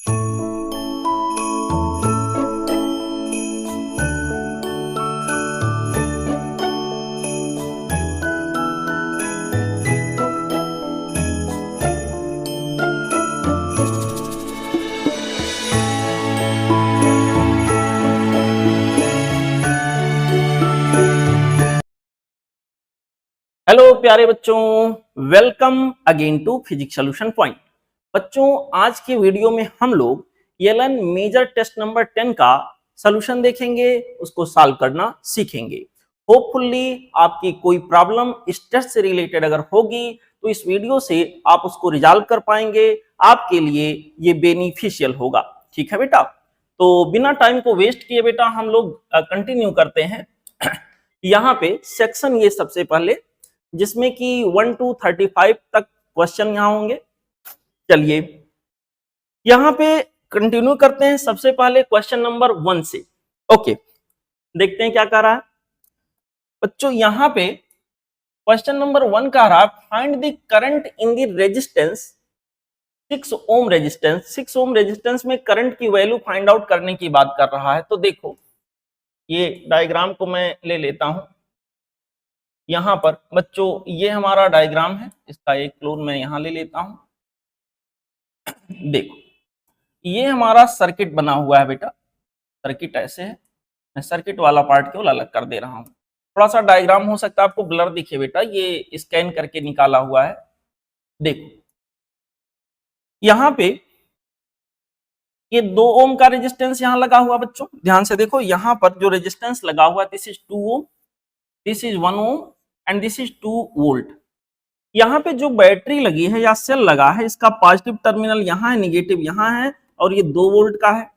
Hello प्यारे बच्चों, welcome again to physics solution point. बच्चों, आज के वीडियो में हम लोग एलन मेजर टेस्ट नंबर 10 का सॉल्यूशन देखेंगे, उसको सॉल्व करना सीखेंगे। होपफुली आपकी कोई प्रॉब्लम इस टेस्ट से रिलेटेड अगर होगी तो इस वीडियो से आप उसको रिजॉल्व कर पाएंगे, आपके लिए ये बेनिफिशियल होगा। ठीक है बेटा, तो बिना टाइम को वेस्ट किए बेटा हम लोग कंटिन्यू करते हैं। यहाँ पे सेक्शन ये सबसे पहले जिसमें कि 1 to 35 तक क्वेश्चन यहां होंगे। चलिए यहां पे कंटिन्यू करते हैं। सबसे पहले क्वेश्चन नंबर 1 से ओके, देखते हैं क्या कह रहा है बच्चों। यहां पे क्वेश्चन नंबर 1 कह रहा है find the current in the resistance 6 ohm resistance. 6 ohm resistance में करंट की वैल्यू फाइंड आउट करने की बात कर रहा है। तो देखो ये डायग्राम को मैं ले लेता हूं। यहां पर बच्चों ये हमारा डायग्राम है, इसका एक क्लोन मैं यहां ले लेता हूं। देखो ये हमारा सर्किट बना हुआ है बेटा, सर्किट ऐसे है। मैं सर्किट वाला पार्ट केवल अलग कर दे रहा हूं। थोड़ा सा डायग्राम हो सकता है आपको ब्लर दिखे बेटा, ये स्कैन करके निकाला हुआ है। देखो यहां पे ये 2 ओम का रेजिस्टेंस यहां लगा हुआ बच्चों, ध्यान से देखो। यहां पर जो रेजिस्टेंस लगा हुआ this is 2 ohm, this is 1 ohm and this is 2 volt. यहाँ पे जो बैटरी लगी है या सेल लगा है, इसका पॉजिटिव टर्मिनल यहाँ है, निगेटिव यहाँ है और ये 2 वोल्ट का है।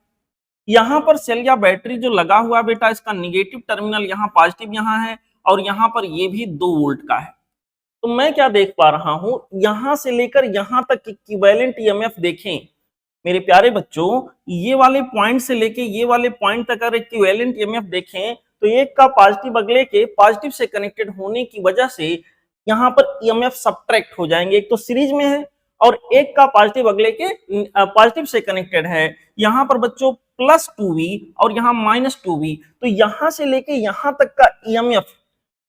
यहाँ पर सेल या बैटरी जो लगा हुआ है बेटा, इसका निगेटिव टर्मिनल यहाँ पॉजिटिव यहाँ है और यहाँ पर ये भी 2 वोल्ट का है। तो मैं क्या देख पा रहा हूं, यहां से लेकर यहां तक इक्विवेलेंट ईएमएफ देखें मेरे प्यारे बच्चों। ये वाले पॉइंट से लेके ये वाले पॉइंट तक अगर इक्विवेलेंट ईएमएफ देखें तो एक का पॉजिटिव अगले के पॉजिटिव से कनेक्टेड होने की वजह से यहाँ पर ईएमएफ सब्ट्रैक्ट हो जाएंगे। एक तो सीरीज में है और एक का पॉजिटिव अगले के पॉजिटिव से कनेक्टेड है। यहाँ पर बच्चों प्लस 2v और यहाँ माइनस 2v, तो यहां से लेके यहां तक का ईएमएफ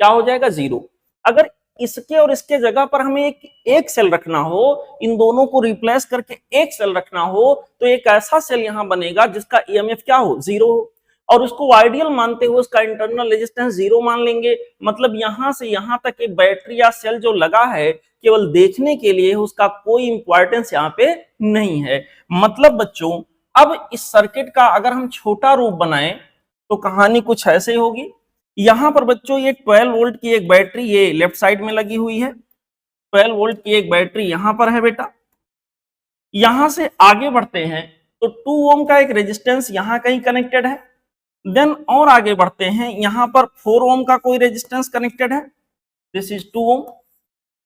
क्या हो जाएगा, 0। अगर इसके और इसके जगह पर हमें एक सेल रखना हो, इन दोनों को रिप्लेस करके एक सेल रखना हो, तो एक ऐसा सेल यहां बनेगा जिसका ईएमएफ क्या हो, 0 हो। और उसको आइडियल मानते हुए उसका इंटरनल रेजिस्टेंस 0 मान लेंगे। मतलब यहां से यहां तक एक बैटरी या सेल जो लगा है केवल देखने के लिए, उसका कोई इंपॉर्टेंस यहाँ पे नहीं है। मतलब बच्चों अब इस सर्किट का अगर हम छोटा रूप बनाएं तो कहानी कुछ ऐसे होगी। यहां पर बच्चों ये 12 वोल्ट की एक बैटरी ये लेफ्ट साइड में लगी हुई है, 12 वोल्ट की एक बैटरी यहां पर है बेटा। यहां से आगे बढ़ते हैं तो 2 ओम का एक रेजिस्टेंस यहां कहीं कनेक्टेड है। देन और आगे बढ़ते हैं, यहां पर 4 ओम का कोई रेजिस्टेंस कनेक्टेड है, दिस इज 2 ओम।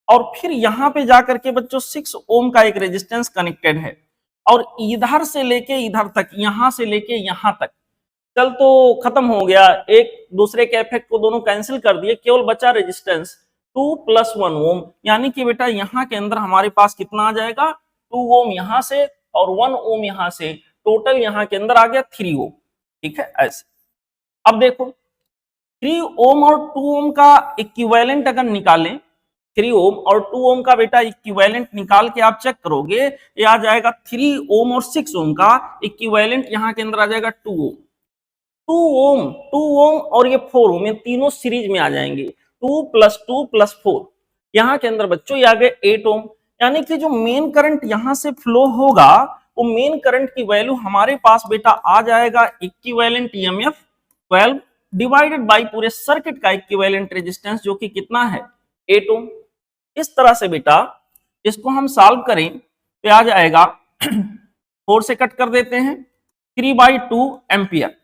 और फिर यहां पे जाकर के बच्चों 6 ओम का एक रेजिस्टेंस कनेक्टेड है। और इधर से लेके इधर तक, यहां से लेके यहां तक, चल तो खत्म हो गया, एक दूसरे के इफेक्ट को दोनों कैंसिल कर दिए, केवल बचा रेजिस्टेंस 2 + 1 ओम। यानी कि बेटा यहाँ के अंदर हमारे पास कितना आ जाएगा, 2 ओम यहाँ से और 1 ओम यहाँ से, टोटल यहाँ के अंदर आ गया 3 ओम। ठीक है ऐसे। अब देखो 3 ओम और 2 ओम का इक्विवेलेंट अगर निकालें, 3 ओम और 2 ओम का बेटा इक्विवेलेंट निकाल के आप चेक करोगे, ये आ जाएगा 3 ओम और 6 ओम का इक्विवेलेंट यहाँ के अंदर आ जाएगा 2 ओम। 2 ओम और ये 4 ओम, ये तीनों सीरीज में आ जाएंगे। 2 + 2 + 4, यहाँ के अंदर बच्चों ये आ गए 8 ओम। यानी कि जो मेन करंट यहां से फ्लो होगा वो मेन करंट की वैल्यू हमारे पास बेटा आ जाएगा इक्विवेलेंट ईएमएफ 12 डिवाइडेड बाय पूरे सर्किट का इक्विवेलेंट रेजिस्टेंस जो कि कितना है, 8 ओम। इस तरह से बेटा इसको हम सॉल्व करें तो आ जाएगा 4 से कट कर देते हैं, 3/2 एम्पियर।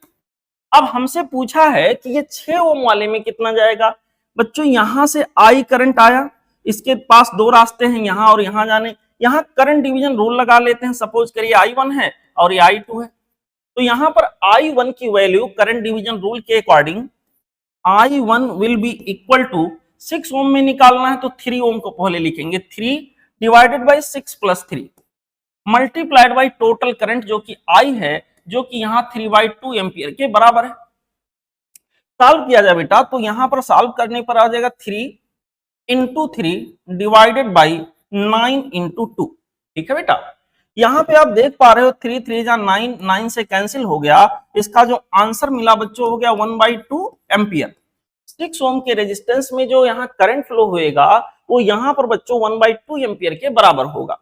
अब हमसे पूछा है कि ये 6 ओम वाले में कितना जाएगा। बच्चों यहां से आई करंट आया, इसके पास 2 रास्ते हैं, यहां और यहां जाने। यहां करंट डिवीजन रूल लगा लेते हैं। सपोज करिए I1 है और ये I2 है, तो यहां पर I1 की वैल्यू करंट डिवीजन रूल के according I1 will be equal to 6 ohm में निकालना है तो 3 ओम को पहले लिखेंगे, 3 / 6 + 3। मल्टीप्लाइड बाई टोटल करंट जो कि I है, जो कि यहाँ 3/2 एम्पियर के बराबर है। सॉल्व किया जाए बेटा तो यहां पर सॉल्व करने पर आ जाएगा 3 इंटू 3 डिवाइडेड बाई 9 इंटू 2। ठीक है बेटा, यहां पे आप देख पा रहे हो 3 3 जा 9, 9 से कैंसिल हो गया। इसका जो आंसर मिला बच्चों हो गया 1/2 एम्पियर। 6 ओम के रेजिस्टेंस में जो यहाँ करंट फ्लो होएगा वो यहाँ पर बच्चों 1/2 एम्पियर के बराबर होगा।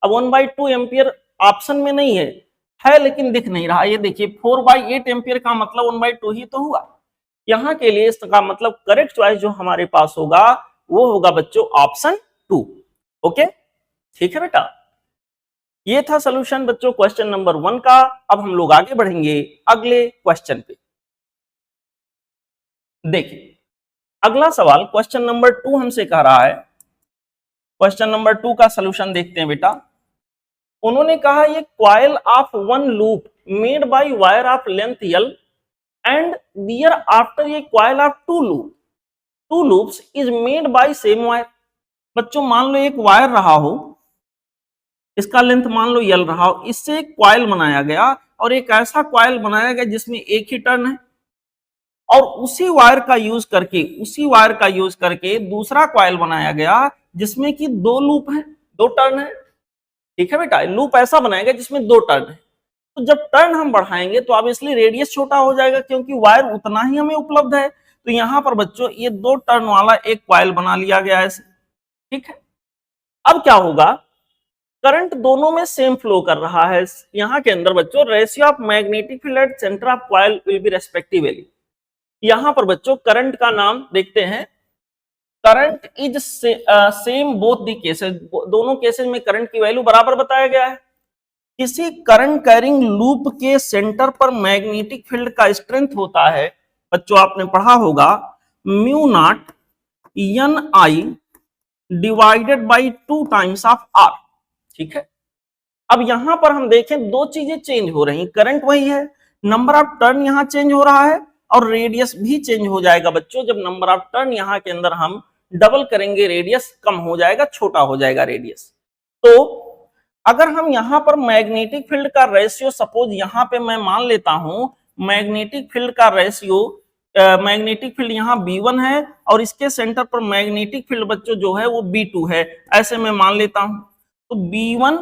अब 1/2 एम्पियर ऑप्शन में नहीं है लेकिन दिख नहीं रहा। ये देखिए 4/8 एम्पियर का मतलब 1/2 ही तो हुआ। यहाँ के लिए इसका मतलब करेक्ट चॉइस जो हमारे पास होगा वो होगा बच्चों ऑप्शन 2। ओके, ठीक है बेटा, ये था सॉल्यूशन बच्चों क्वेश्चन नंबर 1 का। अब हम लोग आगे बढ़ेंगे अगले क्वेश्चन पे। देखिए अगला सवाल क्वेश्चन नंबर 2 हमसे कह रहा है। क्वेश्चन नंबर 2 का सॉल्यूशन देखते हैं बेटा। उन्होंने कहा ये coil of one loop made by wire of length L and there after a coil of two loops is made by same wire। बच्चों मान लो एक वायर रहा हो, इसका लेंथ मान लो L रहा हो, इससे एक कॉइल बनाया गया और एक ऐसा कॉइल बनाया गया जिसमें एक ही टर्न है और उसी वायर का यूज करके दूसरा कॉइल बनाया गया जिसमें कि 2 लूप है, 2 टर्न है। ठीक है बेटा, लूप ऐसा बनाया गया जिसमें 2 टर्न है। तो जब टर्न हम बढ़ाएंगे तो ऑब्वियसली रेडियस छोटा हो जाएगा क्योंकि वायर उतना ही हमें उपलब्ध है। तो यहां पर बच्चों ये 2 टर्न वाला एक कॉइल बना लिया गया है। ठीक है, अब क्या होगा, करंट दोनों में सेम फ्लो कर रहा है। यहां के अंदर बच्चों ratio of magnetic field at centre of coil will be respectively. यहां पर बच्चों करंट का नाम देखते हैं, current is same both the cases. दोनों केसेस में करंट की वैल्यू बराबर बताया गया है। किसी करंट कैरिंग लूप के सेंटर पर मैग्नेटिक फील्ड का स्ट्रेंथ होता है बच्चों, आपने पढ़ा होगा mu naught N I divided by 2 times of R. ठीक है, अब यहां पर हम देखें 2 चीजें चेंज हो रही, करंट वही है, नंबर ऑफ टर्न यहां चेंज हो रहा है और रेडियस भी चेंज हो जाएगा बच्चों। जब नंबर ऑफ टर्न यहां के अंदर हम डबल करेंगे रेडियस कम हो जाएगा, छोटा हो जाएगा रेडियस। तो अगर हम यहां पर मैग्नेटिक फील्ड का रेशियो सपोज यहां पे मैं मान लेता हूं, मैग्नेटिक फील्ड का रेशियो, मैग्नेटिक फील्ड यहां B1 है और इसके सेंटर पर मैग्नेटिक फील्ड बच्चों जो है वो B2 है, ऐसे मैं मान लेता हूं। तो B1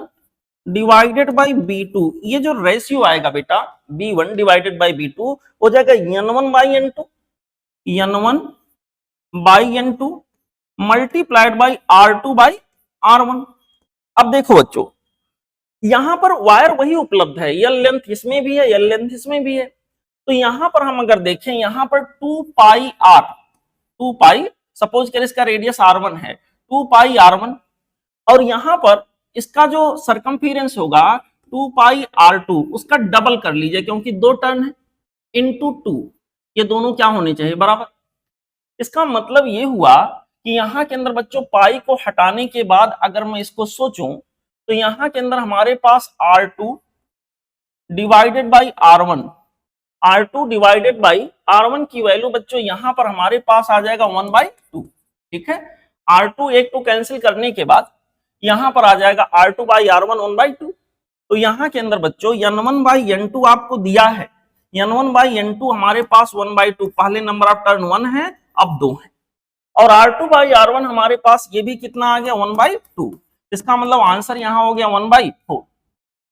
डिवाइडेड बाई B2, ये जो रेशियो आएगा बेटा B1 डिवाइडेड बाई B2 हो जाएगा N1 by N2, N1 by N2 multiplied by R2 by R1। अब देखो बच्चों यहां पर वायर वही उपलब्ध है, L लेंथ इसमें भी है, L लेंथ इसमें भी है। तो यहां पर हम अगर देखें यहां पर 2 पाई R, 2 पाई सपोज कर इसका रेडियस R1 है, 2 पाई R1 और यहां पर इसका जो सरकमफेरेंस होगा 2 पाई R2, उसका डबल कर लीजिए क्योंकि 2 टर्न है, इंटू 2, ये दोनों क्या होने चाहिए बराबर। इसका मतलब ये हुआ कि यहां के अंदर बच्चों पाई को हटाने के बाद अगर मैं इसको सोचूं तो यहां के अंदर हमारे पास R2 divided by R1, R2 divided by R1 की वैल्यू बच्चों यहां पर हमारे पास आ जाएगा 1/2। ठीक है, R2 एक तो कैंसिल करने के बाद यहां पर आ जाएगा R2 बाई R1 1/2। तो यहां के अंदर बच्चों N1 बाई N2 आपको दिया है, N1 बाई N2 हमारे पास 1/2, पहले नंबर ऑफ टर्न 1 है अब 2 है और R2 बाई R1 हमारे पास ये भी कितना आ गया 1/2। इसका मतलब आंसर यहां हो गया 1/4।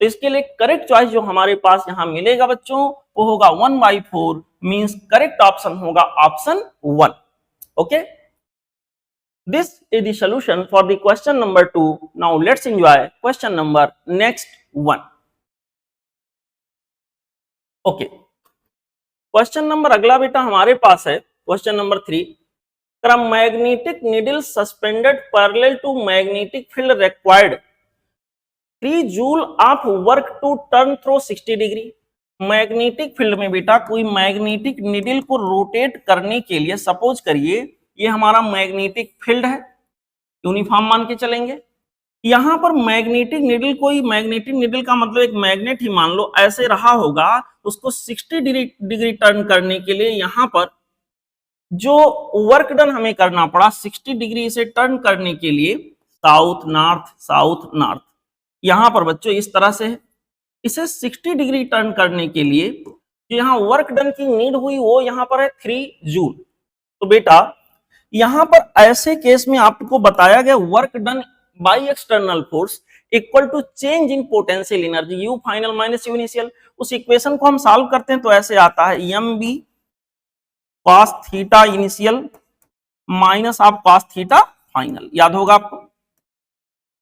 तो इसके लिए करेक्ट चॉइस जो हमारे पास यहां मिलेगा बच्चों वो होगा 1/4, मींस करेक्ट ऑप्शन होगा option 1। Okay, this is the solution for the question number 2. Now let's enjoy question number next one. Okay, question number अगला बेटा हमारे पास है question number 3। Magnetic needle suspended parallel to magnetic field required 3 joule of work to turn through 60 degree. Magnetic field में बेटा कोई magnetic needle को rotate करने के लिए सपोज करिए ये हमारा मैग्नेटिक फील्ड है, यूनिफॉर्म मान के चलेंगे। यहां पर मैग्नेटिक नीडल, कोई मैग्नेटिक नीडल का मतलब एक मैग्नेट ही मान लो ऐसे रहा होगा, उसको 60 डिग्री टर्न करने के लिए यहां पर जो वर्क डन हमें करना पड़ा 60 डिग्री से टर्न करने के लिए साउथ नॉर्थ, साउथ नॉर्थ, यहां पर बच्चों इस तरह से है। इसे 60 डिग्री टर्न करने के लिए जो यहाँ वर्क डन की नीड हुई वो यहाँ पर है 3 जूल। तो बेटा यहां पर ऐसे केस में आपको बताया गया work done by external force equal to change in potential energy U final minus U initial. उस इक्वेशन को हम सॉल्व करते हैं तो ऐसे आता है M B cos theta initial minus आप कॉस थीटा फाइनल, याद होगा आपको।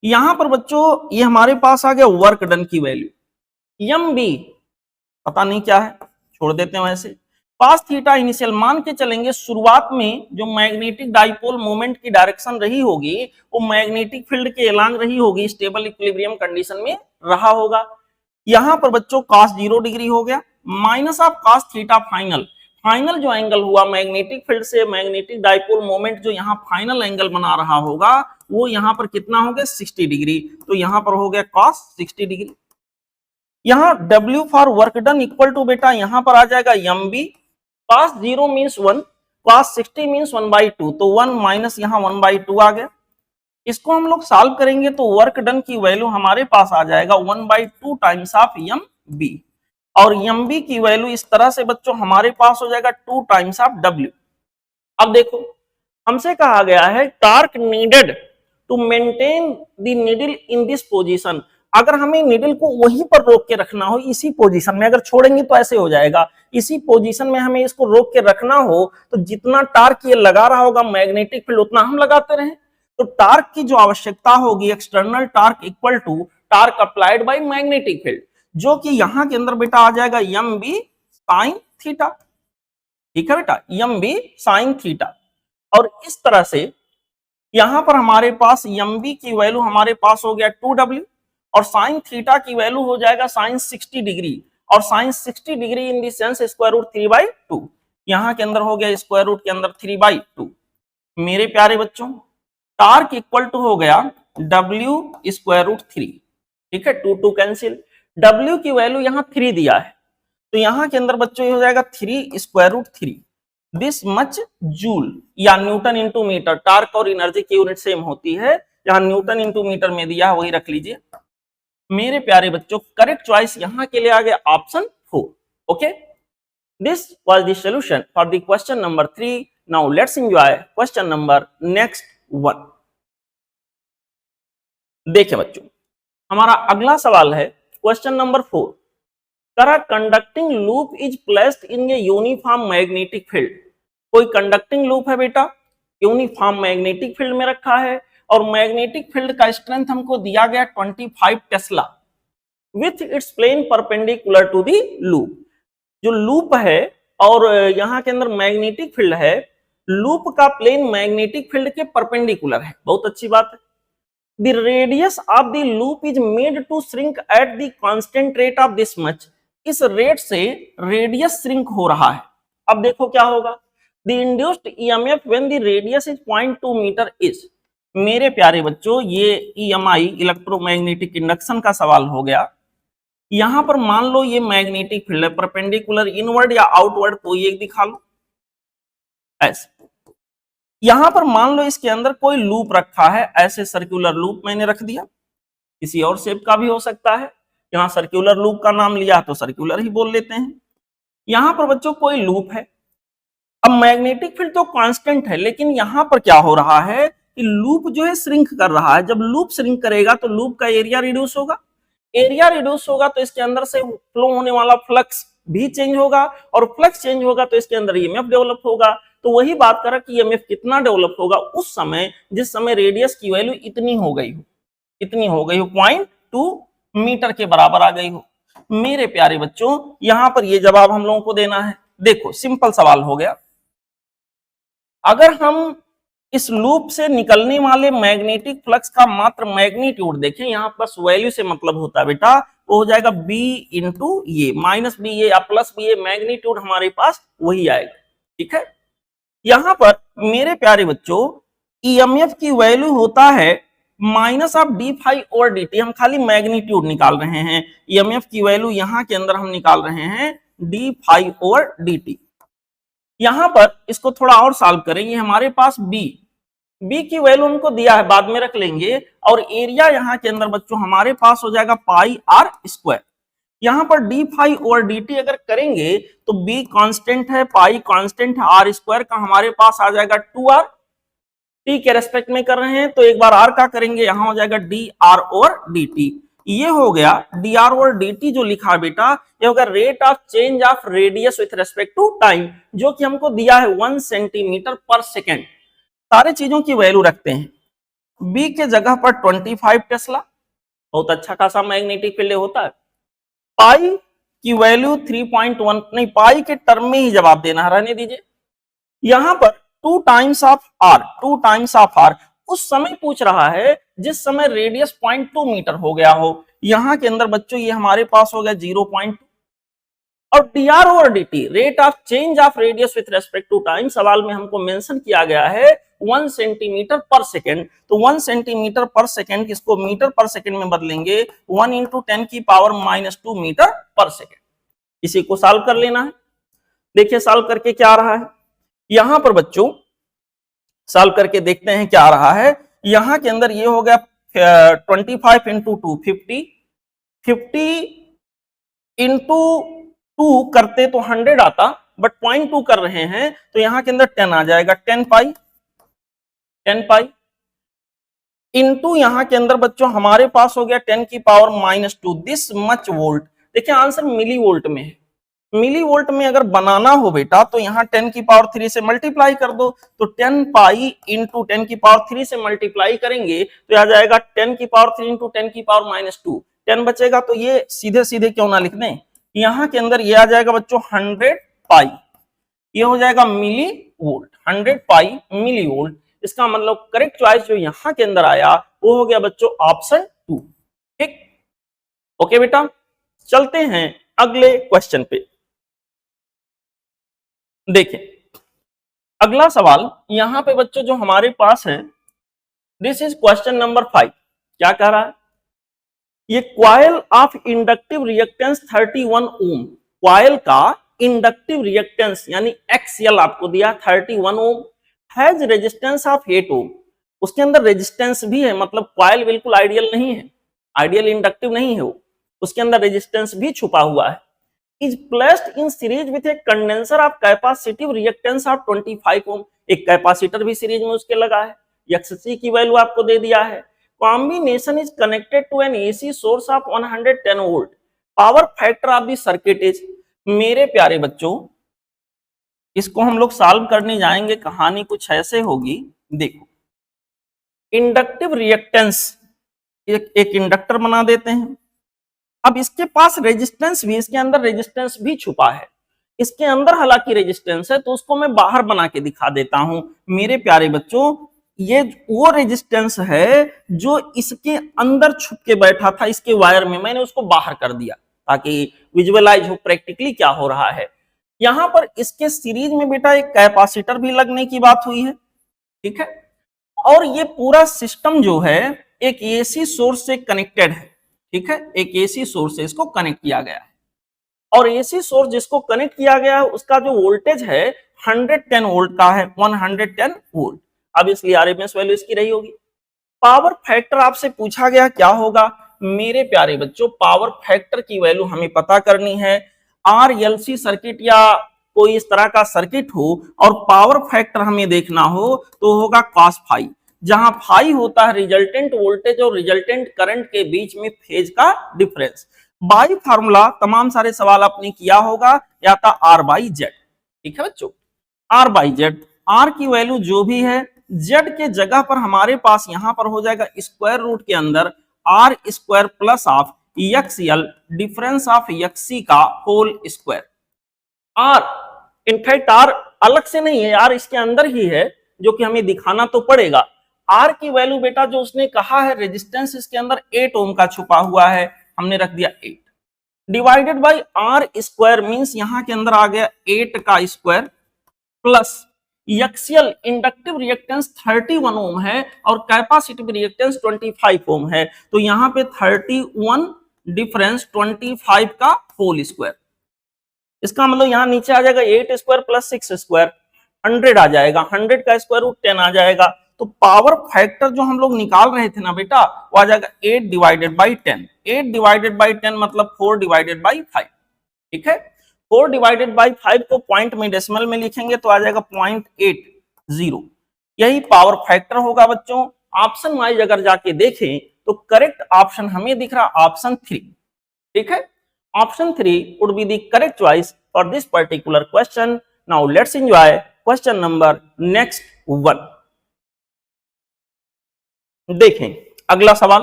यहां पर बच्चों ये हमारे पास आ गया वर्क डन की वैल्यू एम बी पता नहीं क्या है, छोड़ देते हैं वैसे। कॉस थीटा इनिशियल मान के चलेंगे शुरुआत में जो मैग्नेटिक डाइपोल मोमेंट की डायरेक्शन रही होगी वो मैग्नेटिक फील्ड के एलांग रही होगी, स्टेबल इक्विलिब्रियम कंडीशन में रहा होगा। यहां पर बच्चों कॉस 0 डिग्री हो गया minus of cos theta final. Final जो एंगल हुआ मैग्नेटिक फील्ड से मैग्नेटिक डाइपोल मोमेंट जो यहाँ फाइनल एंगल बना रहा होगा वो यहाँ पर कितना हो गया 60 डिग्री, तो यहाँ पर हो गया कॉस 60 डिग्री। यहाँ W for work done equal to बेटा यहाँ पर आ जाएगा M B cos 0 means 1 cos 60 means 1/2, तो 1 माइनस यहाँ 1/2 आ गया। इसको हम लोग सॉल्व करेंगे तो वर्क डन की वैल्यू हमारे पास आ जाएगा 1/2 टाइम्स ऑफ एम बी, और एम बी की वैल्यू इस तरह से बच्चों हमारे पास हो जाएगा 2 टाइम्स ऑफ W। अब देखो हमसे कहा गया है torque needed to maintain the needle in this position. अगर हमें नीडल को वहीं पर रोक के रखना हो इसी पोजीशन में, अगर छोड़ेंगे तो ऐसे हो जाएगा, इसी पोजीशन में हमें इसको रोक के रखना हो तो जितना टार्क ये लगा रहा होगा मैग्नेटिक फील्ड उतना हम लगाते रहें। तो टार्क की जो आवश्यकता होगी external torque equal to torque applied by magnetic field, जो कि यहां के अंदर बेटा आ जाएगा एम बी साइन थीटा। ठीक है बेटा, एम बी साइन थीटा। और इस तरह से यहां पर हमारे पास एम बी की वैल्यू हमारे पास हो गया 2W और साइन थीटा की वैल्यू हो जाएगा साइन 60 डिग्री, और sine 60 degree in the sense square root 3/2। यहां के अंदर हो गया स्क्वायर रूट के अंदर 3/2। मेरे प्यारे बच्चों टार्क इक्वल टू हो गया W स्क्वायर रूट 3। ठीक है, 2 कैंसिल, W की वैल्यू यहाँ 3 दिया है तो यहां के अंदर बच्चों ये हो जाएगा 3 square root 3 this much joule या न्यूटन इंटू मीटर। टार्क और एनर्जी की यूनिट सेम होती है, जहां न्यूटन इंटू मीटर में दिया है वही रख लीजिए। मेरे प्यारे बच्चों करेक्ट चॉइस यहां के लिए आ गया option 4। Okay, this was the solution for the question number 3। Now let's enjoy question number next 1। देखिए बच्चों हमारा अगला सवाल है क्वेश्चन नंबर 4। करा conducting loop is placed in a uniform magnetic field. कोई कंडक्टिंग लूप है बेटा, यूनिफॉर्म मैग्नेटिक फील्ड में रखा है और मैग्नेटिक फील्ड का स्ट्रेंथ हमको दिया गया 25 tesla with its plane perpendicular to the loop. जो लूप है और यहाँ के अंदर मैग्नेटिक फील्ड है, लूप का प्लेन मैग्नेटिक फील्ड के परपेंडिकुलर है, बहुत अच्छी बात है। The radius of the loop is made to shrink at the constant rate of this much. इस रेट से रेडियस श्रिंक हो रहा है। अब देखो क्या होगा, the induced EMF when the radius is 0.2 metre is. मेरे प्यारे बच्चों ये ईएमआई इलेक्ट्रोमैग्नेटिक इंडक्शन का सवाल हो गया। यहां पर मान लो ये मैग्नेटिक फील्ड है, परपेंडिकुलर इनवर्ड या आउटवर्ड कोई एक दिखा लो ऐसे। यहां पर मान लो इसके अंदर कोई लूप रखा है, ऐसे सर्कुलर लूप मैंने रख दिया, किसी और शेप का भी हो सकता है। यहां सर्कुलर लूप का नाम लिया तो सर्कुलर ही बोल लेते हैं। यहां पर बच्चों कोई लूप है। अब मैग्नेटिक फील्ड तो कांस्टेंट है, लेकिन यहां पर क्या हो रहा है कि लूप जो है श्रिंक कर रहा है। जब लूप श्रिंक करेगा तो लूप का एरिया रिड्यूस होगा, एरिया रिड्यूस होगा तो इसके अंदर से फ्लो होने वाला फ्लक्स भी चेंज होगा, और फ्लक्स चेंज होगा तो इसके अंदर ईएमएफ डेवलप होगा। तो वही बात करा कि ईएमएफ कितना डेवलप होगा उस समय जिस समय रेडियस की वैल्यू इतनी हो गई हो, 0.2 मीटर के बराबर आ गई हो। मेरे प्यारे बच्चों यहां पर ये जवाब हम लोगों को देना है। देखो सिंपल सवाल हो गया, अगर हम इस लूप से निकलने वाले मैग्नेटिक फ्लक्स का मात्र मैग्नीट्यूड देखें, यहां बस वैल्यू से मतलब होता है बेटा, वो हो जाएगा b इंटू ये माइनस बी ए या प्लस बी ए, मैग्नीट्यूड हमारे पास वही आएगा। ठीक है, यहां पर मेरे प्यारे बच्चों ईएमएफ की वैल्यू होता है माइनस ऑफ डी फाई और डी टी। हम खाली मैग्नीट्यूड निकाल रहे हैं, ईएमएफ की वैल्यू यहां के अंदर हम निकाल रहे हैं डी फाई और डी टी। यहां पर इसको थोड़ा और सॉल्व करें, ये हमारे पास b बी की वैल्यू हमको दिया है, बाद में रख लेंगे। और एरिया यहाँ के अंदर बच्चों हमारे पास हो जाएगा पाई आर स्क्वायर। यहाँ पर डी फाई और डी टी अगर करेंगे तो बी कांस्टेंट है, पाई कांस्टेंट है, आर स्क्वायर का हमारे पास आ जाएगा 2r। टी के रेस्पेक्ट में कर रहे हैं तो एक बार आर का करेंगे, यहां हो जाएगा डी आर और डी टी। ये हो गया डी आर और डी टी जो लिखा है बेटा, ये होगा rate of change of radius with respect to time, जो कि हमको दिया है 1 सेंटीमीटर पर सेकेंड। सारे चीजों की वैल्यू रखते हैं। बी के जगह पर 25 टेस्ला, बहुत अच्छा खासा मैग्नेटिक फील्ड होता है। पाई की वैल्यू 3.1, नहीं पाई के टर्म में ही जवाब देना है, रहने दीजिए। यहां पर 2 times of R, 2 times of R उस समय पूछ रहा है जिस समय रेडियस 0.2 मीटर हो गया हो। यहां के अंदर बच्चों ये हमारे पास हो गया 0.2। और dr और dt rate of change of radius with respect to time, सवाल में हमको मेंशन किया गया है 1 सेंटीमीटर पर सेकेंड। तो 1 सेंटीमीटर पर सेकेंड किसको मीटर पर सेकेंड में बदलेंगे, 1 × 10⁻⁻2 मीटर पर सेकेंड। इसी को सॉल्व कर लेना है। देखिए सॉल्व करके क्या आ रहा है, यहां पर बच्चों सॉल्व करके देखते हैं क्या आ रहा है। यहां के अंदर ये हो गया 25 × 2 50, 50 × 2 करते तो 100 आता, बट 0.2 कर रहे हैं तो यहां के अंदर 10 आ जाएगा, 10 पाई इंटू यहां के अंदर बच्चों हमारे पास हो गया 10⁻⁻2 दिस मच वोल्ट। देखिए आंसर मिली वोल्ट में है। मिली वोल्ट में अगर बनाना हो बेटा तो यहाँ 10⁻³ से मल्टीप्लाई कर दो, तो 10 पाई इंटू 10⁻³ से मल्टीप्लाई करेंगे तो आ जाएगा 10⁻³ × 10⁻⁻2, 10 बचेगा। तो ये सीधे सीधे क्यों ना लिख दें, यहाँ के अंदर ये आ जाएगा बच्चों 100 पाई, ये हो जाएगा मिली वोल्ट, 100 पाई मिली वोल्ट। इसका मतलब करेक्ट चॉइस जो यहाँ के अंदर आया वो हो गया बच्चों ऑप्शन 2। ठीक, ओके बेटा, चलते हैं अगले क्वेश्चन पे। देखें अगला सवाल यहां पे बच्चों जो हमारे पास है, दिस इज क्वेश्चन नंबर 5। क्या कह रहा है, ये coil of inductive reactance 31 ohm, coil का इंडक्टिव रिएक्टेंस यानी एक्सएल आपको दिया 31 ohm, has resistance of 8 ohm. उसके अंदर रेजिस्टेंस भी है, मतलब क्वाइल बिल्कुल आइडियल नहीं है, आइडियल इंडक्टिव नहीं है वो, उसके अंदर रेजिस्टेंस भी छुपा हुआ है। is placed in series with a condenser of capacitive reactance of 25 ohm, एक कैपेसिटर भी सीरीज में उसके लगा है। XC की वैल्यू आपको दे दिया है। Combination is connected to an AC source of 110 volt, power factor of the circuit is. मेरे प्यारे बच्चों इसको हम लोग सॉल्व करने जाएंगे, कहानी कुछ ऐसे होगी। देखो इंडक्टिव रिएक्टेंस, एक इंडक्टर बना देते हैं। अब इसके पास रेजिस्टेंस भी, इसके अंदर रेजिस्टेंस भी छुपा है, इसके अंदर हालांकि रेजिस्टेंस है तो उसको मैं बाहर बना के दिखा देता हूं। मेरे प्यारे बच्चों ये वो रेजिस्टेंस है जो इसके अंदर छुप के बैठा था, इसके वायर में मैंने उसको बाहर कर दिया ताकि विजुअलाइज हो प्रैक्टिकली क्या हो रहा है। यहां पर इसके सीरीज में बेटा एक कैपेसिटर भी लगने की बात हुई है, ठीक है। और ये पूरा सिस्टम जो है एक AC सोर्स से कनेक्टेड है, ठीक है, एक AC सोर्स से इसको कनेक्ट किया गया है। और AC सोर्स जिसको कनेक्ट किया गया है उसका जो वोल्टेज है 110 वोल्ट का है, 110 वोल्ट। अब इसलिए RMS वैल्यू इसकी रही होगी। पावर फैक्टर आपसे पूछा गया क्या होगा। मेरे प्यारे बच्चों पावर फैक्टर की वैल्यू हमें पता करनी है। RLC सर्किट या कोई इस तरह का सर्किट हो और पावर फैक्टर हमें देखना हो तो होगा cos फाई, जहां फाई होता है रिजल्टेंट वोल्टेज और रिजल्टेंट करंट के बीच में फेज का डिफरेंस। बाई फार्मूला तमाम सारे सवाल आपने किया होगा, या था R/Z, ठीक है बच्चों, R/Z। R की वैल्यू जो भी है, Z के जगह पर हमारे पास यहां पर हो जाएगा स्क्वायर रूट के अंदर R² plus of XL difference of XC का whole square. R in fact R अलग से नहीं है, R इसके अंदर ही है, जो कि हमें दिखाना तो पड़ेगा। R की वैल्यू बेटा जो उसने कहा है रेजिस्टेंस इसके अंदर 8 ओम का छुपा हुआ है, हमने रख दिया 8 डिवाइडेड बाय R² मींस यहां के अंदर आ गया 8 का square plus XL inductive reactance 31 ओम है और कैपेसिटिव रिएक्टेंस 25 ओम है, तो यहां पे 31 डिफरेंस 25 का होल स्क्वायर। इसका मतलब यहां नीचे आ जाएगा 8² प्लस 6² 100 आ जाएगा, 100 का स्क्वायर रूट 10 आ जाएगा। तो पावर फैक्टर जो हम लोग निकाल रहे थे ना बेटा, वो आ जाएगा 8 डिवाइडेड बाई 10। 8 डिवाइडेड बाई 10 मतलब 4 डिवाइडेड बाई 5। ठीक है, 4 डिवाइडेड बाई 5 को पॉइंट में डेसिमल में लिखेंगे तो आ जाएगा 0.80। यही पावर फैक्टर होगा बच्चों। ऑप्शन वाइज अगर जाके देखें तो करेक्ट ऑप्शन हमें दिख रहा ऑप्शन 3। ठीक है, option 3 would be the correct choice for this particular question. Now let's enjoy question number next 1। देखें अगला सवाल।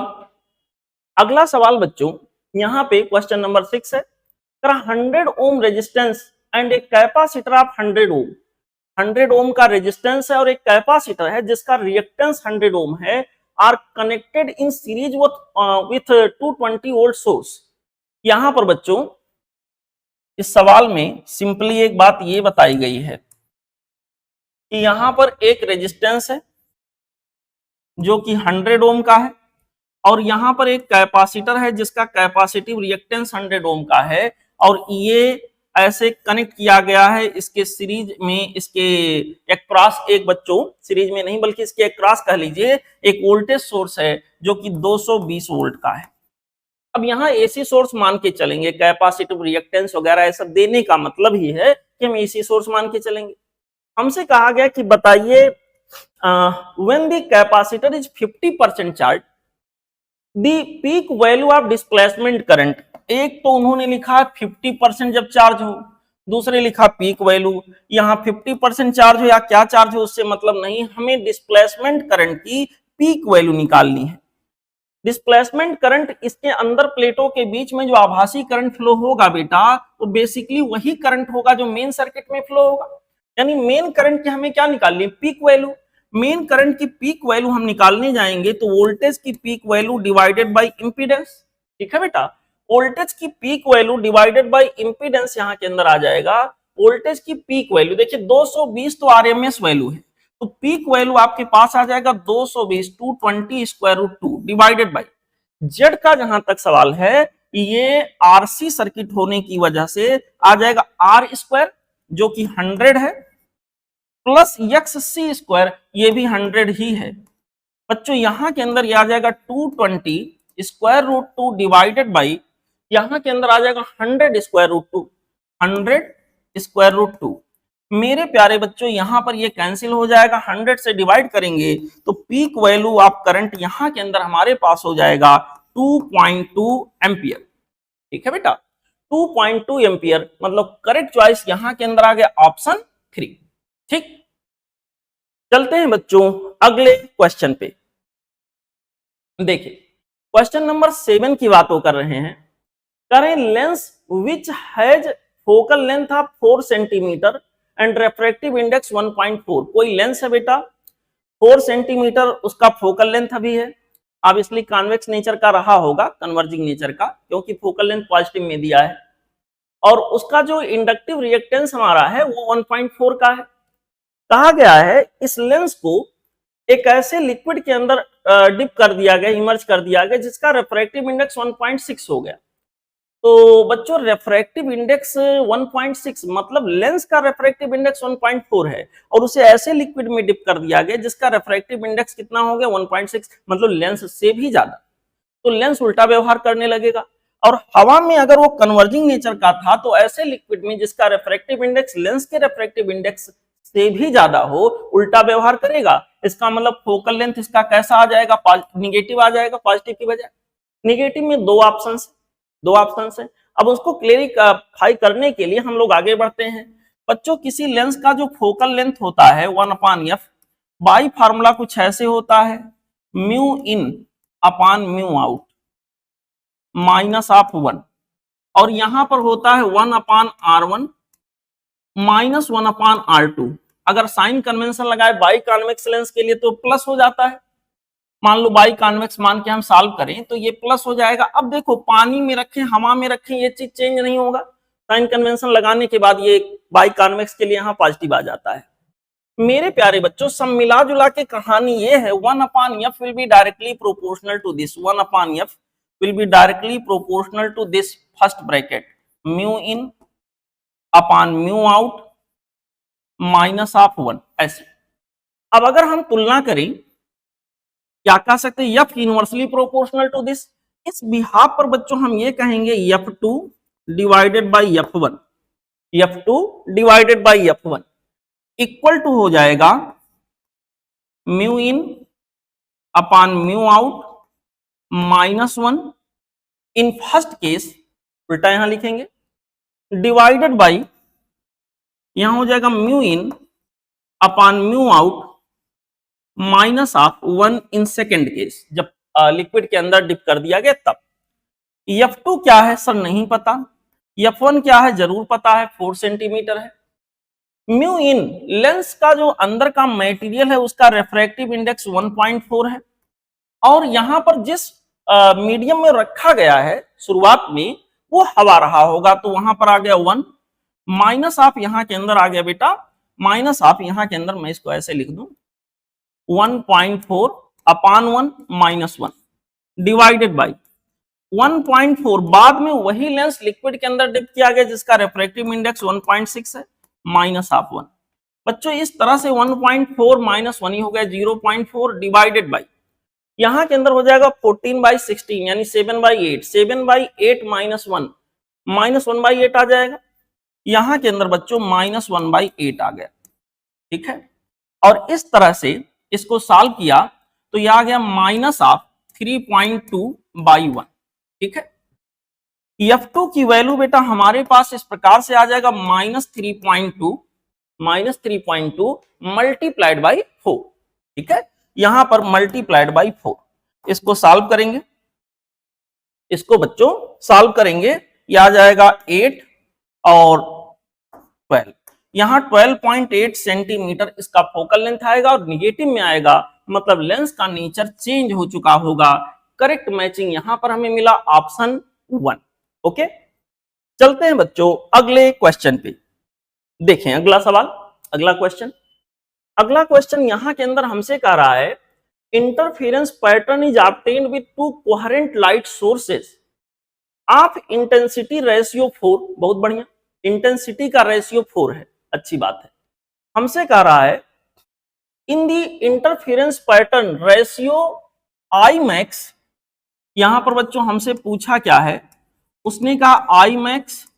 अगला सवाल बच्चों यहां पे क्वेश्चन नंबर 6 है। 100 ओम रेजिस्टेंस एंड एक कैपेसिटर ऑफ 100 ओम। 100 ओम का रेजिस्टेंस है और एक कैपेसिटर है जिसका रिएक्टेंस 100 ओम है, are connected in series with 220 volt source. यहां पर बच्चों इस सवाल में सिंपली एक बात ये बताई गई है कि यहां पर एक रेजिस्टेंस है जो कि 100 ओम का है और यहां पर एक कैपेसिटर है जिसका कैपेसिटिव रिएक्टेंस 100 ओम का है, और ये ऐसे कनेक्ट किया गया है इसके सीरीज में, इसके एक्रॉस एक बच्चों सीरीज में नहीं बल्कि इसके एक्रॉस कह लीजिए एक वोल्टेज सोर्स है जो कि 220 वोल्ट का है। अब यहाँ एसी सोर्स मान के चलेंगे, कैपेसिटिव रिएक्टेंस वगैरह ऐसा देने का मतलब ही है कि हम एसी सोर्स मान के चलेंगे। हमसे कहा गया कि बताइए when the capacitor is 50% charge the peak value of displacement current. एक तो उन्होंने लिखा 50% जब चार्ज हो, दूसरे लिखा पीक वैल्यू। यहाँ 50% चार्ज हो या क्या चार्ज हो उससे मतलब नहीं, हमें डिस्प्लेसमेंट करंट की पीक वैल्यू निकालनी है। डिस्प्लेसमेंट करंट इसके अंदर प्लेटों के बीच में जो आभासी करंट फ्लो होगा बेटा, वो बेसिकली वही करंट होगा जो मेन सर्किट में फ्लो होगा। यानी मेन करंट की हमें क्या निकालनी है, पीक वैल्यू। मेन करंट की पीक वैल्यू हम निकालने जाएंगे तो वोल्टेज की peak value divided by impedance. ठीक है बेटा, वोल्टेज की peak value divided by impedance यहाँ के अंदर आ जाएगा। वोल्टेज की पीक वैल्यू देखिए 220 तो आरएमएस वैल्यू है, तो पीक वैल्यू आपके पास आ जाएगा 220 220 square root 2 divided by Z का जहां तक सवाल है, ये आरसी सर्किट होने की वजह से आ जाएगा आर स्क्वायर जो कि 100 है, प्लस एक्स सी स्क्वायर ये भी 100 ही है। बच्चों यहां के अंदर ये आ जाएगा 220 स्क्वायर रूट 2 डिवाइडेड बाई, यहां के अंदर आ जाएगा 100 स्क्वायर रूट 2, 100 स्क्वायर रूट 2। मेरे प्यारे बच्चों यहां पर ये कैंसिल हो जाएगा, 100 से डिवाइड करेंगे तो पीक वैल्यू ऑफ करंट यहां के अंदर हमारे पास हो जाएगा 2.2 एम्पियर। ठीक है बेटा, 2.2 एम्पियर मतलब करेक्ट चॉइस यहां के अंदर आ गया ऑप्शन 3। ठीक, चलते हैं बच्चों अगले क्वेश्चन पे। देखिए क्वेश्चन नंबर 7 की बात कर रहे हैं। करें lens which has focal length of 4 centimetre and refractive index 1.4। कोई लेंस है बेटा 4 सेंटीमीटर, उसका फोकल लेंथ अभी है, ऑब्वियसली कॉन्वेक्स नेचर का रहा होगा, कन्वर्जिंग नेचर का, क्योंकि फोकल लेंथ पॉजिटिव में दिया है, और उसका जो इंडक्टिव रिएक्टेंस हमारा है वो 1.4 का है। कहा गया है इस लेंस को एक ऐसे लिक्विड के अंदर डिप कर दिया गया, इमर्ज कर दिया गया जिसका रेफ्रेक्टिव इंडेक्स 1.6 हो गया। तो बच्चों रेफ्रेक्टिव इंडेक्स 1.6 मतलब लेंस का रेफ्रेक्टिव इंडेक्स 1.4 है, और उसे ऐसे लिक्विड में डिप कर दिया गया जिसका रेफ्रेक्टिव इंडेक्स कितना हो गया 1.6, मतलब लेंस से भी ज्यादा। तो लेंस उल्टा व्यवहार करने लगेगा, और हवा में अगर वो कन्वर्जिंग नेचर का था तो ऐसे लिक्विड में जिसका रेफ्रेक्टिव इंडेक्स लेंस के रेफ्रेक्टिव इंडेक्स से भी ज्यादा हो उल्टा व्यवहार करेगा। इसका मतलब फोकल लेंथ इसका कैसा आ जाएगा, निगेटिव आ जाएगा पॉजिटिव की बजाय। निगेटिव में दो ऑप्शन है। अब उसको क्लेरिफाई करने के लिए हम लोग आगे बढ़ते हैं। बच्चों किसी लेंस का जो फोकल लेंथ होता है 1/f, बाई फार्मूला कुछ ऐसे होता है mu in upon mu out minus of 1, और यहां पर होता है 1/r1 माइनस 1/r2। अगर साइन कन्वेंशन लगाए बाई कॉन्वेक्स लेंस के लिए तो प्लस हो जाता है, मान लो बाई कॉन्वेक्स मान के हम सॉल्व करें तो ये प्लस हो जाएगा। अब देखो पानी में रखें हवा में रखें ये चीज चेंज नहीं होगा, साइन कन्वेंशन लगाने के बाद ये बाई कॉन्वेक्स के लिए यहाँ पॉजिटिव आ जाता है। मेरे प्यारे बच्चों सब मिला जुला के कहानी ये है 1/f will be directly proportional to this, 1/f will be directly proportional to this first bracket mu in upon mu out minus of 1 ऐसे। अब अगर हम तुलना करें क्या कह सकते हैं, F inversely proportional to this. इस बिहाफ पर बच्चों हम ये कहेंगे F2 divided by F1, F2 divided by F1 equal to हो जाएगा mu in upon mu out -1 in first case, उल्टा यहां लिखेंगे, डिवाइडेड बाई, यहां हो जाएगा mu in upon mu out -1 in second case, जब लिक्विड के अंदर डिप कर दिया गया तब। F2 क्या है सर नहीं पता, F1 क्या है जरूर पता है, 4 सेंटीमीटर है। म्यू इन लेंस का जो अंदर का मटेरियल है उसका रिफ्रैक्टिव इंडेक्स 1.4 है, और यहां पर जिस मीडियम में रखा गया है शुरुआत में वो हवा रहा होगा, तो वहां पर आ गया 1 माइनस आप यहां के अंदर आ गया बेटा, माइनस आप यहां के अंदर मैं इसको ऐसे लिख दूं 1.4 अपान 1 -1 डिवाइडेड बाई 1.4, बाद में वही लेंस लिक्विड के अंदर डिप किया गया जिसका रिफ्रैक्टिव इंडेक्स 1.6 है, माइनस आप 1। बच्चों इस तरह से 1.4 -1 ही हो गया 0.4 डिवाइडेड बाई, यहां के अंदर हो जाएगा 14/16 यानी 7/8, 7/8 -1, -1/8 आ जाएगा, यहां के अंदर बच्चों -1/8 आ गया, ठीक है। और इस तरह से इसको सॉल्व किया तो यह आ गया -3.2/1, ठीक है। F2 की वैल्यू बेटा हमारे पास इस प्रकार से आ जाएगा -3.2 मल्टीप्लाइड बाई 4, ठीक है, यहां पर मल्टीप्लाइड बाई 4। इसको सॉल्व करेंगे, इसको बच्चों सॉल्व करेंगे, यह आ जाएगा 8 और 12, यहां 12.8 सेंटीमीटर इसका फोकल लेंथ आएगा और निगेटिव में आएगा, मतलब लेंस का नेचर चेंज हो चुका होगा। करेक्ट मैचिंग यहां पर हमें मिला ऑप्शन 1। ओके, चलते हैं बच्चों अगले क्वेश्चन पे। देखें अगला सवाल, अगला क्वेश्चन, अगला क्वेश्चन यहां के अंदर हमसे कह रहा है interference pattern is obtained with two coherent light sources of intensity ratio 4, बहुत बढ़िया, इंटेंसिटी का रेशियो 4 है, अच्छी बात है। हमसे कह रहा है in the interference pattern ratio I max, यहां पर बच्चों हमसे पूछा क्या है, उसने कहा I max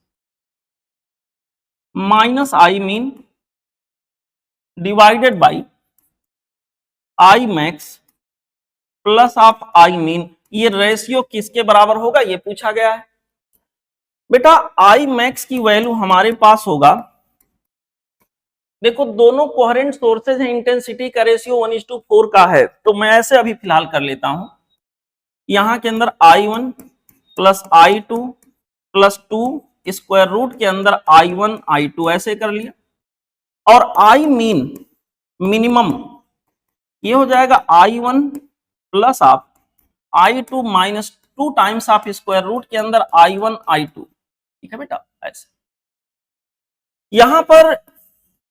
minus I mean divided by I max plus of I mean, ये रेशियो किसके बराबर होगा ये पूछा गया है। बेटा आई मैक्स की वैल्यू हमारे पास होगा, देखो दोनों कोहेरेंट सोर्सेज हैं, इंटेंसिटी का रेशियो 1:4 का है, तो मैं ऐसे अभी फिलहाल कर लेता हूं, यहां के अंदर I1 plus I2 plus 2 square root के अंदर I1 I2 ऐसे कर लिया, और आई मीन मिनिमम ये हो जाएगा I1 plus of I2 minus 2 times of square root के अंदर I1 I2, ठीक है बेटा। ऐसे यहां पर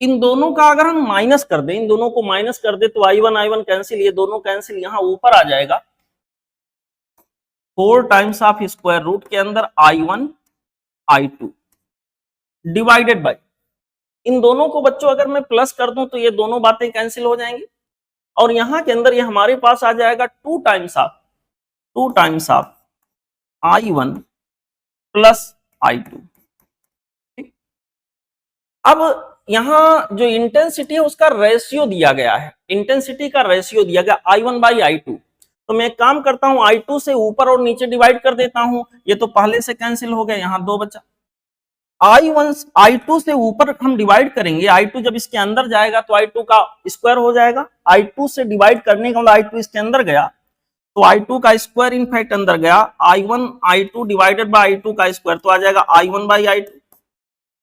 इन दोनों का अगर हम माइनस कर दें, इन दोनों को माइनस कर दे तो I1 कैंसिल, ये दोनों कैंसिल, यहां ऊपर आ जाएगा 4 टाइम्स ऑफ स्क्वायर रूट के अंदर I1 I2 डिवाइडेड बाय, इन दोनों को बच्चों अगर मैं प्लस कर दूं तो ये दोनों बातें कैंसिल हो जाएंगी, और यहां के अंदर ये हमारे पास आ जाएगा 2 times of I1 plus I2। अब यहां जो इंटेंसिटी है उसका रेशियो दिया गया है, इंटेंसिटी का रेशियो दिया गया I1/I2, तो मैं एक काम करता हूं I2 से ऊपर और नीचे डिवाइड कर देता हूं, ये तो पहले से कैंसिल हो गया, यहां 2 बचा। I2 से ऊपर हम डिवाइड करेंगे, I2 जब इसके अंदर जाएगा तो I2 का स्क्वायर हो जाएगा, I2 से डिवाइड करने का मतलब I2 इसके अंदर गया तो I2 का स्क्वायर इनफैक्ट अंदर गया, I1 I2 divided by I2 का स्क्वायर, तो आ जाएगा I1/I2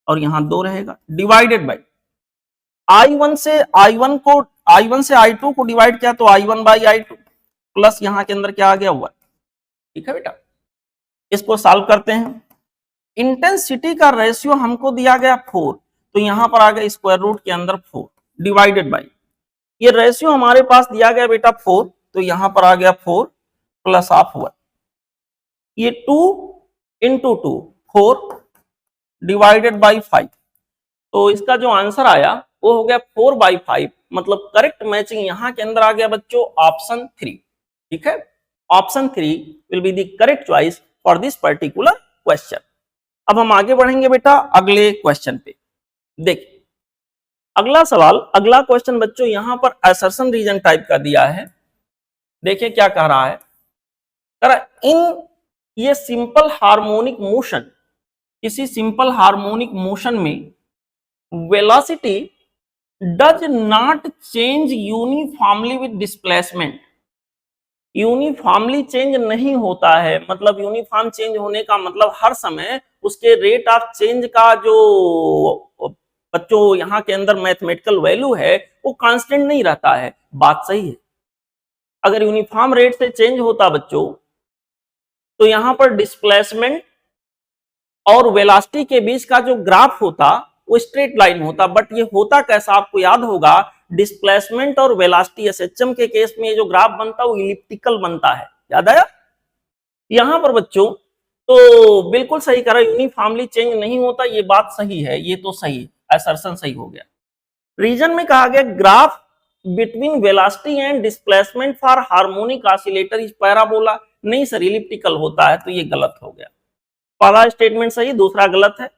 और यहां 2 रहेगा, डिवाइडेड बाय I1 से I2 को डिवाइड किया तो I1/I2 प्लस यहां के अंदर क्या आ गया 1, ठीक है बेटा। इसको सॉल्व करते हैं, इंटेंसिटी का रेशियो हमको दिया गया 4, तो यहां पर आ गया स्क्वायर रूट के अंदर 4 डिवाइडेड बाय, ये रेशियो हमारे पास दिया गया बेटा 4, तो यहां पर आ गया 4 प्लस ऑफ 1, ये 2 इंटू 2 4 डिवाइडेड बाई 5, तो इसका जो आंसर आया वो हो गया 4/5, मतलब करेक्ट मैचिंग यहां के अंदर आ गया बच्चों ऑप्शन 3। ठीक है, option 3 will be the correct choice for this particular question. अब हम आगे बढ़ेंगे बेटा अगले क्वेश्चन पे। देखिए अगला सवाल, अगला क्वेश्चन बच्चों यहां पर असर्शन रीजन टाइप का दिया है। देखिए क्या कह रहा है, कह रहा इन ये सिंपल हार्मोनिक मोशन, किसी सिंपल हार्मोनिक मोशन में velocity does not change uniformly with displacement. Uniformly change नहीं होता है, मतलब यूनिफॉर्म चेंज होने का मतलब हर समय उसके रेट ऑफ चेंज का जो बच्चों यहाँ के अंदर मैथमेटिकल वैल्यू है वो कांस्टेंट नहीं रहता है। बात सही है, अगर यूनिफॉर्म रेट से चेंज होता बच्चों तो यहां पर डिस्प्लेसमेंट और वेलोसिटी के बीच का जो ग्राफ होता वो स्ट्रेट लाइन होता, बट ये होता कैसा आपको याद होगा, डिस्प्लेसमेंट और वेलोसिटी एसएचएम के केस में जो ग्राफ बनता है वो इलिप्टिकल बनता है, याद आया। यहां पर बच्चों तो बिल्कुल सही करा, यूनिफॉर्मली चेंज नहीं होता, ये बात सही है, ये तो सही असर्शन सही हो गया। रीजन में कहा गया graph between velocity and displacement for harmonic oscillator is parabola, नहीं सर इलिप्टिकल होता है, तो ये गलत हो गया। पहला स्टेटमेंट सही, दूसरा गलत है।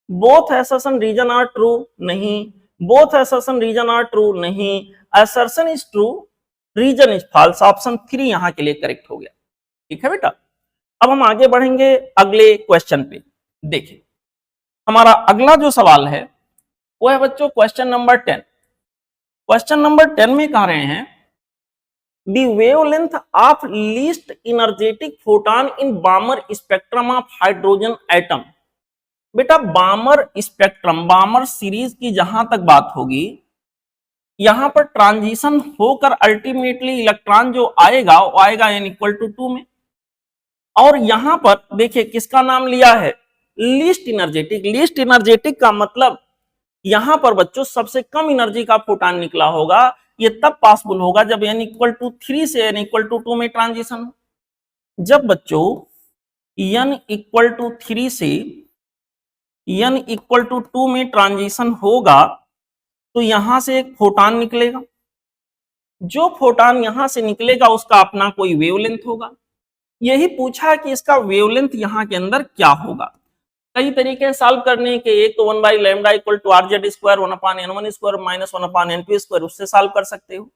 Both assertion reason are true, नहीं। Both assertion reason are true, नहीं। Assertion is true, reason is false, option 3 यहां के लिए करेक्ट हो गया। ठीक है बेटा, अब हम आगे बढ़ेंगे अगले क्वेश्चन पे। देखिए हमारा अगला जो सवाल है वो है बच्चों क्वेश्चन नंबर 10। क्वेश्चन नंबर 10 में कह रहे हैं the wavelength of least energetic photon in Balmer spectrum of hydrogen atom। बेटा बामर स्पेक्ट्रम, बामर सीरीज की जहां तक बात होगी, यहां पर ट्रांजिशन होकर अल्टीमेटली इलेक्ट्रॉन जो आएगा वो आएगा n=2 में, और यहां पर देखिए किसका नाम लिया है, लीस्ट एनर्जेटिक। लीस्ट एनर्जेटिक का मतलब यहां पर बच्चों सबसे कम एनर्जी का फोटॉन निकला होगा, ये तब पॉसिबल होगा जब n=3 से n=2 में ट्रांजिशन हो। जब बच्चों n=3 से n=2 में ट्रांजिशन होगा तो यहां से एक फोटॉन निकलेगा, जो फोटॉन यहां से निकलेगा उसका अपना कोई वेवलेंथ होगा। यही पूछा कि इसका वेवलेंथ यहां के अंदर क्या होगा। कई तरीके हैं सॉल्व करने के, एक तो 1/λ = rz² 1/n1² - 1/n2², उससे सॉल्व कर सकते हो।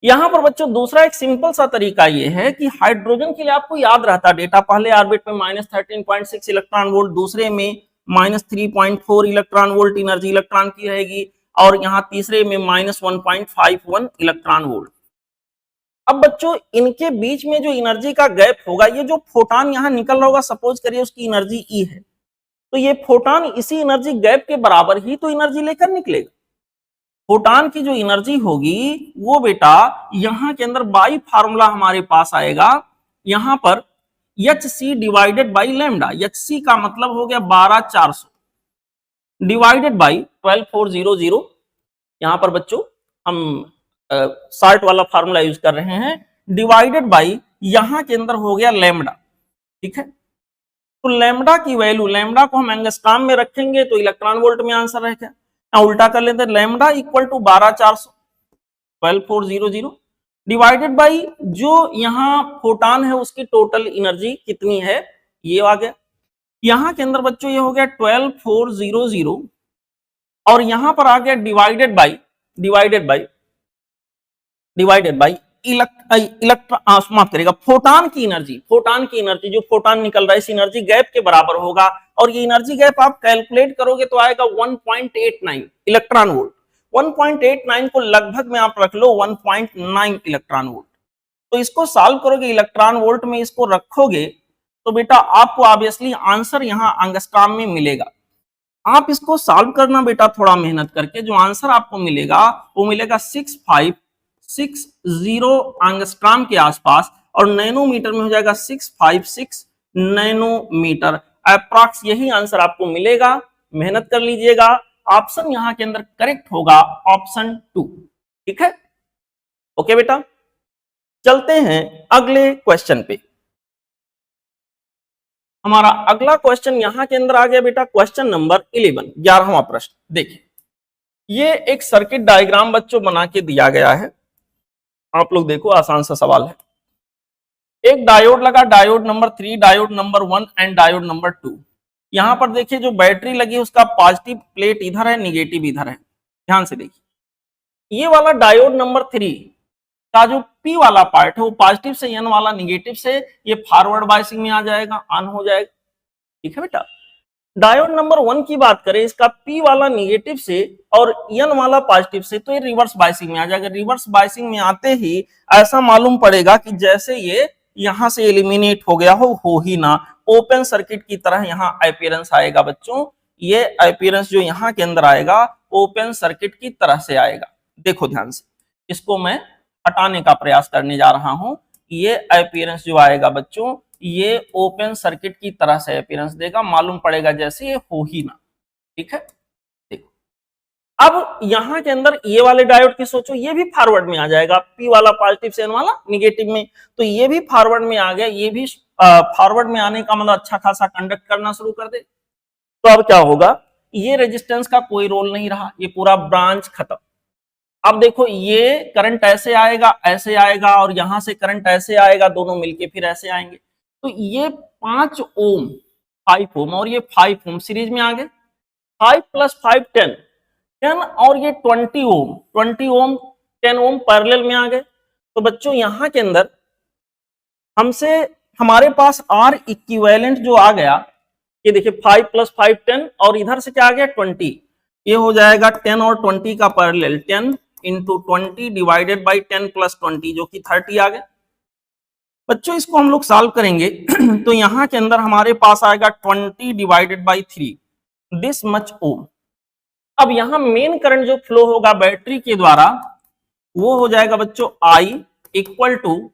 यहां पर बच्चों दूसरा एक सिंपल सा तरीका ये है कि हाइड्रोजन के लिए आपको याद रहता डेटा, पहले ऑर्बिट में -13.6 इलेक्ट्रॉन वोल्ट, दूसरे में -3.4 इलेक्ट्रॉन वोल्ट एनर्जी इलेक्ट्रॉन की रहेगी, और यहाँ तीसरे में -1.51 इलेक्ट्रॉन वोल्ट। अब बच्चों इनके बीच में जो एनर्जी का गैप होगा, ये जो फोटॉन यहाँ निकल रहा होगा, सपोज करिए उसकी एनर्जी E है, तो ये फोटॉन इसी एनर्जी गैप के बराबर ही तो एनर्जी लेकर निकलेगा। फोटॉन की जो एनर्जी होगी वो बेटा यहां के अंदर बाई फार्मूला हमारे पास आएगा, यहां पर hc divided by lambda. hc का मतलब हो गया 12400 डिवाइडेड बाई 12400। यहां पर बच्चों हम शार्ट वाला फार्मूला यूज कर रहे हैं, डिवाइडेड बाई यहां के अंदर हो गया लैम्डा। ठीक है, तो लैम्डा की वैल्यू, लैम्डा को हम एंगस्ट्रॉम में रखेंगे तो इलेक्ट्रॉन वोल्ट में आंसर रहेगा, उल्टा कर लेते हैं, लैम्डा = 12400 12400 डिवाइडेड बाई जो यहाँ फोटॉन है उसकी टोटल एनर्जी कितनी है, ये आ गया। यहां के अंदर बच्चों ये हो गया 12400, और यहां पर आ गया डिवाइडेड बाई माफ करेगा फोटॉन की एनर्जी, जो फोटॉन निकल रहा है इस एनर्जी गैप के बराबर होगा, और ये एनर्जी गैप आप कैलकुलेट करोगे तो आएगा 1.89 इलेक्ट्रॉन वोल्ट। 1.89 को लगभग में आप रख लो 1.9 इलेक्ट्रॉन वोल्ट। तो इसको सॉल्व करोगे इलेक्ट्रॉन वोल्ट में, इसको रखोगे तो बेटा आपको ऑब्वियसली आंसर यहाँ एंगस्ट्रॉम में मिलेगा। आप इसको सॉल्व करना बेटा थोड़ा मेहनत करके, जो आंसर आपको मिलेगा वो मिलेगा 6560 एंगस्ट्रॉम के आसपास, और नैनोमीटर में हो जाएगा 656 नैनोमीटर अप्रॉक्स, यही आंसर आपको मिलेगा। मेहनत कर लीजिएगा, ऑप्शन यहां के अंदर करेक्ट होगा ऑप्शन 2। ठीक है, ओके बेटा, चलते हैं अगले क्वेश्चन पे। हमारा अगला क्वेश्चन यहां के अंदर आ गया बेटा क्वेश्चन नंबर 11, 11वां प्रश्न। देखिए ये एक सर्किट डायग्राम बच्चों बना के दिया गया है, आप लोग देखो, आसान सा सवाल है। एक डायोड लगा, diode number 3, diode number 1 and diode number 2। यहां पर देखिए जो बैटरी लगी है उसका पॉजिटिव प्लेट इधर है, निगेटिव इधर है। ध्यान से देखिए, ये वाला डायोड नंबर 3 का जो पी वाला पार्ट है वो पॉजिटिव से, एन वाला निगेटिव से, ये फॉरवर्ड बायसिंग में आ जाएगा, ऑन हो जाएगा। ठीक है बेटा। डायोड नंबर 1 की बात करें, इसका पी वाला निगेटिव से और एन वाला पॉजिटिव से, तो ये रिवर्स बायसिंग में आ जाएगा। रिवर्स बायसिंग में आते ही ऐसा मालूम पड़ेगा कि जैसे ये यहां से एलिमिनेट हो गया हो ही ना, ओपन सर्किट की तरह यहां अपीयरेंस आएगा बच्चों। ये अपीयरेंस जो यहां के अंदर आएगा ओपन सर्किट की तरह से आएगा। देखो ध्यान से, इसको मैं हटाने का प्रयास करने जा रहा हूं। ये अपीयरेंस जो आएगा बच्चों, ये ओपन सर्किट की तरह से अपीयरेंस देगा, मालूम पड़ेगा जैसे ये हो ही ना। ठीक है, देखो अब यहां के अंदर ये वाले डायोड की सोचो, ये भी फॉरवर्ड में आ जाएगा, पी वाला पॉजिटिव से, एन वाला निगेटिव में, तो ये भी फॉरवर्ड में आ गया। ये भी फॉरवर्ड में आने का मतलब अच्छा खासा कंडक्ट करना शुरू कर दे। तो अब क्या होगा, ये रेजिस्टेंस का कोई रोल नहीं रहा, ये पूरा ब्रांच खत्म। अब देखो, ये करंट ऐसे आएगा, ऐसे आएगा, और यहां से करंट ऐसे आएगा, दोनों मिलके फिर ऐसे आएंगे। तो ये 5 ओम, 5 ओम और ये 5 ओम सीरीज में आ गए। 5 + 5 10, 10 और ये 20 ओम, 20 ओम 10 ओम पैरेलल में आ गए। तो बच्चों यहां के अंदर हमसे, हमारे पास आर इक्विवेलेंट जो आ गया, ये देखिए 5 + 5 10, और इधर से क्या आ गया 20, ये हो जाएगा 10 और 20 का पैरेलल, 10 × 20 डिवाइडेड बाई 10 + 20 जो कि 30 आ गया। बच्चों इसको हम लोग सॉल्व करेंगे तो यहां के अंदर हमारे पास आएगा 20 डिवाइडेड बाई 3, दिस मच ओम। अब यहां मेन करंट जो फ्लो होगा बैटरी के द्वारा वो हो जाएगा बच्चों I इक्वल टू,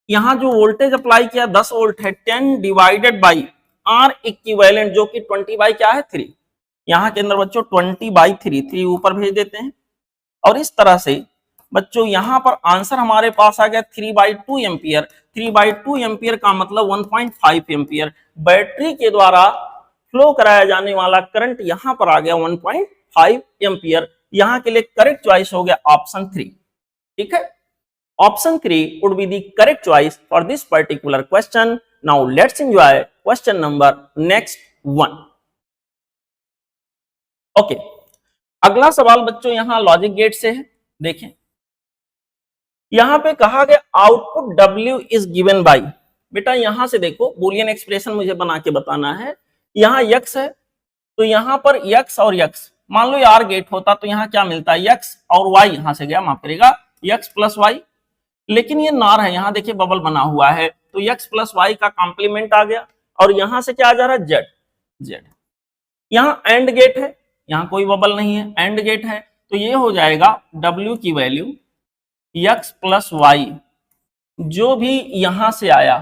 यहां जो वोल्टेज अप्लाई किया 10 वोल्ट है, 10 डिवाइडेड बाई आर इक्विवेलेंट जो कि 20 बाई क्या है 3। यहां के अंदर बच्चों 20 बाई 3 ऊपर भेज देते हैं, और इस तरह से बच्चों यहां पर आंसर हमारे पास आ गया 3/2 एम्पियर। 3/2 एम्पियर का मतलब 1.5 एम्पियर। बैटरी के द्वारा फ्लो कराया जाने वाला करंट यहां पर आ गया 1.5 एम्पियर। यहां के लिए करेक्ट चॉइस हो गया ऑप्शन 3। ठीक है, option 3 would be the correct choice for this particular question. Now let's enjoy question number next one. Okay, अगला सवाल बच्चों यहां लॉजिक गेट से है। देखें, यहां पे कहा गया output W is given by, बेटा यहां से देखो बुलियन एक्सप्रेशन मुझे बना के बताना है। यहां x है, तो यहां पर x और x, मान लो यार गेट होता तो यहां क्या मिलता है, x और y, यहां से गया माफ करेगा, x + y। लेकिन ये नार है, यहां देखिए बबल बना हुआ है, तो x + y का कॉम्प्लीमेंट आ गया, और यहां से क्या आ जा रहा है z। यहां एंड गेट है, यहां कोई बबल नहीं है, एंड गेट है, तो ये हो जाएगा W की वैल्यू x + y, जो भी यहां से आया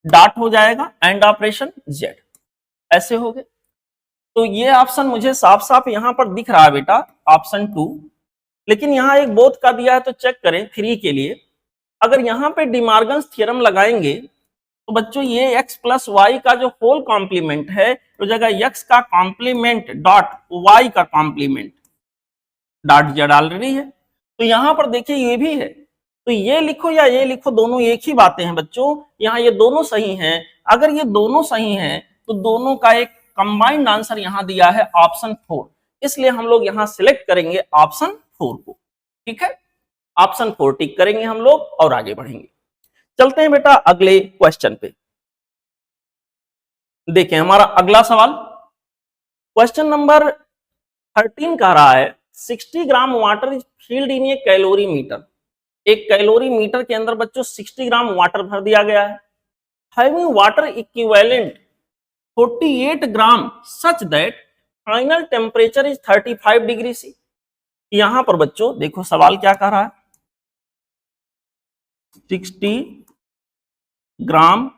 डॉट हो जाएगा, एंड ऑपरेशन z। ऐसे हो गए। तो ये ऑप्शन मुझे साफ साफ यहां पर दिख रहा है बेटा, ऑप्शन 2। लेकिन यहां एक बोथ का दिया है, तो चेक करें 3 के लिए। अगर यहां पे डिमार्गन्स थ्योरम लगाएंगे तो बच्चों ये x + y का जो होल कॉम्प्लीमेंट है, तो जगह x का कॉम्प्लीमेंट डॉट y का कॉम्प्लीमेंट डॉट z ऑलरेडी है। तो यहां पर देखिए ये भी है, तो ये लिखो या ये लिखो, दोनों एक ही बातें हैं बच्चों। यहाँ ये दोनों सही हैं। अगर ये दोनों सही हैं तो दोनों का एक कंबाइंड आंसर यहां दिया है ऑप्शन 4, इसलिए हम लोग यहां सिलेक्ट करेंगे ऑप्शन 4 को। ठीक है, ऑप्शन 4 टिक करेंगे हम लोग और आगे बढ़ेंगे। चलते हैं बेटा अगले क्वेश्चन पे। देखें हमारा अगला सवाल, क्वेश्चन नंबर 13 कह रहा है 60 gram water is filled in a calorimeter. एक कैलोरी मीटर के अंदर बच्चों 60 ग्राम वाटर भर दिया गया है। Having water equivalent 48 gram such that final temperature is 35 degree C. यहां पर बच्चों देखो सवाल क्या कह रहा है, 60 ग्राम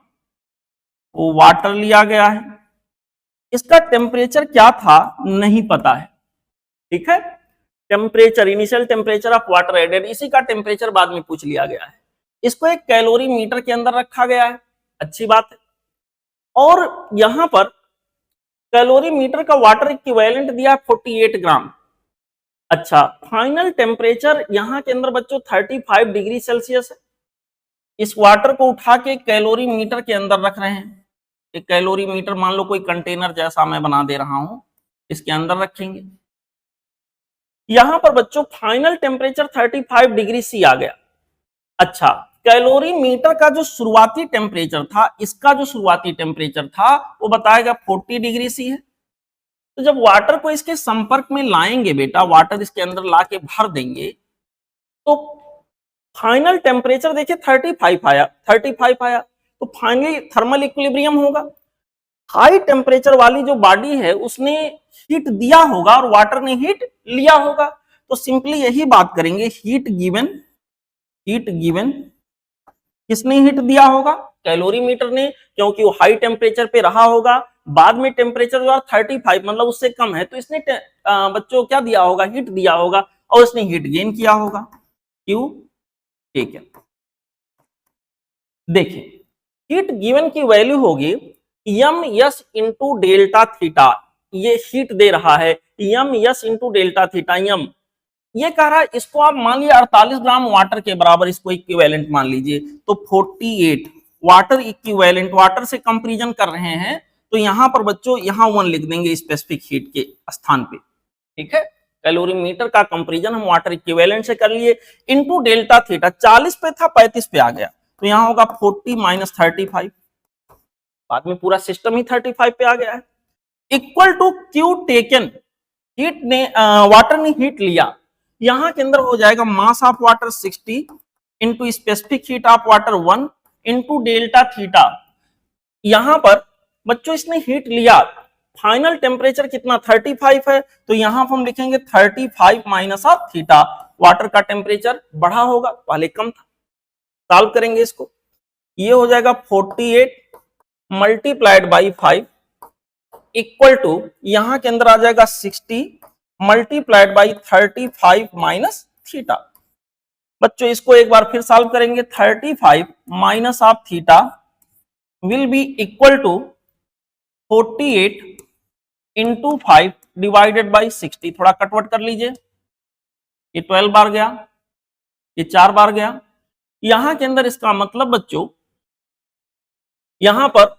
वाटर लिया गया है, इसका टेम्परेचर क्या था नहीं पता है। ठीक है, temperature, initial temperature of water added, इसी का टेम्परेचर बाद में पूछ लिया गया है। इसको एक कैलोरी मीटर के अंदर रखा गया है, अच्छी बात है। और यहां पर कैलोरी मीटर का वाटर इक्विवेलेंट दिया 48 ग्राम। अच्छा, फाइनल टेम्परेचर यहाँ के अंदर बच्चों 35 डिग्री सेल्सियस है। इस वाटर को उठा के कैलोरी मीटर के अंदर रख रहे हैं। एक कैलोरी मीटर मान लो कोई कंटेनर जैसा मैं बना दे रहा हूं, इसके अंदर रखेंगे। यहां पर बच्चों फाइनल टेम्परेचर 35 डिग्री सी आ गया। अच्छा, कैलोरी मीटर का जो शुरुआती टेम्परेचर था, इसका जो शुरुआती टेम्परेचर था वो बताएगा 40 डिग्री सी है। तो जब वाटर को इसके संपर्क में लाएंगे बेटा, वाटर इसके अंदर ला के भर देंगे, तो फाइनल टेम्परेचर देखिए 35 आया, तो फाइनली थर्मल इक्विलिब्रियम होगा। हाई टेम्परेचर वाली जो बॉडी है उसने हीट दिया होगा और वाटर ने हीट लिया होगा। तो सिंपली यही बात करेंगे, हीट गिवन किसने हीट दिया होगा? कैलोरी मीटर ने, क्योंकि वो हाई टेम्परेचर पे रहा होगा। बाद में टेम्परेचर जो 35 मतलब उससे कम है, तो इसने बच्चों क्या दिया होगा? हीट दिया होगा और इसने हीट गेन किया होगा। क्यों? ठीक है, देखिए हीट गिवन की वैल्यू होगी M S into delta theta. ये हीट दे रहा है M S into delta theta. M ये कह रहा है, इसको आप मान लिया 48 ग्राम वाटर के बराबर, इसको इक्विवेलेंट मान लीजिए, तो 48 वाटर इक्विवेलेंट, वाटर से कंपैरिजन कर रहे हैं, तो यहां पर बच्चों यहां 1 लिख देंगे स्पेसिफिक हीट के स्थान पे। ठीक है, कैलोरी मीटर का कंपैरिजन हम वाटर इक्विवेलेंट से कर लिए, इनटू डेल्टा थीटा 40 पे था 35 पे आ गया, तो यहां होगा 40 माइनस 35, बाद में पूरा सिस्टम ही 35 पे आ गया है, equal to Q taken, heat ने वाटर ने हीट लिया, यहां के अंदर हो जाएगा mass of water 60 into specific heat of water 1 into delta theta. यहां पर बच्चों इसने हीट लिया, फाइनल टेम्परेचर कितना 35 है, तो यहां पर हम लिखेंगे 35 माइनस ऑफ थीटा। वाटर का टेम्परेचर बढ़ा होगा, पहले कम था। सॉल्व करेंगे इसको, ये हो जाएगा 48 मल्टीप्लाइड बाई 5 इक्वल टू, यहां के अंदर आ जाएगा 60 मल्टीप्लाइड बाई 35 माइनस थीटा। बच्चों इसको एक बार फिर सॉल्व करेंगे, 35 minus of theta will be equal to 48 into 5 divided by 60। थोड़ा कटवट कर लीजिए, ये 12 बार गया, ये 4 बार गया। यहां के अंदर इसका मतलब बच्चों, यहां पर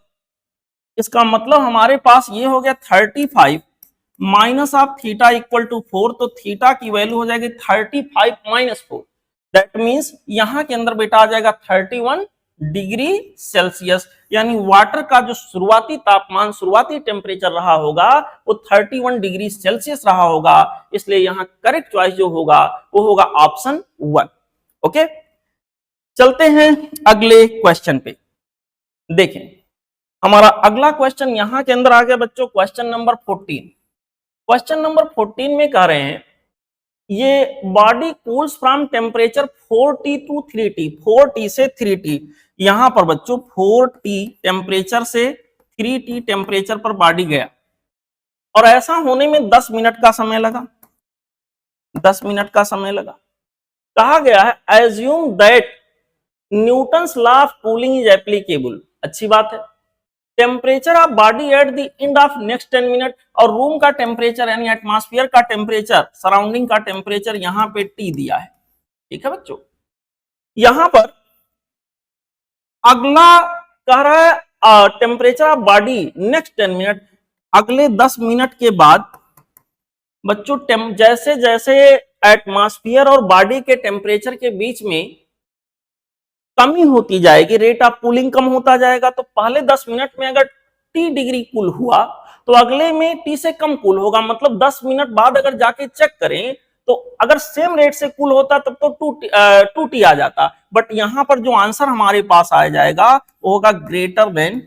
इसका मतलब हमारे पास ये हो गया 35 minus of theta equal to 4, तो थीटा की वैल्यू हो जाएगी 35 माइनस 4। दैट मींस यहां के अंदर बेटा आ जाएगा 31 डिग्री सेल्सियस, यानी वाटर का जो शुरुआती तापमान, शुरुआती टेम्परेचर रहा होगा वो 31 डिग्री सेल्सियस रहा होगा। इसलिए यहां करेक्ट चॉइस जो होगा वो होगा ऑप्शन 1। ओके, चलते हैं अगले क्वेश्चन पे। देखें हमारा अगला क्वेश्चन यहां के अंदर आ गया बच्चों, क्वेश्चन नंबर 14। क्वेश्चन नंबर 14 में कह रहे हैं, ये body cools from temperature 4T to 3T, 4T से 3T। यहां पर बच्चों 4T टेम्परेचर से 3T टेम्परेचर पर बॉडी गया, और ऐसा होने में 10 मिनट का समय लगा, 10 मिनट का समय लगा। कहा गया है assume that Newton's law of cooling is applicable. अच्छी बात है, temperature of body at the end of next 10 minute, और रूम का टेम्परेचर यानी एटमॉस्फेयर का टेम्परेचर, सराउंडिंग का टेम्परेचर यहां पे T दिया है। ठीक है बच्चों, यहां पर अगला कह रहा है temperature of body next 10 minute, अगले 10 मिनट के बाद बच्चों जैसे जैसे एटमॉस्फेयर और बॉडी के टेम्परेचर के बीच में कमी होती जाएगी, रेट ऑफ कूलिंग कम होता जाएगा। तो पहले 10 मिनट में अगर T डिग्री कूल हुआ तो अगले में T से कम कूल होगा, मतलब 10 मिनट बाद अगर जाके चेक करें तो अगर सेम रेट से कूल होता तब तो 2T आ जाता, बट यहां पर जो आंसर हमारे पास आ जाएगा वो होगा ग्रेटर देन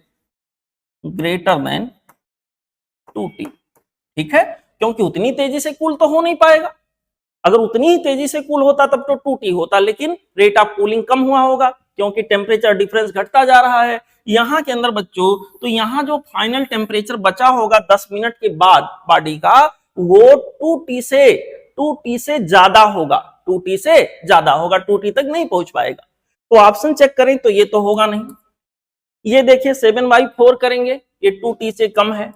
2T। ठीक है, क्योंकि उतनी तेजी से कूल तो हो नहीं पाएगा, अगर उतनी ही तेजी से कूल होता तब तो 2T होता, लेकिन रेट ऑफ कूलिंग कम हुआ होगा क्योंकि टेम्परेचर डिफरेंस घटता जा रहा है। यहां के अंदर बच्चों, तो यहां जो फाइनल टेम्परेचर बचा होगा 10 मिनट के बाद बॉडी का, वो 2T से ज्यादा होगा, 2T से ज्यादा होगा, 2T तक नहीं पहुंच पाएगा। तो ऑप्शन चेक करें तो ये तो होगा नहीं। ये देखिए 7/4 करेंगे, ये 2T से कम है,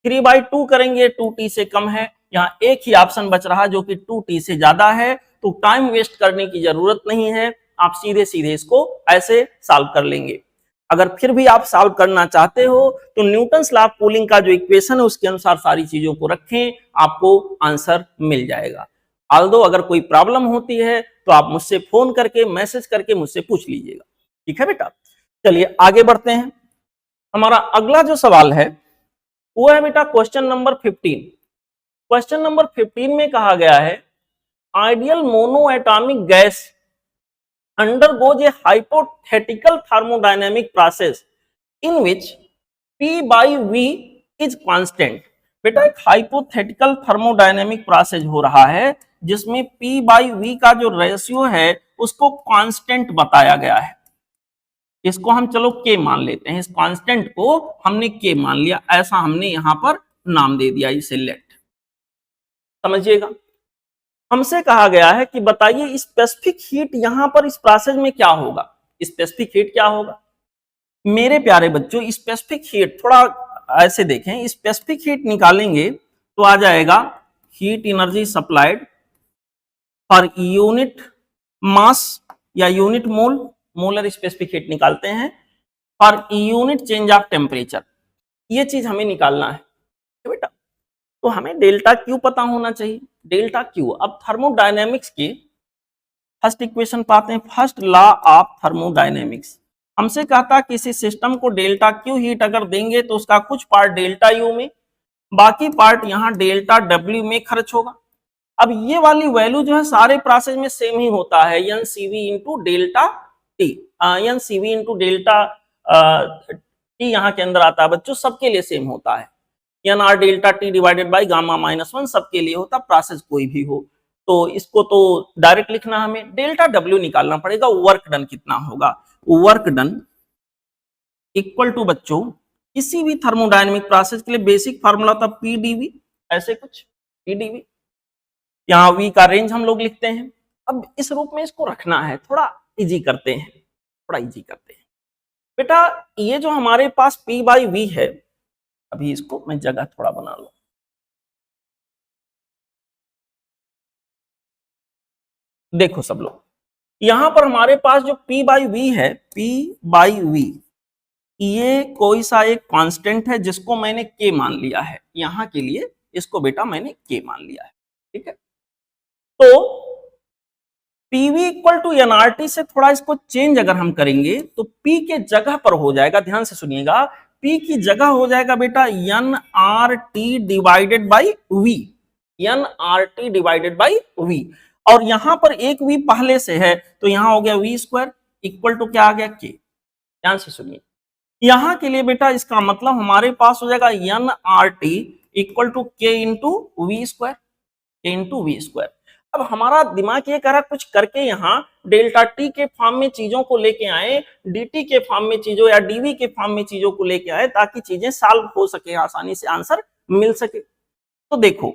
3/2 करेंगे 2T से कम है, यहाँ एक ही ऑप्शन बच रहा जो कि 2t से ज्यादा है, तो टाइम वेस्ट करने की जरूरत नहीं है, आप सीधे सीधे इसको ऐसे सॉल्व कर लेंगे। अगर फिर भी आप सॉल्व करना चाहते हो तो न्यूटन्स लॉ ऑफ कूलिंग का जो इक्वेशन है उसके अनुसार सारी चीजों को रखें, आपको आंसर मिल जाएगा। ऑल्दो अगर कोई प्रॉब्लम होती है तो आप मुझसे फोन करके मैसेज करके मुझसे पूछ लीजिएगा, ठीक है बेटा। चलिए आगे बढ़ते हैं। हमारा अगला जो सवाल है वो है बेटा क्वेश्चन नंबर 15। क्वेश्चन नंबर 15 में कहा गया है ideal monoatomic gas undergoes a hypothetical thermodynamic process in which P by V is constant। बेटा एक हाइपोथेटिकल थर्मोडायनेमिक प्रोसेस हो रहा है जिसमें P by V का जो रेशियो है उसको कांस्टेंट बताया गया है। इसको हम चलो K मान लेते हैं, इस कांस्टेंट को हमने K मान लिया, ऐसा हमने यहां पर नाम दे दिया इसे लेट। समझिएगा, हमसे कहा गया है कि बताइए स्पेसिफिक हीट यहां पर इस प्रोसेस में क्या होगा। स्पेसिफिक हीट क्या होगा मेरे प्यारे बच्चों? स्पेसिफिक हीट थोड़ा ऐसे देखें, स्पेसिफिक हीट निकालेंगे तो आ जाएगा heat energy supplied per unit mass या unit mole, molar specific heat निकालते हैं, per unit change of temperature, ये चीज हमें निकालना है बेटा। तो हमें डेल्टा क्यू पता होना चाहिए। डेल्टा क्यू, अब थर्मोडायनेमिक्स की फर्स्ट इक्वेशन पाते हैं, फर्स्ट लॉ ऑफ थर्मोडायनेमिक्स हमसे कहता किसी सिस्टम को डेल्टा क्यू हीट अगर देंगे तो उसका कुछ पार्ट डेल्टा यू में, बाकी पार्ट यहाँ डेल्टा डब्ल्यू में खर्च होगा। अब ये वाली वैल्यू जो है सारे प्रोसेस में सेम ही होता है, N CV into delta T, N CV into delta T यहाँ के अंदर आता है बच्चों, सबके लिए सेम होता है। N R delta T divided by gamma minus 1 सबके लिए होता, प्रोसेस कोई भी हो। तो इसको तो डायरेक्ट लिखना, हमें डेल्टा डब्ल्यू निकालना पड़ेगा, वर्क डन कितना होगा। वर्क डन इक्वल टू बच्चों किसी भी थर्मोडायनेमिक प्रोसेस के लिए बेसिक फार्मूला था पीडीवी, ऐसे कुछ पीडीवी, यहाँ वी का रेंज हम लोग लिखते हैं। अब इस रूप में इसको रखना है, थोड़ा इजी करते हैं, थोड़ा इजी करते हैं बेटा। ये जो हमारे पास पी बाई वी है, अभी इसको मैं जगह थोड़ा बना लूं, देखो सब लोग यहां पर हमारे पास जो P बाई वी है, P बाई वी, ये कोई सा एक कांस्टेंट है जिसको मैंने K मान लिया है, यहां के लिए इसको बेटा मैंने K मान लिया है, ठीक है। तो PV इक्वल टू एनआरटी से थोड़ा इसको चेंज अगर हम करेंगे तो P के जगह पर हो जाएगा, ध्यान से सुनिएगा, P की जगह हो जाएगा बेटा N R T divided by V, N R T divided by V, और यहां पर एक वी पहले से है तो यहां हो गया वी स्क्वायर इक्वल टू क्या आ गया के। ध्यान से सुनिए, यहां के लिए बेटा इसका मतलब हमारे पास हो जाएगा N R T equal to K into V square, K into V square. अब हमारा दिमाग ये कह रहा कुछ करके यहाँ डेल्टा टी के फॉर्म में चीजों को लेके आए, डी के फॉर्म में चीजों या डीवी के फॉर्म में चीजों को लेके आए ताकि चीजें सॉल्व हो सके, आसानी से आंसर मिल सके। तो देखो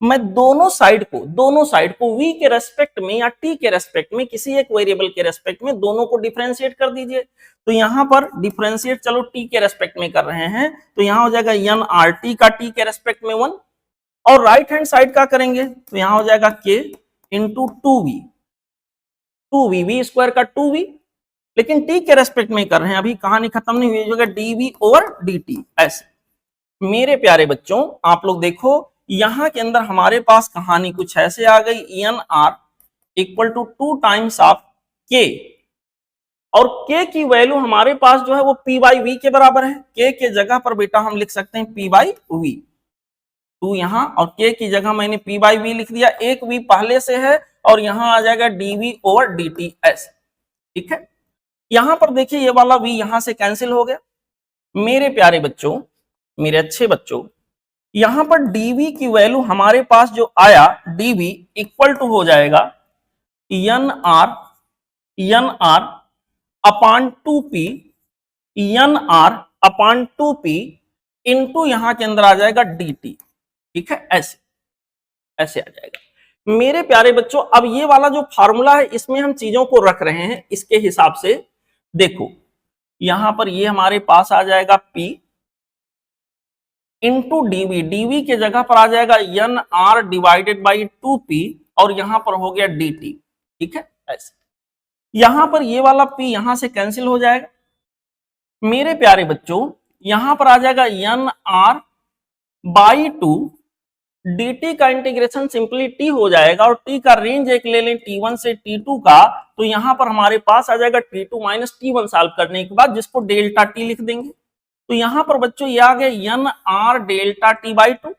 मैं दोनों साइड को v के रेस्पेक्ट में या t के रेस्पेक्ट में, किसी एक वेरिएबल के रेस्पेक्ट में दोनों को डिफरेंशिएट कर दीजिए। तो यहां पर डिफरेंशिएट चलो t के रेस्पेक्ट में कर रहे हैं तो यहां हो जाएगा एन आर टी का t के रेस्पेक्ट में 1, और राइट हैंड साइड का करेंगे तो यहां हो जाएगा k into two V, V square का 2v, लेकिन t के रेस्पेक्ट में कर रहे हैं, अभी कहानी खत्म नहीं हुई, होगा dv ओवर dt। ऐसे मेरे प्यारे बच्चों आप लोग देखो यहां के अंदर हमारे पास कहानी कुछ ऐसे आ गई, N R equal to 2 times of K, और k की वैल्यू हमारे पास जो है वो p बाई वी के बराबर है। k के जगह पर बेटा हम लिख सकते हैं p बाई वी, 2 यहां और k की जगह मैंने p बाई वी लिख दिया, एक v पहले से है और यहां आ जाएगा dv ओवर dt ऐसे, ठीक है। यहां पर देखिए ये वाला v यहां से कैंसिल हो गया। मेरे प्यारे बच्चों, मेरे अच्छे बच्चों, यहां पर dv की वैल्यू हमारे पास जो आया dv इक्वल टू हो जाएगा N R upon 2p, N R upon 2p into यहां के अंदर आ जाएगा dt, ठीक है, ऐसे ऐसे आ जाएगा। मेरे प्यारे बच्चों अब ये वाला जो फार्मूला है इसमें हम चीजों को रख रहे हैं इसके हिसाब से। देखो यहां पर ये हमारे पास आ जाएगा p, इंटू डीवी, डीवी के जगह पर आ जाएगा N are divided by 2p और यहां पर हो गया dt। ठीक है, ऐसे यहां पर ये वाला p यहां से कैंसिल हो जाएगा मेरे प्यारे बच्चों, यहां पर आ जाएगा एन आर बाई 2, dt का इंटीग्रेशन सिंपली t हो जाएगा और t का रेंज एक ले लें t1 से t2 का, तो यहां पर हमारे पास आ जाएगा t2 माइनस t1 सॉल्व करने के बाद, जिसको डेल्टा t लिख देंगे। तो यहां पर बच्चों ये आ गया N R delta T by 2।